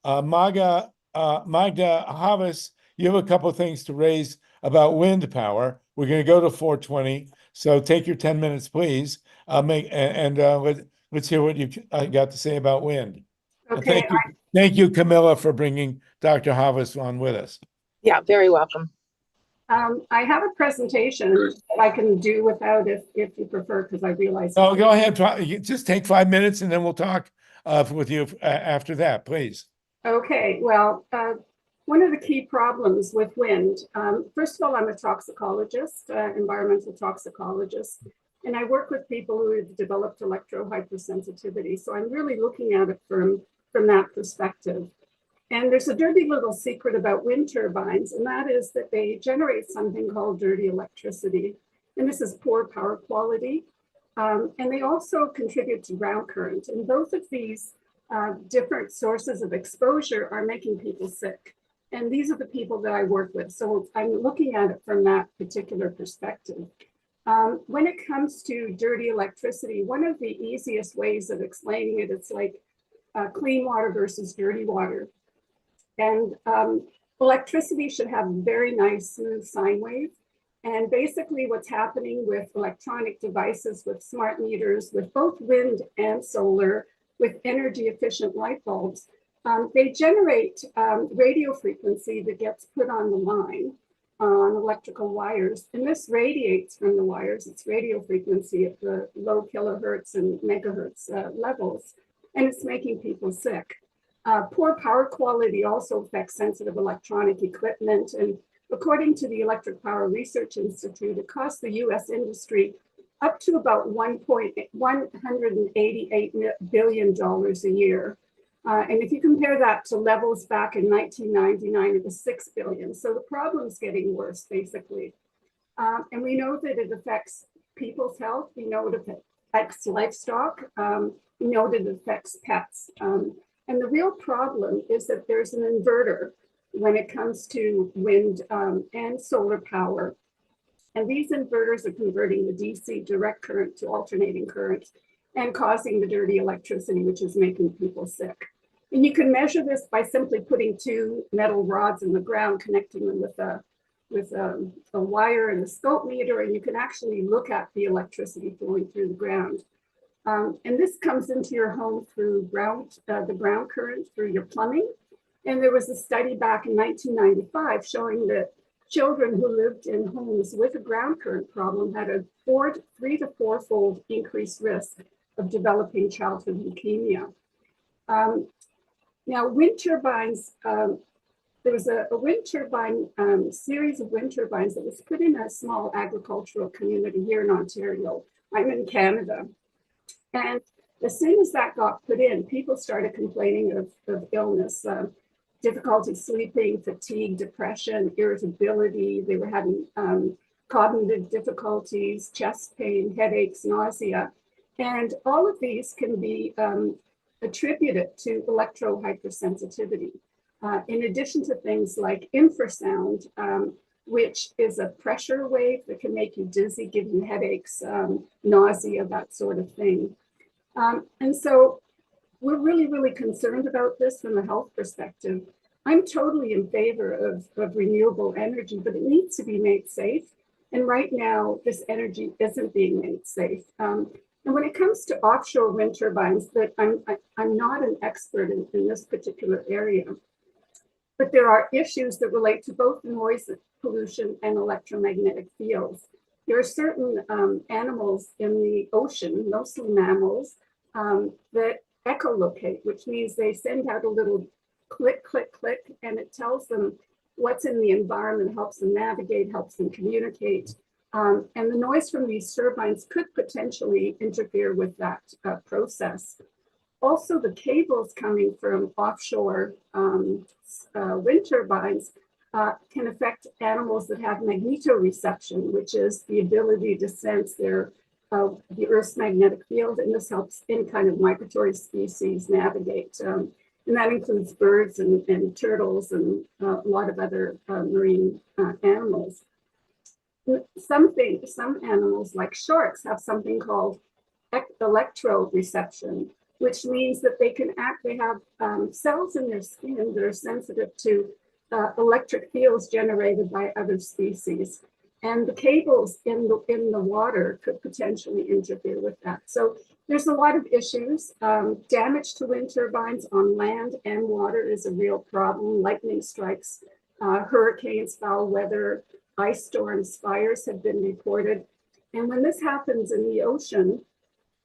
Magda Havas, you have a couple of things to raise about wind power. We're going to go to 420. So take your 10 minutes, please. Let's hear what you got to say about wind. Okay. Thank you, Camilla, for bringing Dr. Havas on with us. Yeah, very welcome. I have a presentation that I can do without if you prefer, because I realize. Oh, go ahead. Just take 5 minutes and then we'll talk with you after that, please. Okay, well, one of the key problems with wind, first of all, I'm a toxicologist, environmental toxicologist, and I work with people who have developed electrohypersensitivity. So I'm really looking at it from that perspective. And there's a dirty little secret about wind turbines, and that is that they generate something called dirty electricity. And this is poor power quality. And they also contribute to ground current. And both of these different sources of exposure are making people sick. And these are the people that I work with. So I'm looking at it from that particular perspective. When it comes to dirty electricity, one of the easiest ways of explaining it, it's like clean water versus dirty water. And electricity should have a very nice smooth sine wave. And basically what's happening with electronic devices, with smart meters, with both wind and solar, with energy efficient light bulbs, they generate radio frequency that gets put on the line on electrical wires. And this radiates from the wires. It's radio frequency at the low kilohertz and megahertz levels. And it's making people sick. Poor power quality also affects sensitive electronic equipment. And according to the Electric Power Research Institute, it costs the US industry up to about $188 billion a year. And if you compare that to levels back in 1999, it was $6 billion. So the problem's getting worse, basically. And we know that it affects people's health. We know it affects livestock. We know that it affects pets. And the real problem is that there's an inverter when it comes to wind and solar power. And these inverters are converting the DC direct current to alternating current and causing the dirty electricity, which is making people sick. And you can measure this by simply putting two metal rods in the ground, connecting them with a wire and a scope meter, and you can actually look at the electricity flowing through the ground. And this comes into your home through the ground current through your plumbing. And there was a study back in 1995 showing that children who lived in homes with a ground current problem had a 3 to 4-fold increased risk of developing childhood leukemia. Now, wind turbines, there was a wind turbine, series of wind turbines that was put in a small agricultural community here in Ontario. I'm in Canada. And as soon as that got put in, people started complaining of illness, difficulty sleeping, fatigue, depression, irritability. They were having cognitive difficulties, chest pain, headaches, nausea. And all of these can be attributed to electro-hypersensitivity. In addition to things like infrasound, which is a pressure wave that can make you dizzy, give you headaches, nausea, that sort of thing. And so we're really, really concerned about this from a health perspective. I'm totally in favor of renewable energy, but it needs to be made safe. And right now, this energy isn't being made safe. And when it comes to offshore wind turbines, that I'm not an expert in this particular area, but there are issues that relate to both noise pollution and electromagnetic fields. There are certain animals in the ocean, mostly mammals, that echolocate, which means they send out a little click, click, click, and it tells them what's in the environment, helps them navigate, helps them communicate. And the noise from these turbines could potentially interfere with that process. Also, the cables coming from offshore wind turbines can affect animals that have magnetoreception, which is the ability to sense the Earth's magnetic field, and this helps any kind of migratory species navigate. And that includes birds and turtles and a lot of other marine animals. Some animals like sharks have something called electroreception, which means that they have cells in their skin that are sensitive to electric fields generated by other species. And the cables in the water could potentially interfere with that. So there's a lot of issues. Damage to wind turbines on land and water is a real problem. Lightning strikes, hurricanes, foul weather, ice storms, fires have been reported. And when this happens in the ocean,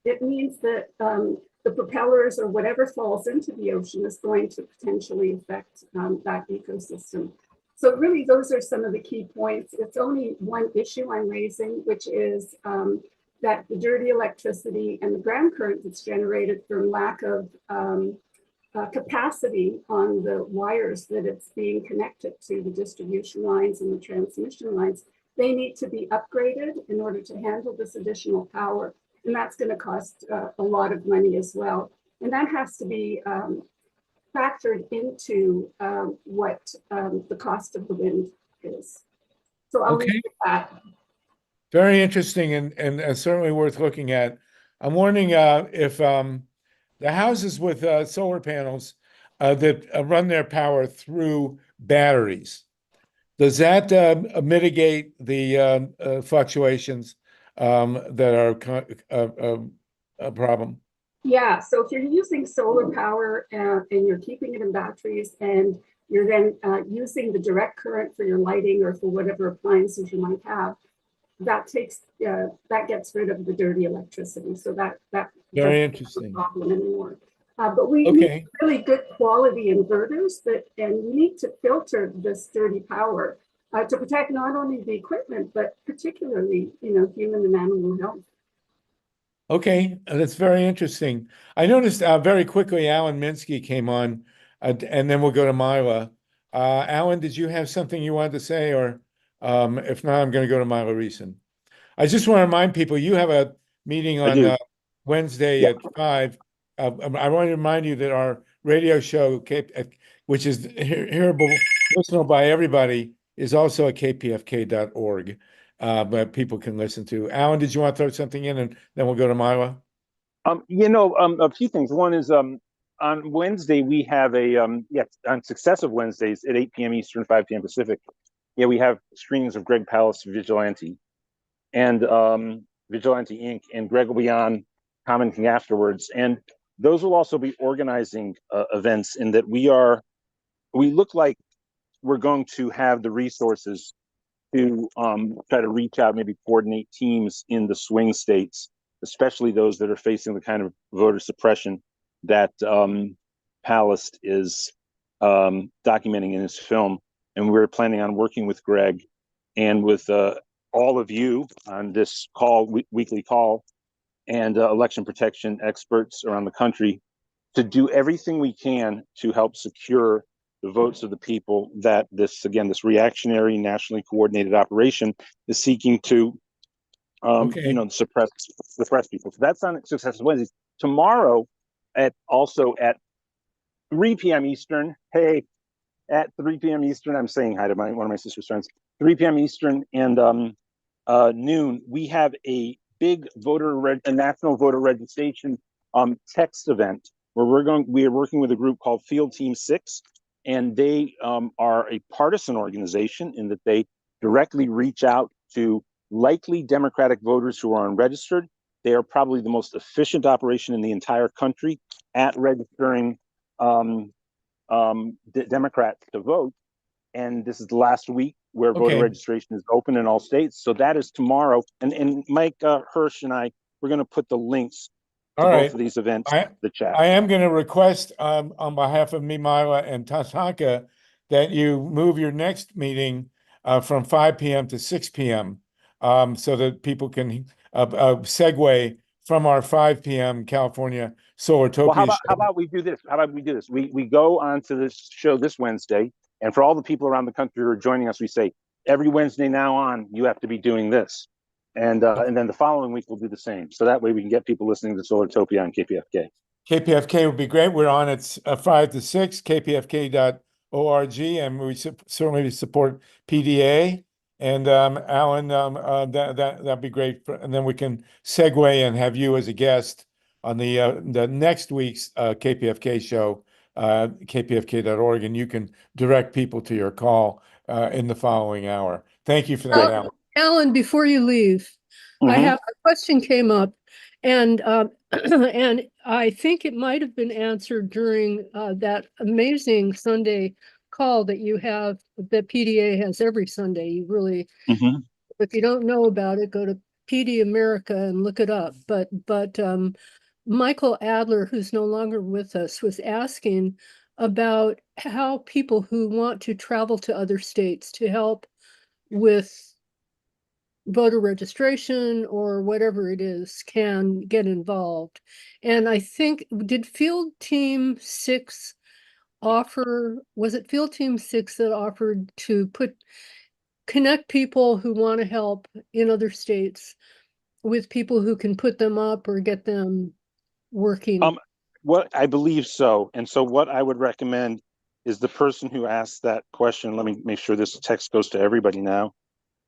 it means that the propellers or whatever falls into the ocean is going to potentially affect that ecosystem. So really, those are some of the key points. It's only one issue I'm raising, which is that the dirty electricity and the ground current that's generated from lack of capacity on the wires that it's being connected to, the distribution lines and the transmission lines, they need to be upgraded in order to handle this additional power. And that's going to cost a lot of money as well. And that has to be factored into what the cost of the wind is. So I'll leave it at that. Very interesting and certainly worth looking at. I'm wondering if the houses with solar panels that run their power through batteries, does that mitigate the fluctuations that are a problem? Yeah, so if you're using solar power and you're keeping it in batteries and you're then using the direct current for your lighting or for whatever appliances you might have, that gets rid of the dirty electricity. So that Very doesn't interesting. become a problem anymore. But we need really good quality inverters and we need to filter this dirty power to protect not only the equipment, but particularly, human and animal health. Okay, that's very interesting. I noticed very quickly Alan Minsky came on, and then we'll go to Mila. Alan, did you have something you wanted to say, or if not, I'm going to go to Mila Reeson. I just want to remind people you have a meeting on Wednesday at 5. I want to remind you that our radio show, which is hearable, listenable by everybody, is also at kpfk.org. But people can listen to. Alan, did you want to throw something in, and then we'll go to Mila? A few things. One is on Wednesday we have on successive Wednesdays at 8 p.m. Eastern, 5 p.m. Pacific. We have screenings of Greg Palast Vigilante and Vigilante Inc. and Greg will be on commenting afterwards. And those will also be organizing events in that we look like we're going to have the resources to try to reach out, maybe coordinate teams in the swing states, especially those that are facing the kind of voter suppression that Palast is documenting in his film. And we're planning on working with Greg and with all of you on this weekly call, and election protection experts around the country to do everything we can to help secure the votes of the people that this reactionary, nationally coordinated operation is seeking to, suppress people. So that's on Successive Wednesdays. Tomorrow, at 3 p.m. Eastern. Hey, at 3 p.m. Eastern, I'm saying hi to one of my sister's friends. 3 p.m. Eastern and noon, we have a big national voter registration text event where we are working with a group called Field Team 6. And they are a partisan organization in that they directly reach out to likely Democratic voters who are unregistered. They are probably the most efficient operation in the entire country at registering Democrats to vote. And this is the last week where voter registration is open in all states. So that is tomorrow. And Mike Hirsch and I, we're going to put the links to both of these events in the chat. I am going to request on behalf of me, Mila, and Tatanka that you move your next meeting from 5 p.m. to 6 p.m. So that people can segue from our 5 p.m. California Solartopia. Well, how about we do this? We go on to this show this Wednesday, and for all the people around the country who are joining us, we say every Wednesday now on, you have to be doing this. And then the following week we'll do the same. So that way we can get people listening to Solartopia on KPFK. KPFK would be great. We're on at 5 to 6, kpfk.org, and we certainly support PDA. And Alan, that'd be great. And then we can segue and have you as a guest on the next week's KPFK show, kpfk.org, and you can direct people to your call in the following hour. Thank you for that, Alan. Alan, before you leave, I have a question came up, and and I think it might have been answered during that amazing Sunday call that you have, that PDA has every Sunday. You really, if you don't know about it, go to PD America and look it up. But Michael Adler, who's no longer with us, was asking about how people who want to travel to other states to help with voter registration or whatever it is can get involved. And I think, did Field Team 6 was it Field Team 6 that offered to connect people who want to help in other states with people who can put them up or get them working? What I believe so. And so what I would recommend is the person who asked that question. Let me make sure this text goes to everybody now.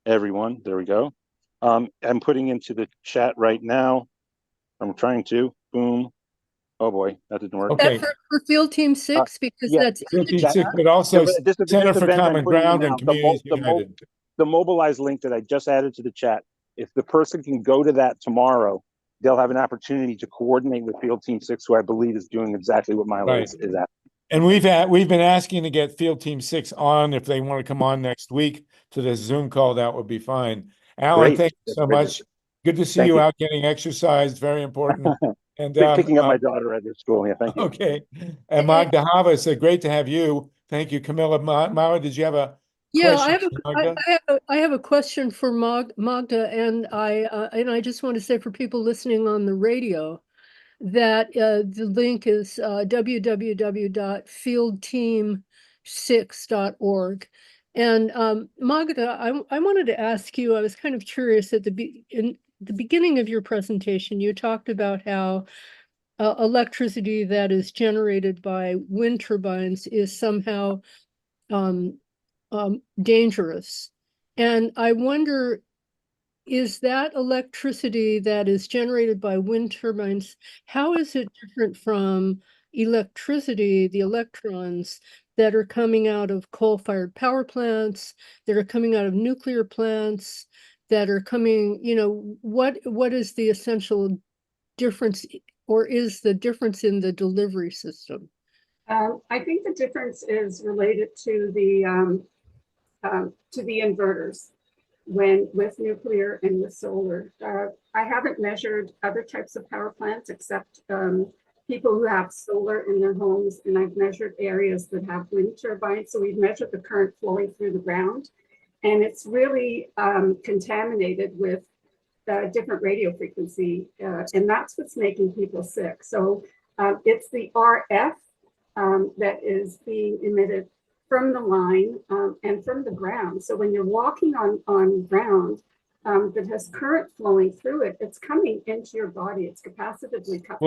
Everyone, there we go. I'm putting into the chat right now. I'm trying to, boom. Oh boy, that didn't work. Okay. For Field Team 6, because yeah, that's Field Team 6, but also this Center for event I'm Common putting in Ground now, and Communities United. the mobilize link that I just added to the chat. If the person can go to that tomorrow, they'll have an opportunity to coordinate with Field Team 6, who I believe is doing exactly what Milo is at. And we've been asking to get Field Team 6 on. If they want to come on next week to this Zoom call, that would be fine. Alan, thank you so much. Good to see you out getting exercise. Very important. And picking up my daughter at their school. Yeah, thank you. Okay. And Magda Havas, great to have you. Thank you, Camilla. Mara, did you have a question? I have a question for Magda, and I just want to say for people listening on the radio that the link is www.fieldteam6.org. And Magda, I wanted to ask you, I was kind of curious in the beginning of your presentation, you talked about how electricity that is generated by wind turbines is somehow dangerous. And I wonder, is that electricity that is generated by wind turbines, how is it different from electricity, the electrons that are coming out of coal-fired power plants, that are coming out of nuclear plants, that are coming, what is the essential difference, or is the difference in the delivery system? I think the difference is related to the inverters with nuclear and with solar. I haven't measured other types of power plants except people who have solar in their homes, and I've measured areas that have wind turbines. So we've measured the current flowing through the ground, and it's really contaminated with different radio frequency, and that's what's making people sick. So it's the RF that is being emitted from the line and from the ground. So when you're walking on ground that has current flowing through it, it's coming into your body. It's capacitively cut.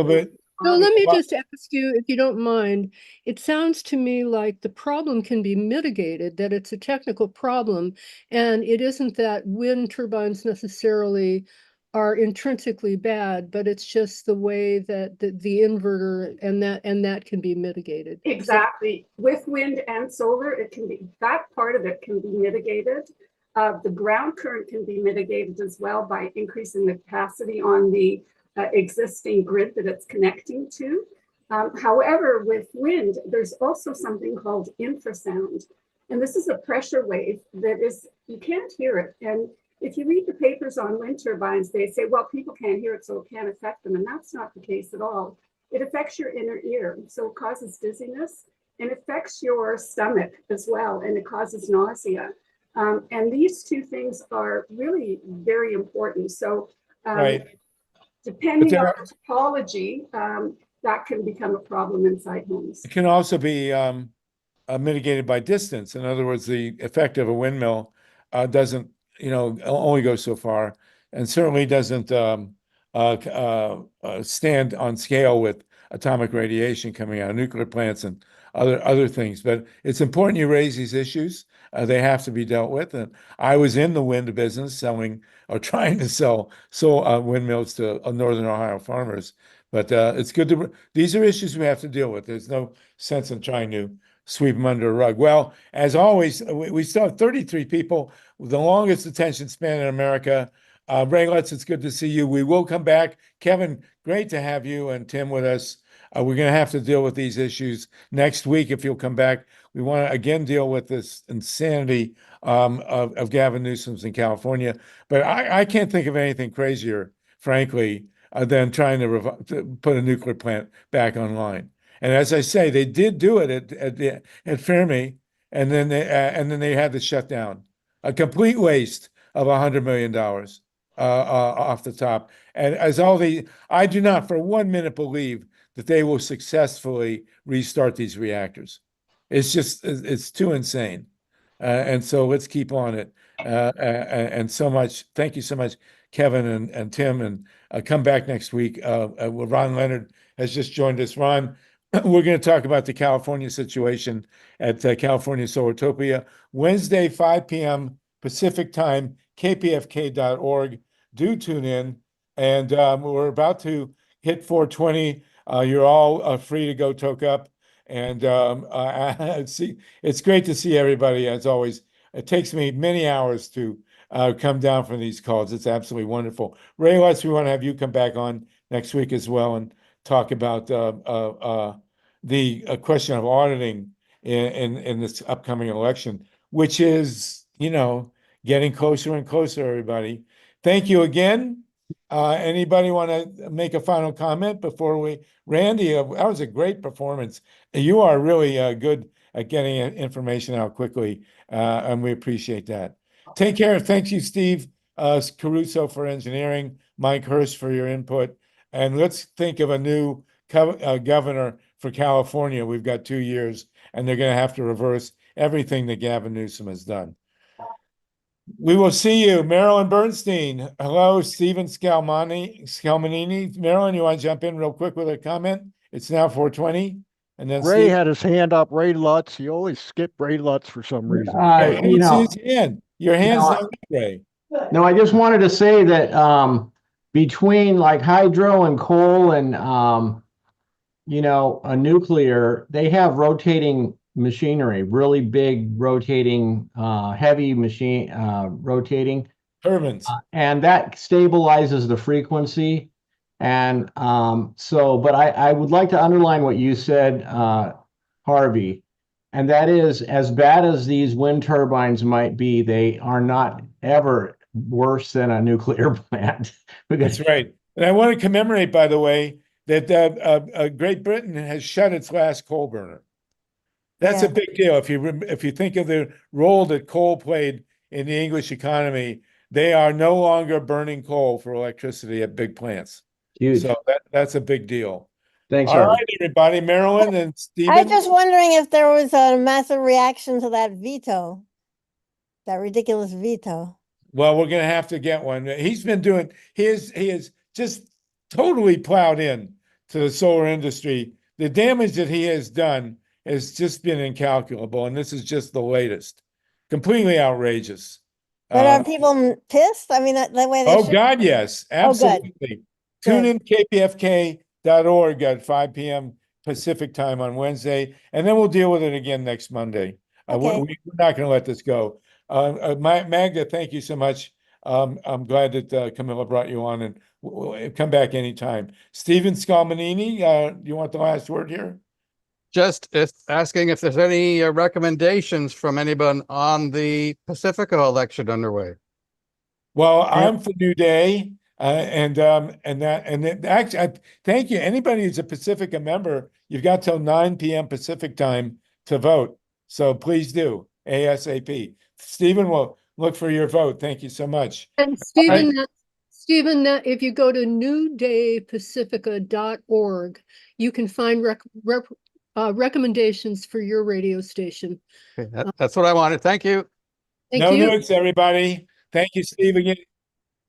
So let me just ask you, if you don't mind, it sounds to me like the problem can be mitigated, that it's a technical problem, and it isn't that wind turbines necessarily are intrinsically bad, but it's just the way that the inverter and that can be mitigated. Exactly. With wind and solar, that part of it can be mitigated. The ground current can be mitigated as well by increasing the capacity on the existing grid that it's connecting to. However, with wind, there's also something called infrasound. And this is a pressure wave that you can't hear it. And if you read the papers on wind turbines, they say, well, people can't hear it, so it can't affect them. And that's not the case at all. It affects your inner ear. So it causes dizziness and affects your stomach as well. And it causes nausea. And these two things are really very important. So depending on the topology, that can become a problem inside homes. It can also be mitigated by distance. In other words, the effect of a windmill doesn't, only goes so far, and certainly doesn't stand on scale with atomic radiation coming out of nuclear plants and other things. But it's important you raise these issues. They have to be dealt with. And I was in the wind business selling or trying to sell windmills to Northern Ohio farmers. But it's good these are issues we have to deal with. There's no sense in trying to sweep them under a rug. Well, as always, we still have 33 people with the longest attention span in America. Ray Lutz, it's good to see you. We will come back. Kevin, great to have you and Tim with us. We're going to have to deal with these issues next week if you'll come back. We want to again deal with this insanity of Gavin Newsom's in California. But I can't think of anything crazier, frankly, than trying to put a nuclear plant back online. And as I say, they did do it at Fermi, and then they had to shut down. A complete waste of $100 million off the top. And I do not for 1 minute believe that they will successfully restart these reactors. It's too insane. And so let's keep on it. And thank you so much, Kevin and Tim, and come back next week. Ron Leonard has just joined us. Ron, we're going to talk about the California situation at California Solartopia, Wednesday, 5 p.m. Pacific time, kpfk.org. Do tune in. And we're about to hit 420. You're all free to go toke up. And it's great to see everybody, as always. It takes me many hours to come down from these calls. It's absolutely wonderful. Ray, we want to have you come back on next week as well and talk about the question of auditing in this upcoming election, which is, getting closer and closer, everybody. Thank you again. Anybody want to make a final comment before Randy, that was a great performance. You are really good at getting information out quickly, and we appreciate that. Take care. Thank you, Steve Caruso, for engineering, Mike Hurst for your input, and let's think of a new governor for California. We've got 2 years, and they're going to have to reverse everything that Gavin Newsom has done. We will see you. Marilyn Bernstein. Hello, Stephen Scalmanini. Marilyn, you want to jump in real quick with a comment? It's now 4:20. And then Ray Steve. had his hand up. Ray Lutz. You always skip Ray Lutz for some reason. I don't see his hand. Your hand's not up, Ray. No, I just wanted to say that between like hydro and coal and a nuclear, they have rotating machinery, really big rotating, heavy machine rotating turbines, and that stabilizes the frequency. And but I would like to underline what you said, Harvey, and that is, as bad as these wind turbines might be, they are not ever worse than a nuclear plant. That's right. And I want to commemorate, by the way, that Great Britain has shut its last coal burner. That's a big deal. If you think of the role that coal played in the English economy, they are no longer burning coal for electricity at big plants. Huge. So that's a big deal. Thanks, All Harvey. right, everybody. Marilyn and Stephen. I'm just wondering if there was a massive reaction to that veto, that ridiculous veto. Well, we're going to have to get one. He's been doing. He is just totally plowed in to the solar industry. The damage that he has done has just been incalculable, and this is just the latest. Completely outrageous. But are people pissed? I mean, that way they Oh, should. God, yes. Absolutely. Tune in kpfk.org at 5 p.m. Pacific time on Wednesday, and then we'll deal with it again next Monday. We're not going to let this go. Magda, thank you so much. I'm glad that Camilla brought you on, and we'll come back anytime. Stephen Scalmanini, you want the last word here? Just asking if there's any recommendations from anyone on the Pacifica election underway. Well, I'm for New Day, actually, thank you. Anybody who's a Pacifica member, you've got till 9 p.m. Pacific time to vote. So please do ASAP. Stephen will look for your vote. Thank you so much. And Stephen, if you go to newdaypacifica.org, you can find recommendations for your radio station. Okay, that's what I wanted. Thank you. Thank no you. nukes, everybody. Thank you, Steve, again.